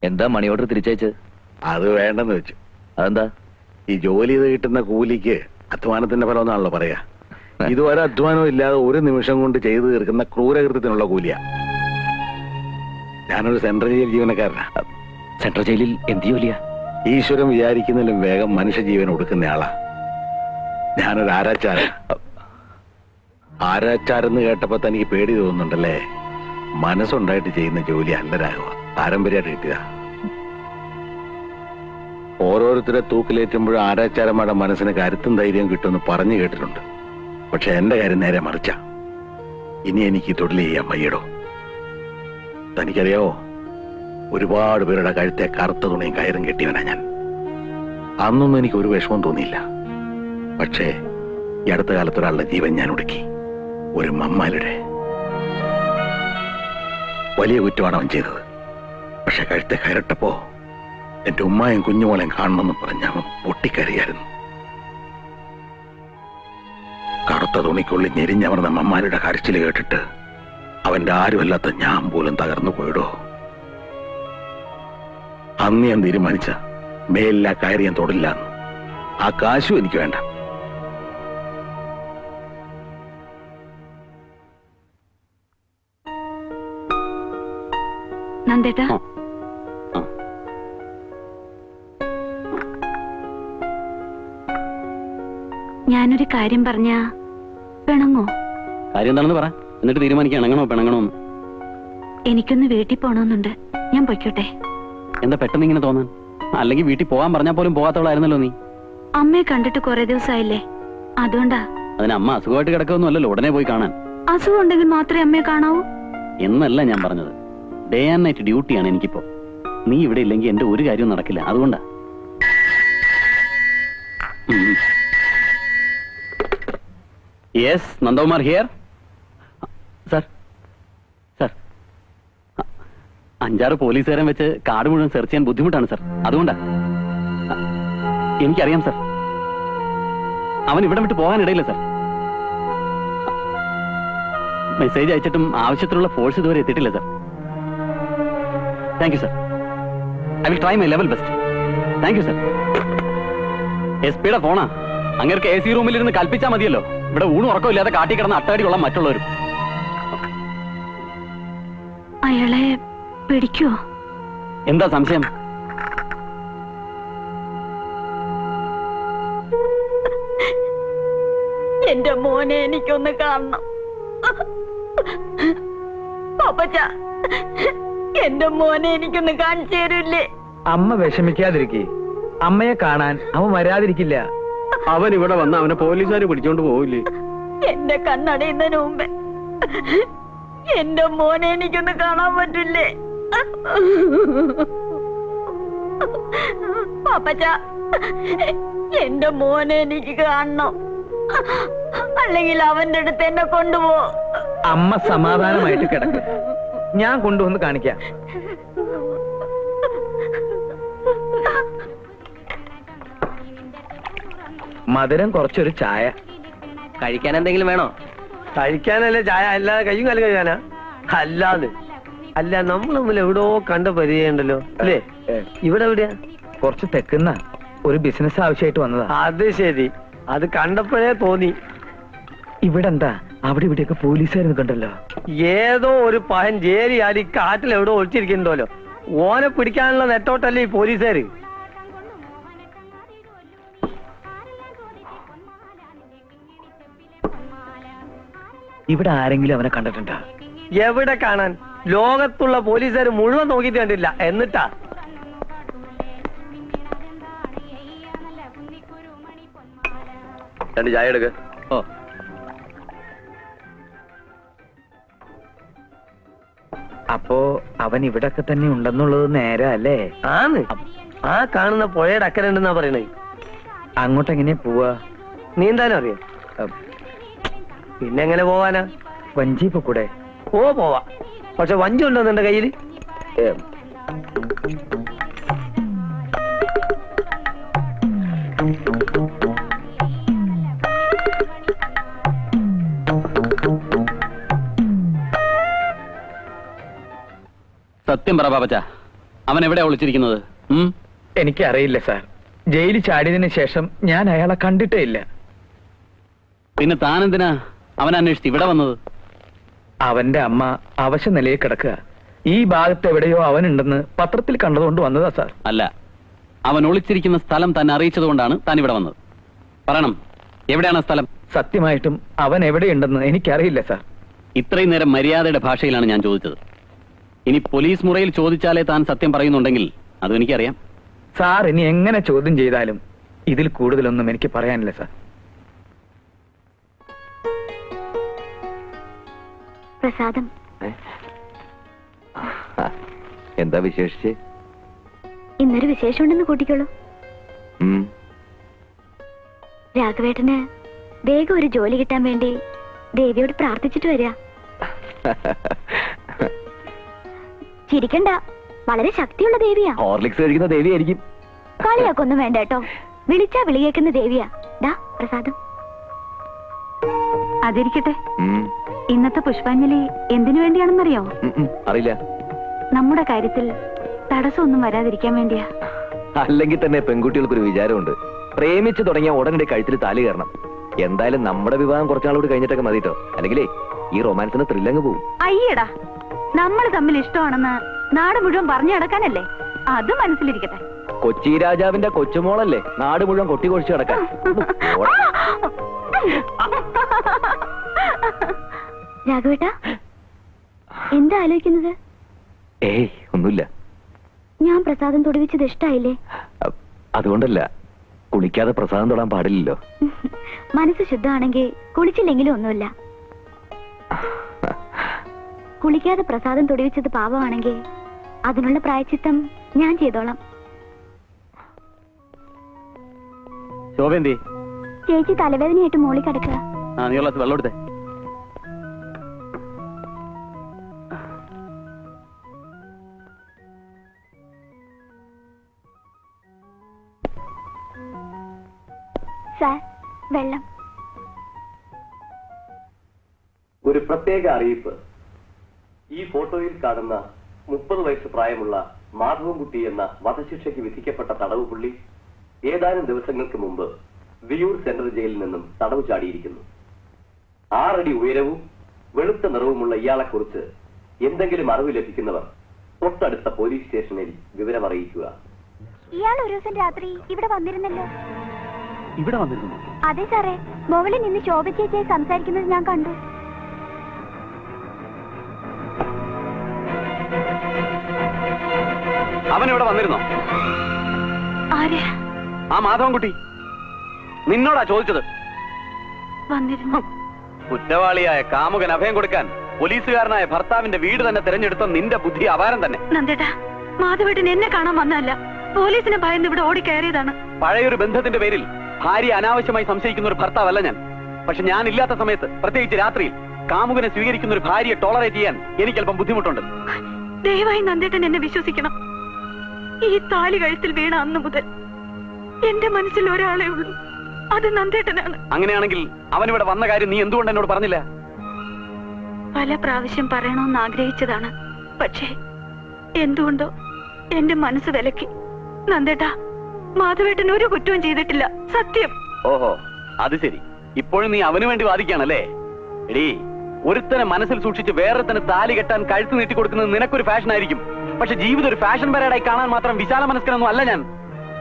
എന്താ മണി ഓർഡർ തിരിച്ചയച്ചത്? അത് വേണ്ടെന്ന് വെച്ചു. അതെന്താ? ഈ ജോലി ചെയ്ത് കിട്ടുന്ന കൂലിക്ക് അധ്വാനത്തിന്റെ ഫലം എന്നാണല്ലോ പറയാ. ഇതുവരെ അധ്വാനം ഇല്ലാതെ ഒരു നിമിഷം കൊണ്ട് ചെയ്തു തീർക്കുന്ന ക്രൂരകൃത്യത്തിനുള്ള കൂലിയാ. ഞാനൊരു സെൻട്രൽ ജയിൽ ജീവനക്കാരനാ. സെൻട്രൽ ജയിലിൽ എന്ത് ജോലിയാ? ഈശ്വരൻ വിചാരിക്കുന്നതിലും വേഗം മനുഷ്യജീവൻ ഒടുക്കുന്നയാളാ. ഞാനൊരു ആരാച്ചാരൻ. ആരാച്ചാരെന്ന് കേട്ടപ്പോ തനിക്ക് പേടി തോന്നുന്നുണ്ടല്ലേ? മനസ്സുണ്ടായിട്ട് ചെയ്യുന്ന ജോലി അല്ല രാഘവ, പാരമ്പര്യമായിട്ട് കിട്ടിയ. ഓരോരുത്തരെ തൂക്കിലേറ്റുമ്പോഴും ആരാച്ചാരന്മാരുടെ മനസ്സിന് കരുത്തും ധൈര്യവും കിട്ടുമെന്ന് പറഞ്ഞു കേട്ടിട്ടുണ്ട്. പക്ഷെ എന്റെ കാര്യം നേരെ മറിച്ച. ഇനി എനിക്ക് തൊഴിൽ ചെയ്യാൻ വയ്യടോ. തനിക്കറിയാവോ, ഒരുപാട് പേരുടെ കഴുത്തെ കറുത്ത തുണിയും കയറും കെട്ടിയവനാ ഞാൻ. അന്നൊന്നും എനിക്ക് ഒരു വിഷമം തോന്നിയില്ല. പക്ഷേ ഈ അടുത്ത കാലത്ത് ഒരാളുടെ ജീവൻ ഞാൻ ഒടുക്കി. ഒരു മമ്മാലിയുടെ. വലിയ കുറ്റമാണ് അവൻ ചെയ്തത്. പക്ഷെ കഴുത്തെ കയറിട്ടപ്പോ എന്റെ ഉമ്മായും കുഞ്ഞുമോളെയും കാണണമെന്ന് പറഞ്ഞ അവൻ പൊട്ടിക്കരയായിരുന്നു. കറുത്ത തുണിക്കുള്ളിൽ ഞെരിഞ്ഞമർന്ന മമ്മാലിയുടെ കരച്ചിൽ കേട്ടിട്ട് അവന്റെ ആരുമല്ലാത്ത ഞാൻ പോലും തകർന്നു പോയിടോ. അന്ന് ഞാൻ തീരുമാനിച്ച മേലില്ല കയറി ഞാൻ തൊടില്ല. ആ കാശും എനിക്ക് വേണ്ട. നന്ദേട്ടാ, ഞാനൊരു കാര്യം പറഞ്ഞ പിണങ്ങോ? കാര്യം എന്താണെന്ന് പറ, എന്നിട്ട് തീരുമാനിക്കാൻ ഇണങ്ങണോ പിണങ്ങണോ. എനിക്കൊന്ന് വീട്ടിൽ പോണമെന്നുണ്ട്. ഞാൻ പൊയ്ക്കോട്ടെ? എന്താ പെട്ടെന്ന് ഇങ്ങനെ തോന്നാൻ? അല്ലെങ്കിൽ വീട്ടിൽ പോകാൻ പറഞ്ഞാൽ പോലും പോകാത്തവളായിരുന്നല്ലോ നീ. അമ്മയെ കണ്ടിട്ട് കുറെ ദിവസമായില്ലേ, അതുകൊണ്ടാ. അതിന് അമ്മ അസുഖമായിട്ട് കിടക്കൊന്നും അല്ലല്ലോ ഉടനെ പോയി കാണാൻ. അസുഖം ഉണ്ടെങ്കിൽ മാത്രമേ അമ്മയെ കാണാവൂ എന്നല്ല ഞാൻ പറഞ്ഞത്. ഡേ ആൻഡ് നൈറ്റ് ഡ്യൂട്ടിയാണ് എനിക്കിപ്പോ. നീ ഇവിടെ ഇല്ലെങ്കിൽ എന്റെ ഒരു കാര്യവും നടക്കില്ല. അതുകൊണ്ടാ. Yes, Nandakumar here. Sir, sir, 5-6 പോലീസുകാരൻ വെച്ച് കാട് മുഴുവൻ സെർച്ച് ചെയ്യാൻ ബുദ്ധിമുട്ടാണ് സർ. അതുകൊണ്ടാ. എനിക്കറിയാം സർ. അവൻ ഇവിടെ വിട്ട് പോകാനിടയില്ല സർ. മെസ്സേജ് അയച്ചിട്ടും ആവശ്യത്തിനുള്ള ഫോഴ്സ് ഇതുവരെ എത്തിയിട്ടില്ല sir. Thank you sir. I will try my level best. Thank you sir. SP യുടെ ഫോണാ. അങ്ങേർക്ക് AC റൂമിലിരുന്ന് കൽപ്പിച്ചാൽ മതിയല്ലോ. ഇവിടെ ഊണും ഉറക്കമില്ലാതെ കാട്ടി കിടന്ന് അട്ടാടി കൊള്ളാൻ മറ്റുള്ളവരും. അയാളെ പിടിക്കുവോ? എന്താ സംശയം? എന്റെ മോനെ എനിക്കൊന്ന് കാണണം. പാപ്പച്ച, എന്റെ മോനെ എനിക്കൊന്ന് കാണിച്ചു തരില്ലേ? അമ്മ വിഷമിക്കാതിരിക്കേ. അമ്മയെ കാണാൻ അവൻ വരാതിരിക്കില്ല. അവൻ ഇവിടെ വന്ന് അവനെ പോലീസുകാർ പിടിച്ചോണ്ട് പോവില്ലേ? എന്റെ കണ്ണടയുന്നതിന് മുമ്പേ എന്റെ മോനെ എനിക്കൊന്ന് കാണാൻ പറ്റില്ലേ? പാപ്പച്ച, എന്റെ മോനെ എനിക്ക് കാണണം. അല്ലെങ്കിൽ അവന്റെ അടുത്ത് എന്നെ കൊണ്ടുപോ. അമ്മ സമാധാനമായിട്ട് കിടക്ക്. ഞാൻ കൊണ്ടുവന്ന് കാണിക്കാം. മധുരം കുറച്ചൊരു ചായ. കഴിക്കാൻ എന്തെങ്കിലും വേണോ? കഴിക്കാനല്ലേ ചായ, അല്ലാതെ കയ്യും കാലും കഴിക്കാനാ? അല്ലാതെ അല്ല, നമ്മൾ തമ്മിൽ എവിടോ കണ്ട പരിചയമുണ്ടല്ലോ അല്ലേ? ഇവിടെ എവിടെയാ? കുറച്ച് തെക്കുന്ന ഒരു ബിസിനസ് ആവശ്യമായിട്ട് വന്നതാ. അത് ശരി, അത് കണ്ടപ്പോഴേ തോന്നി. ഇവിടെ എന്താ അവിടെ ഇവിടെയൊക്കെ പോലീസുകാരെന്ന് കണ്ടല്ലോ. ഏതോ ഒരു പഹൻ ജേരി ആടി കാട്ടിൽ എവിടോ ഒളിച്ചിരിക്കുന്നുണ്ടല്ലോ. ഓനെ പിടിക്കാനുള്ള നെട്ടോട്ടല്ലേ ഈ പോലീസുകാര്. ഇവിടെ ആരെങ്കിലും അവനെ കണ്ടിട്ടുണ്ടോ? എവിടെ കാണാൻ? ലോകത്തുള്ള പോലീസുകാർ മുഴുവൻ നോക്കിയിട്ട് കണ്ടില്ല. എന്നിട്ടാ രണ്ട് ചായ എടുക്ക. ഓ, അപ്പോ അവൻ ഇവിടൊക്കെ തന്നെ ഉണ്ടെന്നുള്ളത് നേരെ അല്ലേ? ആന്ന്. ആ കാണുന്ന പുഴയുടെ അക്കരെ ഉണ്ടെന്നാ പറയണേ. അങ്ങോട്ട് എങ്ങനെയാ പോവാ? നീന്താനും അറിയാം. പിന്നെ എങ്ങനെ പോവാനാ? വഞ്ചി ഇപ്പൊ കൂടെ? പോവാ. പക്ഷെ വഞ്ചി ഉണ്ടോ എന്റെ കയ്യില്? സത്യം പറ പാപ്പച്ച, അവൻ എവിടെയാ ഒളിച്ചിരിക്കുന്നത്? എനിക്കറിയില്ല സാർ. ജയിലിൽ ചാടിയതിനു ശേഷം ഞാൻ അയാളെ കണ്ടിട്ടേ ഇല്ല. പിന്നെ താനെന്തിനാ അവൻ അന്വേഷിച്ച് ഇവിടെ വന്നത്? അവന്റെ അമ്മ അവശ നിലയിൽ കിടക്കുക. ഈ ഭാഗത്ത് എവിടെയോ അവനുണ്ടെന്ന് പത്രത്തിൽ കണ്ടതുകൊണ്ട് വന്നതാ സാർ. അല്ല, അവൻ ഒളിച്ചിരിക്കുന്ന സ്ഥലം തന്നെ അറിയിച്ചതുകൊണ്ടാണ് താൻ ഇവിടെ വന്നത്. പറയണം, എവിടെയാണ് ആ സ്ഥലം? സത്യമായിട്ടും അവൻ എവിടെയുണ്ടെന്ന് എനിക്കറിയില്ല സാർ. ഇത്രയും നേരം മര്യാദയുടെ ഭാഷയിലാണ് ഞാൻ ചോദിച്ചത്. ഇനി പോലീസ് മുറയിൽ ചോദിച്ചാലേ താൻ സത്യം പറയുന്നുണ്ടെങ്കിൽ അതും എനിക്കറിയാം. സാർ ഇനി എങ്ങനെ ചോദ്യം ചെയ്താലും ഇതിൽ കൂടുതലൊന്നും എനിക്ക് പറയാനില്ല സാർ. പ്രസാദം, എന്താ വിശേഷിച്ച്? ഇന്നൊരു വിശേഷമുണ്ടെന്ന് കൂട്ടിക്കോളൂ. രാഘവേട്ടന് വേഗം ഒരു ജോലി കിട്ടാൻ വേണ്ടി ദേവിയോട് പ്രാർത്ഥിച്ചിട്ട് വരിക. ചിരിക്കണ്ട, വളരെ ശക്തിയുള്ള ദേവിയാ. ഹോർലിക്സ് കഴിക്കുന്ന ദേവിയായിരിക്കും. കളിയാക്കൊന്നും വേണ്ട കേട്ടോ. വിളിച്ചാ വിളി കേൾക്കുന്ന ദേവിയാ. ദാ പ്രസാദം. അതിരിക്കട്ടെ, ഇന്നത്തെ പുഷ്പാഞ്ജലി എന്തിനു വേണ്ടിയാണെന്നറിയോ? അറിയില്ല. നമ്മുടെ കാര്യത്തിൽ തടസ്സമൊന്നും വരാതിരിക്കാൻ വേണ്ടിയാ. അല്ലെങ്കിൽ തന്നെ പെൺകുട്ടികൾക്കൊരു വിചാരമുണ്ട്, പ്രേമിച്ചു തുടങ്ങിയ ഉടനടി കഴുത്തിൽ താലി കയറണം. എന്തായാലും നമ്മുടെ വിവാഹം കുറച്ചാളോട് കഴിഞ്ഞിട്ടൊക്കെ മതിട്ടോ, അല്ലെങ്കിലേ ഈ റൊമാൻസിന് ത്രില്ലങ്ങ് പോകും. അയ്യടാ, നമ്മൾ തമ്മിൽ ഇഷ്ടമാണെന്ന് നാട് മുഴുവൻ പറഞ്ഞു നടക്കാനല്ലേ? അത് മനസ്സിലിരിക്കട്ടെ. കൊച്ചി രാജാവിന്റെ കൊച്ചുമോളല്ലേ നാട് മുഴുവൻ കൊട്ടി കൊഴിച്ചു കിടക്കാൻ. രാഘവേട്ടാ, എന്താ ആലോചിക്കുന്നത്? ഏയ് ഒന്നുമില്ല. ഞാൻ പ്രസാദം തൊടുവിച്ചത് ഇഷ്ടായില്ലേ? അതുകൊണ്ടല്ല, കുളിക്കാതെ പ്രസാദം തൊടാൻ പാടില്ലല്ലോ. മനസ്സ് ശുദ്ധമാണെങ്കിൽ കുളിച്ചില്ലെങ്കിലും ഒന്നുമില്ല. കുളിക്കാതെ പ്രസാദം തൊടിവിച്ചത് പാപമാണെങ്കിൽ അതിനുള്ള പ്രായച്ചിത്തം ഞാൻ ചെയ്തോളാം. ശോഭന്തി, ചേച്ചി തലവേദനയായിട്ട് മോളി കിടക്കുക. നീ ഗ്ലാസ് വെള്ളം എടുത്തേ. സാർ, വെള്ളം. ഒരു പ്രത്യേക അറിയിപ്പ്. ഈ ഫോട്ടോയിൽ കാണുന്ന 30 വയസ്സ് പ്രായമുള്ള മാധവൻകുട്ടി എന്ന വധശിക്ഷയ്ക്ക് വിധിക്കപ്പെട്ട തടവ് പുള്ളി ഏതാനും ദിവസങ്ങൾക്ക് മുമ്പ് വിയൂർ സെൻട്രൽ ജയിലിൽ നിന്നും തടവ് ചാടിയിരിക്കുന്നു. 6 അടി ഉയരവും വെളുത്ത നിറവുമുള്ള ഇയാളെക്കുറിച്ച് എന്തെങ്കിലും അറിവ് ലഭിക്കുന്നവർ തൊട്ടടുത്ത പോലീസ് സ്റ്റേഷനിൽ വിവരമറിയിക്കുക. ഇയാൾ ഒരു ദിവസം രാത്രി ഇവിടെ വന്നിരുന്നല്ലോ. ഇവിടെ വന്നിരുന്നു? അതെ സാറേ, മുകളിൽ നിന്ന് ശോഭ ചേച്ചിയെ സംസാരിക്കുന്നത് ഞാൻ കണ്ടു. അവൻ ഇവിടെ വന്നിരുന്നോ? ആര്? ആ മാധവൻകുട്ടി. നിന്നോടാ ചോദിച്ചത്. വന്നിരുന്നു. കുറ്റവാളിയായ കാമുകൻ അഭയം കൊടുക്കാൻ പോലീസുകാരനായ ഭർത്താവിന്റെ വീട് തന്നെ തിരഞ്ഞെടുത്ത നിന്റെ ബുദ്ധി അപാരം തന്നെ. നന്ദേട്ടാ, മാധവേട്ടൻ എന്നെ കാണാൻ വന്നതല്ല, പോലീസിനെ ഭയന്ന് ഇവിടെ ഓടിക്കയറിയതാണ്. പഴയൊരു ബന്ധത്തിന്റെ പേരിൽ ഭാര്യ അനാവശ്യമായി സംശയിക്കുന്ന ഒരു ഭർത്താവല്ല ഞാൻ. പക്ഷെ ഞാൻ ഇല്ലാത്ത സമയത്ത്, പ്രത്യേകിച്ച് രാത്രിയിൽ, കാമുകനെ സ്വീകരിക്കുന്ന ഒരു ഭാര്യയെ ടോളറേറ്റ് ചെയ്യാൻ എനിക്ക് അല്പം ബുദ്ധിമുട്ടുണ്ട്. ദയവായി നന്ദേട്ടൻ എന്നെ വിശ്വസിക്കണം. ഈ താലി കഴുത്തിൽ വീണ അന്ന് മുതൽ എന്റെ മനസ്സിൽ ഒരാളെ ഉള്ളൂ, അത് നന്ദേട്ടനാണ്. അങ്ങനെയാണെങ്കിൽ അവനിവിടെ വന്ന കാര്യം നീ എന്തുകൊണ്ട് എന്നോട് പറഞ്ഞില്ല? പല പ്രാവശ്യം പറയണമെന്ന് ആഗ്രഹിച്ചതാണ്, പക്ഷേ എന്തുകൊണ്ടോ എന്റെ മനസ്സ് വിലക്കി. നന്ദേട്ടാ, മാധവേട്ടൻ ഒരു കുറ്റവും ചെയ്തിട്ടില്ല, സത്യം. ഓഹോ, അത് ശരി. ഇപ്പോഴും നീ അവന് വേണ്ടി വാദിക്കുകയാണല്ലേ? എടീ, ഒരുത്തനെ മനസ്സിൽ സൂക്ഷിച്ച് വേറൊരുത്തനെ താലി കെട്ടാൻ കഴുത്ത് നീട്ടിക്കൊടുക്കുന്നത് നിനക്കൊരു ഫാഷൻ ആയിരിക്കും. പക്ഷെ ജീവിതം ഒരു ഫാഷൻ പരേഡായി കാണാൻ മാത്രം വിശാല മനസ്കനൊന്നും അല്ല ഞാൻ.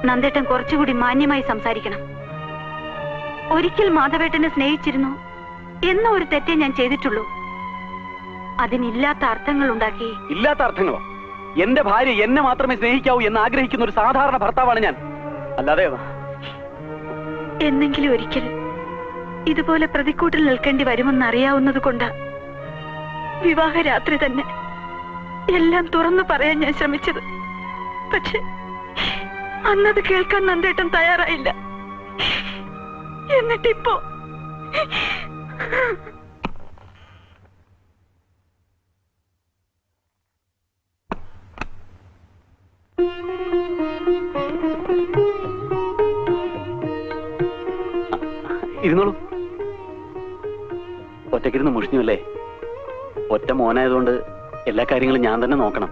നന്ദേട്ടൻ കുറച്ചുകൂടി മാന്യമായി സംസാരിക്കണം. ഒരിക്കൽ മാധവേട്ടനെ സ്നേഹിച്ചിരുന്നു എന്ന ഒരു തെറ്റേ ഞാൻ ചെയ്തിട്ടുള്ളൂ. അതിനില്ലാത്ത അർത്ഥങ്ങൾ ഉണ്ടാക്കി. ഇല്ലാത്ത അർത്ഥങ്ങളോ? എന്റെ ഭാര്യ എന്നെ മാത്രമേ സ്നേഹിക്കാവൂ എന്ന് ആഗ്രഹിക്കുന്ന ഒരു സാധാരണ ഭർത്താവാണ് ഞാൻ, അല്ലാതെ. എന്നെങ്കിലും ഒരിക്കൽ ഇതുപോലെ പ്രതിക്കൂട്ടിൽ നിൽക്കേണ്ടി വരുമെന്നറിയാവുന്നത് കൊണ്ട് വിവാഹരാത്രി തന്നെ എല്ലാം തുറന്നു പറയാൻ ഞാൻ ശ്രമിച്ചത്. പക്ഷെ അന്നത് കേൾക്കാൻ നന്ദേട്ടൻ തയ്യാറായില്ല. എന്നിട്ടിപ്പോ ഇരുന്നോളൂ. ഒറ്റക്കിരുന്ന് മുഷിഞ്ഞു അല്ലേ? ഒറ്റ മോനായതുകൊണ്ട് എല്ലാ കാര്യങ്ങളും ഞാൻ തന്നെ നോക്കണം.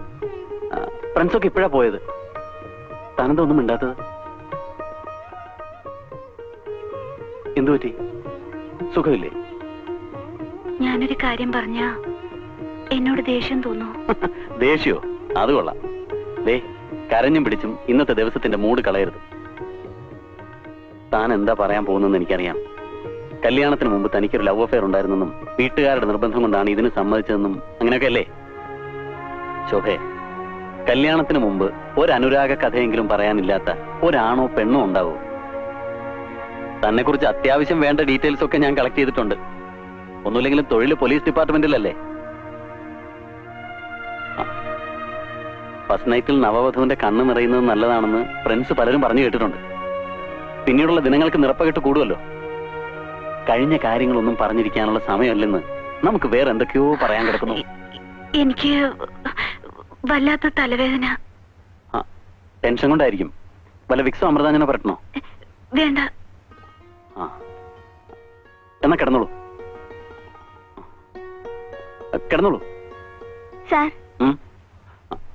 ഫ്രണ്ട്സൊക്കെ ഇപ്പോഴാ പോയത്. താനെന്താ ഒന്നും മിണ്ടാത്തത്? എന്തു പറ്റി? സുഖമില്ലേ? ഞാനൊരു കാര്യം പറഞ്ഞ എന്നോട് ദേഷ്യം തോന്നോ? ദേഷ്യോ? അത് കൊള്ളാം. ദേ, കരഞ്ഞും പിടിച്ചും ഇന്നത്തെ ദിവസത്തിന്റെ മൂഡ് കളയരുത്. താൻ എന്താ പറയാൻ പോകുന്നെന്ന് എനിക്കറിയാം. കല്യാണത്തിന് മുമ്പ് തനിക്കൊരു ലവ് അഫെയർ ഉണ്ടായിരുന്നെന്നും വീട്ടുകാരുടെ നിർബന്ധം കൊണ്ടാണ് ഇതിന് സമ്മതിച്ചതെന്നും അങ്ങനെയൊക്കെ അല്ലേ? ശോഭേ, കല്യാണത്തിന് മുമ്പ് ഒരു അനുരാഗ കഥയെങ്കിലും പറയാനില്ലാത്ത ഒരാണോ പെണ്ണോ ഉണ്ടാവോ? തന്നെ കുറിച്ച് അത്യാവശ്യം വേണ്ട ഡീറ്റെയിൽസ് ഒക്കെ ഞാൻ കളക്ട് ചെയ്തിട്ടുണ്ട്. ഒന്നുമില്ലെങ്കിലും തൊഴിൽ പോലീസ് ഡിപ്പാർട്ട്മെന്റിലല്ലേ. ഫസ്റ്റ് നൈറ്റിൽ നവവധുവിന്റെ കണ്ണ് നിറയുന്നത് നല്ലതാണെന്ന് ഫ്രണ്ട്സ് പലരും പറഞ്ഞു കേട്ടിട്ടുണ്ട്. പിന്നീടുള്ള ദിനങ്ങൾക്ക് നിറപ്പകിട്ട് കൂടുമല്ലോ. കഴിഞ്ഞ കാര്യങ്ങളൊന്നും പറഞ്ഞിരിക്കാനുള്ള സമയമല്ലെന്ന് നമുക്ക് വേറെ എന്തൊക്കെയോ പറയാൻ കിടക്കുന്നു. എനിക്ക് വല്ലാത്ത തലവേദന. ടെൻഷൻ കൊണ്ടായിരിക്കും. വല്ല വിക്സോ അമൃതാഞ്ജനോ പരട്ടണോ? വേണ്ട. എന്നാ കിടന്നോളൂ, കിടന്നോളൂ. സാർ,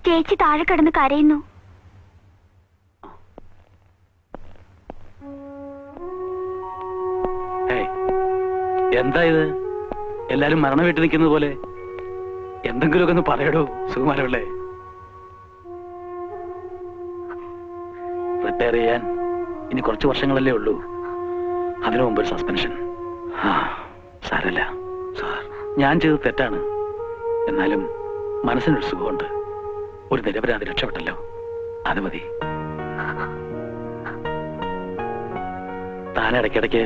ചേച്ചി താഴെ കിടന്ന് കരയുന്നു. എന്താ ഇത്? എല്ലാരും മരണ വീട്ടിൽ നിൽക്കുന്നത് പോലെ. എന്തെങ്കിലുമൊക്കെ ഒന്ന് പറയടോ സുകുമാരപിള്ളേ. റിട്ടയർ ചെയ്യാൻ ഇനി കുറച്ച് വർഷങ്ങളല്ലേ ഉള്ളൂ. അതിനു മുമ്പ് ഒരു സസ്പെൻഷൻ. സാരല്ല സാർ, ഞാൻ ചെയ്തത് തെറ്റാണ്. എന്നാലും മനസ്സിനൊരു സുഖമുണ്ട്. ഒരു നിരപരാധി രക്ഷപ്പെട്ടല്ലോ, അത് മതി. താൻ ഇടയ്ക്കിടയ്ക്ക്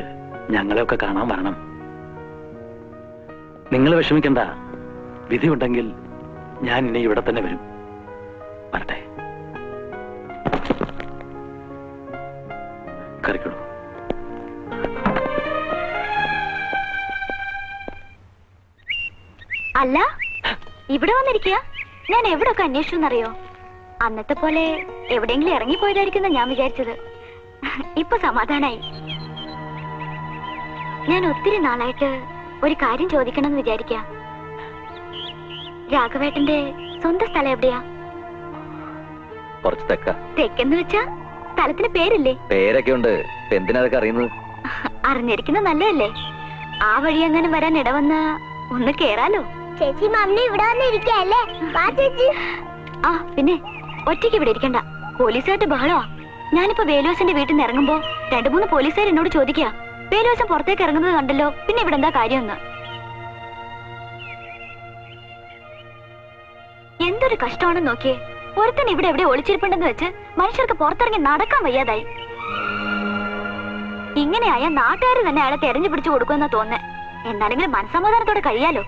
ഞങ്ങളെയൊക്കെ കാണാൻ വരണം. നിങ്ങൾ വിഷമിക്കണ്ട. വിധിയുണ്ടെങ്കിൽ ഞാൻ ഇനി ഇവിടെ തന്നെ വരും. വരട്ടെ. കറിക്കണോ? അല്ല, ഇവിടെ വന്നിരിക്കുക. ഞാൻ എവിടൊക്കെ അന്വേഷിച്ചെന്നറിയോ? അന്നത്തെ പോലെ എവിടെയെങ്കിലും ഇറങ്ങിപ്പോയതായിരിക്കുന്ന ഞാൻ വിചാരിച്ചത്. ഇപ്പൊ സമാധാനായി. ഞാൻ ഒത്തിരി നാളായിട്ട് ഒരു കാര്യം ചോദിക്കണമെന്ന് വിചാരിക്കാം. രാഘവേട്ടന്റെ സ്വന്തം സ്ഥലം എവിടെയാ? കുറച്ച് തെക്കെന്ന് വെച്ചാ സ്ഥലത്തിന് പേരില്ലേ? പേരൊക്കെ ഉണ്ട്. എന്തിനാ അതൊക്കെ അറിയുന്നത്? അറിഞ്ഞിരിക്കുന്നത് നല്ലതല്ലേ? ആ വഴി എങ്ങനെ വരാൻ ഇടവന്ന ഒന്ന് കേറാലോ. ചേച്ചി മമ്മി ഇവിടെ വന്നിരിക്കല്ലേ? ആ പിന്നെ ഒറ്റയ്ക്ക് ഇവിടെ ഇരിക്കണ്ട. പോലീസുകാരുടെ ബഹളമാ. ഞാനിപ്പോ വേലുവസിന്റെ വീട്ടിൽ നിന്ന് ഇറങ്ങുമ്പോ 2-3 പോലീസുകാർ എന്നോട് ചോദിക്കുക, വേലുവസം പുറത്തേക്ക് ഇറങ്ങുന്നത് കണ്ടല്ലോ, പിന്നെ ഇവിടെ എന്താ കാര്യമെന്ന്. എന്തൊരു കഷ്ടമാണെന്ന് നോക്കിയേ. ഒരുത്തൻ ഇവിടെ എവിടെ ഒളിച്ചിരിപ്പുണ്ടെന്ന് വെച്ച് മനുഷ്യർക്ക് പുറത്തിറങ്ങി നടക്കാൻ വയ്യാതായി. ഇങ്ങനെയായ നാട്ടുകാർ തന്നെ അയാളെ തെരഞ്ഞു പിടിച്ചു കൊടുക്കുമെന്നാ തോന്നേ. എന്നാലെങ്കിലും മനസ്സമാധാനത്തോടെ കഴിയാലോ.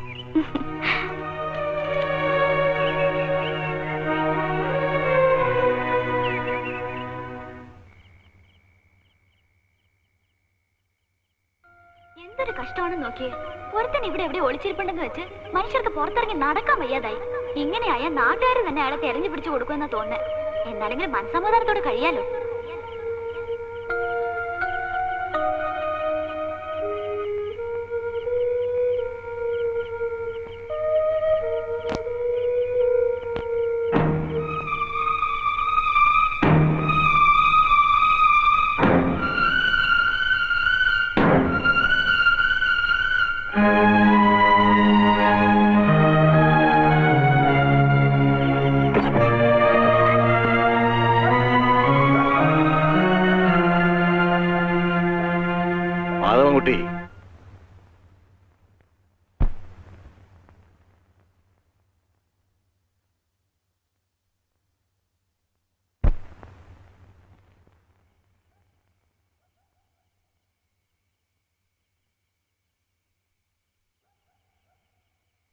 എന്തൊരു കഷ്ടമാണെന്ന് നോക്കിയേ. ഒരുത്തൻ ഇവിടെ എവിടെ ഒളിച്ചിരിപ്പുണ്ടെന്ന് വെച്ച് മനുഷ്യർക്ക് പുറത്തിറങ്ങി നടക്കാൻ വയ്യാതായി. ഇങ്ങനെയായ നാട്ടുകാർ തന്നെ അയാളെ തെരഞ്ഞു പിടിച്ചു കൊടുക്കുമെന്നാ തോന്നേ. എന്നാലെങ്കിലും മനസ്സമാധാനത്തോടെ കഴിയാലോ. മാധവൻകുട്ടി,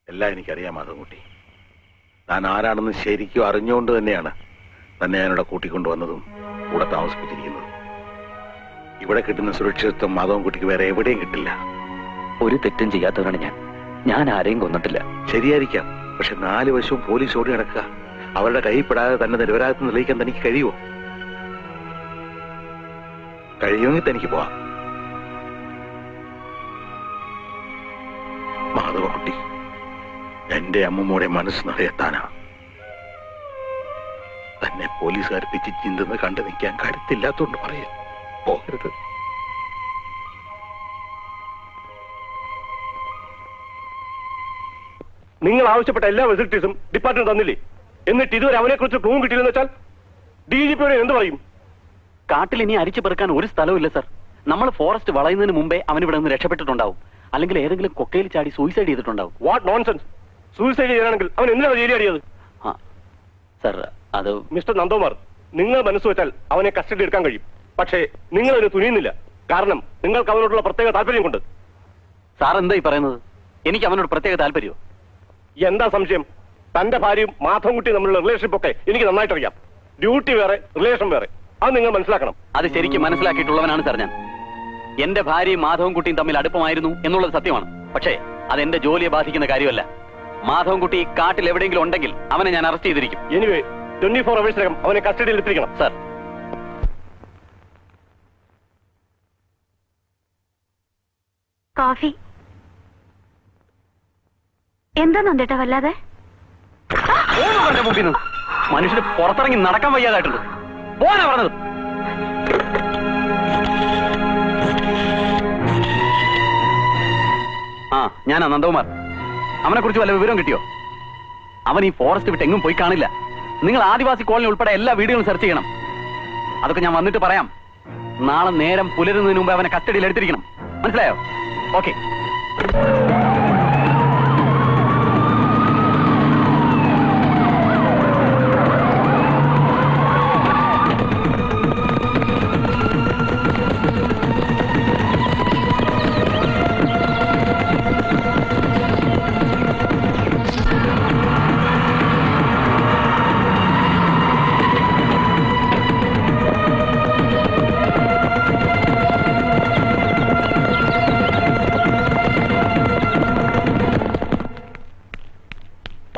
എല്ലാം എനിക്കറിയാം മാധവൻകുട്ടി. താൻ ആരാണെന്ന് ശരിക്കും അറിഞ്ഞുകൊണ്ട് തന്നെയാണ് തന്നെ ഞാനിവിടെ കൂട്ടിക്കൊണ്ടുവന്നതും കൂടെ താമസിപ്പിച്ചിരിക്കുന്നതും. ഇവിടെ കിട്ടുന്ന സുരക്ഷിതത്വം മാധവൻകുട്ടിക്ക് വേറെ എവിടെയും കിട്ടില്ല. ഒരു തെറ്റും ചെയ്യാത്തവരാണ് ഞാൻ. ഞാൻ ആരെയും കൊന്നിട്ടില്ല. ശരിയായിരിക്കാം, പക്ഷെ 4 വശവും പോലീസ് ഓടി നടക്കുക. അവരുടെ കൈപ്പെടാതെ തന്നെ നിരപരാധിത്വം തെളിയിക്കാൻ തനിക്ക് കഴിയുമോ? കഴിയുമെങ്കിൽ തനിക്ക് പോവാം. മാധവൻകുട്ടി, എന്റെ അമ്മമ്മയുടെ മനസ്സ് നിറയെത്താനാ. തന്നെ പോലീസുകാർ പിച്ച് ചിന്തുന്ന കണ്ടു നിൽക്കാൻ കരുത്തില്ലാത്തോണ്ട് പറയാ. പോകരുത്. നിങ്ങൾ ആവശ്യപ്പെട്ട എല്ലാ ഫെസിലിറ്റീസും ഡിപ്പാർട്ട്മെന്റ് തന്നില്ലേ? എന്നിട്ട് ഇതുവരെ അവനെ കുറിച്ച് പ്രൂവ് കിട്ടിയില്ലെന്ന് വെച്ചാൽ DGP എന്ത് പറയും? കാട്ടിൽ ഇനി അരിച്ചു പെറുക്കാൻ ഒരു സ്ഥലവുമില്ല സർ. നമ്മൾ ഫോറസ്റ്റ് വളയുന്നതിന് മുമ്പേ അവൻ ഇവിടെ നിന്ന് രക്ഷപ്പെട്ടിട്ടുണ്ടാവും. അല്ലെങ്കിൽ ഏതെങ്കിലും കൊക്കയിൽ ചാടി സൂയിസൈഡ് ചെയ്തിട്ടുണ്ടാവും. What nonsense! സൂയിസൈഡ് ചെയ്യാനാണെങ്കിൽ അവൻ എന്തിനാണ് ജയിലടിയത്? സർ, അത് മിസ്റ്റർ നന്ദകുമാർ, നിങ്ങൾ മനസ്സ് വെച്ചാൽ അവനെ കസ്റ്റഡി എടുക്കാൻ കഴിയും. പക്ഷേ നിങ്ങൾ അതിന് തുനിയുന്നില്ല. കാരണം നിങ്ങൾക്ക് അവനോടുള്ള പ്രത്യേക താല്പര്യം കൊണ്ട്. സാർ എന്തായി പറയുന്നത്? എനിക്ക് അവനോട് പ്രത്യേക താല്പര്യമോ? എന്താ സംശയം? തന്റെ ഭാര്യയും മാധവൻകുട്ടിയും തമ്മിലുള്ള റിലേഷൻഷിപ്പ് ഒക്കെ എനിക്ക് നന്നായിട്ടറിയാം. ഡ്യൂട്ടി വേറെ, റിലേഷൻ വേറെ. അത് നിങ്ങൾ മനസ്സിലാക്കണം. അത് ശരിക്കും മനസ്സിലാക്കിയിട്ടുള്ളവനാണ് സാർ ഞാൻ. എന്റെ ഭാര്യയും മാധവൻകുട്ടിയും തമ്മിൽ അടുപ്പമായിരുന്നു എന്നുള്ളത് സത്യമാണ്. പക്ഷേ അത് എന്റെ ജോലിയെ ബാധിക്കുന്ന കാര്യമല്ല. മാധവൻകുട്ടി കാട്ടിൽ എവിടെയെങ്കിലും ഉണ്ടെങ്കിൽ അവനെ ഞാൻ അറസ്റ്റ് ചെയ്തിരിക്കും. എനിവേ 24 അവേഴ്സിനകം അവനെ കസ്റ്റഡിയിൽ എടുത്തിരിക്കണം. സാർ, കോഫി എന്താ നന്ദേട്ടാ വല്ലാതെ? മനുഷ്യന് പുറത്തിറങ്ങി നടക്കാൻ വയ്യാതായിട്ടുണ്ട്. പോകാനാ പറഞ്ഞത്. ഞാനാ നന്ദകുമാർ. അവനെ കുറിച്ച് വല്ല വിവരം കിട്ടിയോ? അവൻ ഈ ഫോറസ്റ്റ് വിട്ട് എങ്ങും പോയി കാണില്ല. നിങ്ങൾ ആദിവാസി കോളനി ഉൾപ്പെടെ എല്ലാ വീടുകളും സെർച്ച് ചെയ്യണം. അതൊക്കെ ഞാൻ വന്നിട്ട് പറയാം. നാളെ നേരം പുലരുന്നതിന് മുമ്പ് അവനെ കസ്റ്റഡിയിൽ എടുത്തിരിക്കണം. മനസ്സിലായോ? ഓക്കെ.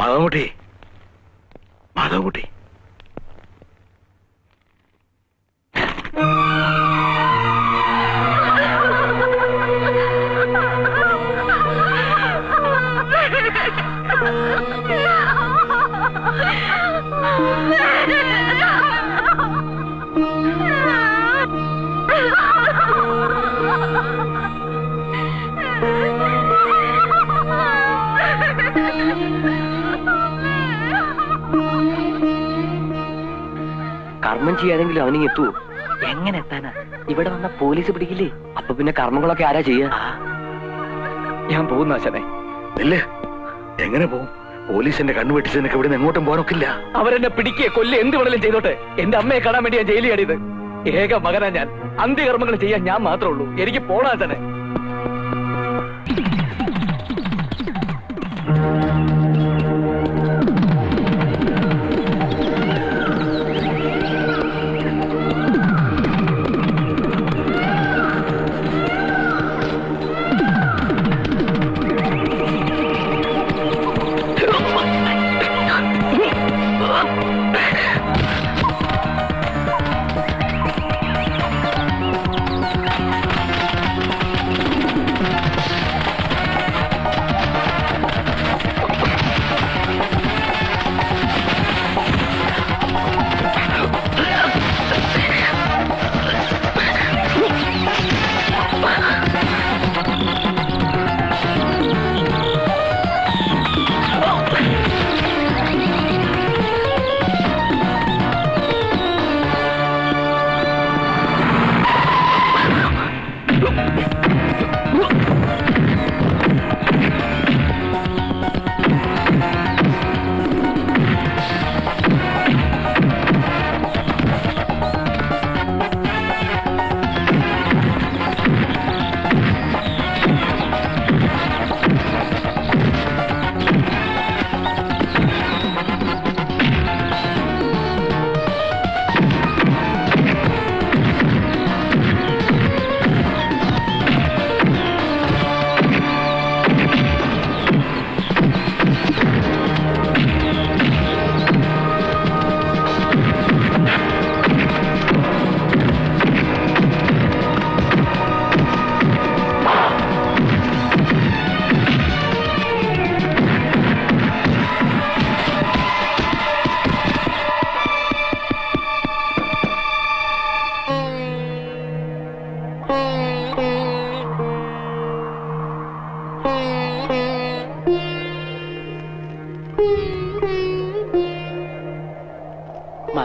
മാധവൻകുട്ടി, മാധവൻകുട്ടി, കർമ്മം ചെയ്യാനെങ്കിലും അവനിങ് എത്തുവോ? എങ്ങനെ എത്താനാ? ഇവിടെ വന്ന പോലീസ് പിടിക്കില്ലേ? അപ്പൊ പിന്നെ കർമ്മങ്ങളൊക്കെ ആരാ ചെയ്യാ? ഞാൻ പോകുന്ന ആശാനെ. ഇല്ലേ, എങ്ങനെ പോവും? പോലീസിന്റെ കണ്ണു വെട്ടിച്ചെനിക്ക് ഇവിടെ നിന്ന് എങ്ങോട്ടും പോകാനൊക്കില്ല. അവരെന്നെ പിടിക്കുക കൊല്ല് എന്ത് വേണേലും ചെയ്തോട്ടെ. എന്റെ അമ്മയെ കാണാൻ വേണ്ടി ഞാൻ ജയിലിൽ ആടിയത്. ഏക മകനാ ഞാൻ. അന്ത്യകർമ്മങ്ങൾ ചെയ്യാൻ ഞാൻ മാത്രമേ ഉള്ളൂ. എനിക്ക് പോണാ ആശാനെ.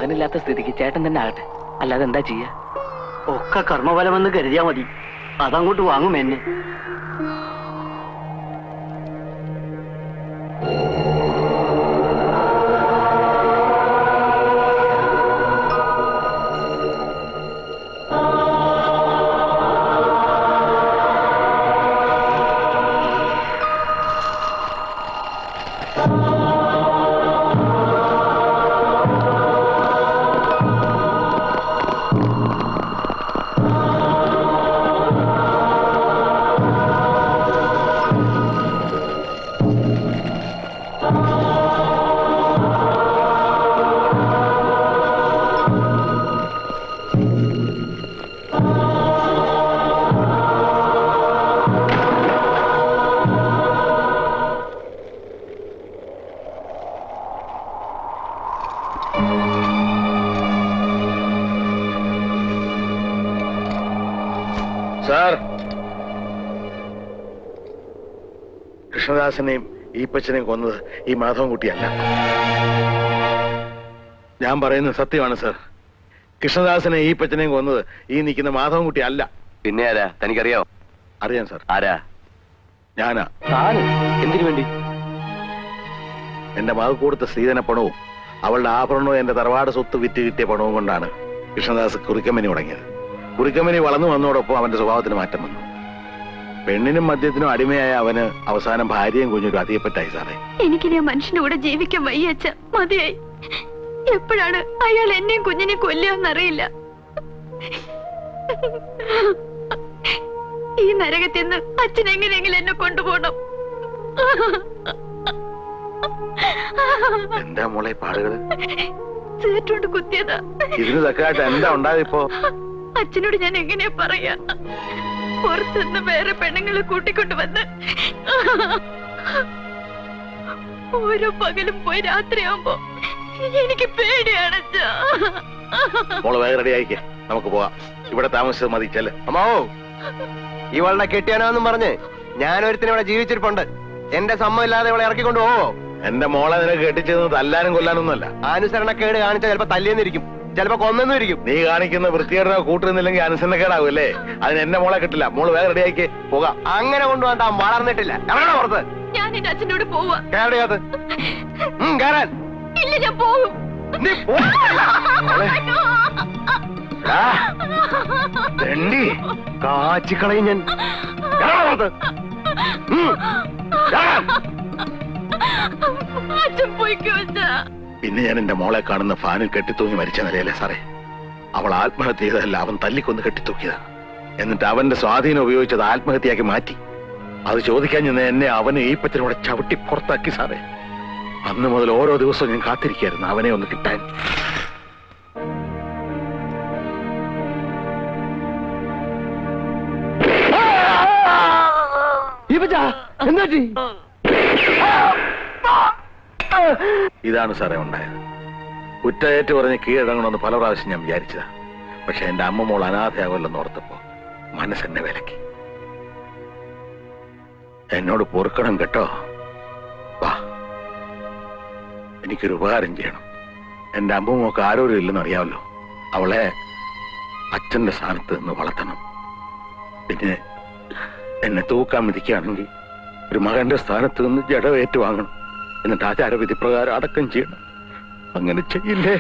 മകനില്ലാത്ത സ്ഥിതിക്ക് ചേട്ടൻ തന്നെ ആകട്ടെ, അല്ലാതെ എന്താ ചെയ്യാ? ഒക്കെ കർമ്മഫലമെന്ന് കരുതിയാ മതി. അതങ്ങോട്ട് വാങ്ങും എന്നെ. സാർ, കൃഷ്ണദാസനെയും ഈപ്പച്ചനെയും കൊന്നത് ഈ മാധവൻകുട്ടിയല്ല. ഞാൻ പറയുന്നത് സത്യമാണ് സാർ. കൃഷ്ണദാസനെ ഈപ്പച്ചനെയും കൊന്നത് ഈ നിൽക്കുന്ന മാധവൻകുട്ടി അല്ല. പിന്നെ ആരാ? തനിക്കറിയാവോ? അറിയാം സാർ. ആരാ? ഞാനാ. എന്തിനു വേണ്ടി? എന്റെ മകൾ കൊടുത്ത സ്ത്രീധന പണവും അവളുടെ ആഭരണവും എന്റെ തറവാട് സ്വത്ത് വിറ്റ് കിട്ടിയ പണവും കൊണ്ടാണ് കൃഷ്ണദാസ് കുറിക്കമ്പനി തുടങ്ങിയത്. കുറിക്കമ്പനി വളർന്നു വന്നതോടൊപ്പം അവന്റെ സ്വഭാവത്തിന് മാറ്റം വന്നു. പെണ്ണിനും മദ്യത്തിനും അടിമയായ അവന് അവസാനം ഭാര്യയും കുഞ്ഞൊരു അതിയപ്പറ്റായി സാറേ. എനിക്കിനി ആ മനുഷ്യന്റെ കൂടെ ജീവിക്കാൻ വയ്യച്ച, മതിയായി. എപ്പോഴാണ് അയാൾ എന്നെയും കുഞ്ഞിനെ കൊല്ലുകയെന്നറിയില്ല. ഈ നരകത്തിൽ നിന്ന് അച്ഛൻ എങ്ങനെയെങ്കിലും എന്നെ കൊണ്ടുപോകണം. എന്താ മോളെ പാടുകള്? സീറ്റോണ്ട് കുത്തിയതാ. ഇതിന് തക്കായിട്ട് എന്താ ഉണ്ടായപ്പോ? അച്ഛനോട് ഞാൻ എങ്ങനെയാ പറയാ? പുറത്തുനിന്ന് വേറെ പെണ്ണുങ്ങളെ കൂട്ടിക്കൊണ്ടുവന്ന് ഓരോ പകലും പോയി രാത്രിയാകുമ്പോ എനിക്ക് പേടിയാണ്. മോള് വേഗം റെഡി ആയിക്കേ, നമുക്ക് പോവാം. ഇവിടെ താമസിച്ചത് മതി. ചെല്ല്. അമ്മാവോ, ഇവളുടെ കെട്ടിയാനോന്നും പറഞ്ഞ് ഞാനൊരുത്തിന് ഇവിടെ ജീവിച്ചിരിപ്പുണ്ട്. എന്റെ സമ്മതമില്ലാതെ ഇവളെ ഇറക്കിക്കൊണ്ട് പോവോ? എന്റെ മോളെ നിനക്ക് കെട്ടിച്ചത് തല്ലാനും കൊല്ലാനൊന്നുമല്ല. അനുസരണക്കേട് കാണിച്ചാൽ ചിലപ്പോ തല്ലിയെന്നിരിക്കും, ചിലപ്പോ കൊന്നെന്നിരിക്കും. നീ കാണിക്കുന്ന വൃത്തികേടോ കൂട്ടുന്നില്ലെങ്കിൽ അനുസരണക്കേടാവും അല്ലേ? അതിന് എന്നെ മോളെ കിട്ടില്ല. മോള് വേഗം റെഡി ആയിക്കേ, പോകാം. അങ്ങനെ കൊണ്ടുപോകാൻ താൻ വളർന്നിട്ടില്ല. ഇറങ്ങണ പുറത്ത്. ഞാൻ എന്റെ അച്ഛനോട് പോവാ. കേരളീയത്ത് കയറാൻ. ഇല്ല, ഞാൻ പോകും. നീ കാച്ചിക്കളയും ഞാൻ. അച്ഛൻ പോയിക്കോ അച്ഛാ. പിന്നെ ഞാൻ എന്റെ മോളെ കാണുന്ന ഫാനിൽ കെട്ടിത്തൂങ്ങി മരിച്ച നിലയല്ലേ സാറേ? അവൾ ആത്മഹത്യ ചെയ്തതല്ല, അവൻ തല്ലിക്കൊന്ന് കെട്ടിത്തൂക്കിയതാ. എന്നിട്ട് അവന്റെ സ്വാധീനം ഉപയോഗിച്ചത് ആത്മഹത്യയാക്കി മാറ്റി. അത് ചോദിക്കാൻ ചെന്ന് എന്നെ അവനെ ഈ പച്ചനോടെ ചവിട്ടി പുറത്താക്കി സാറേ. അന്ന് മുതൽ ഓരോ ദിവസവും ഞാൻ കാത്തിരിക്കായിരുന്നു അവനെ ഒന്ന് കിട്ടാൻ. ഇതാണ് സാറേ ഉണ്ടായത്. കുറ്റയേറ്റ് പറഞ്ഞ് കീഴടങ്ങണമെന്ന് പല പ്രാവശ്യം ഞാൻ വിചാരിച്ചതാ. പക്ഷെ എന്റെ അമ്മ മോൾ അനാഥയാകുമല്ലെന്ന് ഓർത്തപ്പോ മനസ്സെന്നെ വിലക്കി. എന്നോട് പൊറുക്കണം കേട്ടോ. വാ, എനിക്കൊരു ഉപകാരം ചെയ്യണം. എന്റെ അമ്മമ്മക്ക് ആരോരും ഇല്ലെന്ന് അറിയാമല്ലോ. അവളെ അച്ഛന്റെ സ്ഥാനത്ത് നിന്ന് വളർത്തണം. പിന്നെ എന്നെ തൂക്കാൻ വിധിക്കുകയാണെങ്കിൽ ഒരു മകന്റെ സ്ഥാനത്ത് നിന്ന് ജഡവേറ്റ് വാങ്ങണം. എന്നിട്ട് ആചാരവിധി പ്രകാരം അടക്കം ചെയ്യണം. അങ്ങനെ ചെയ്യില്ലേ?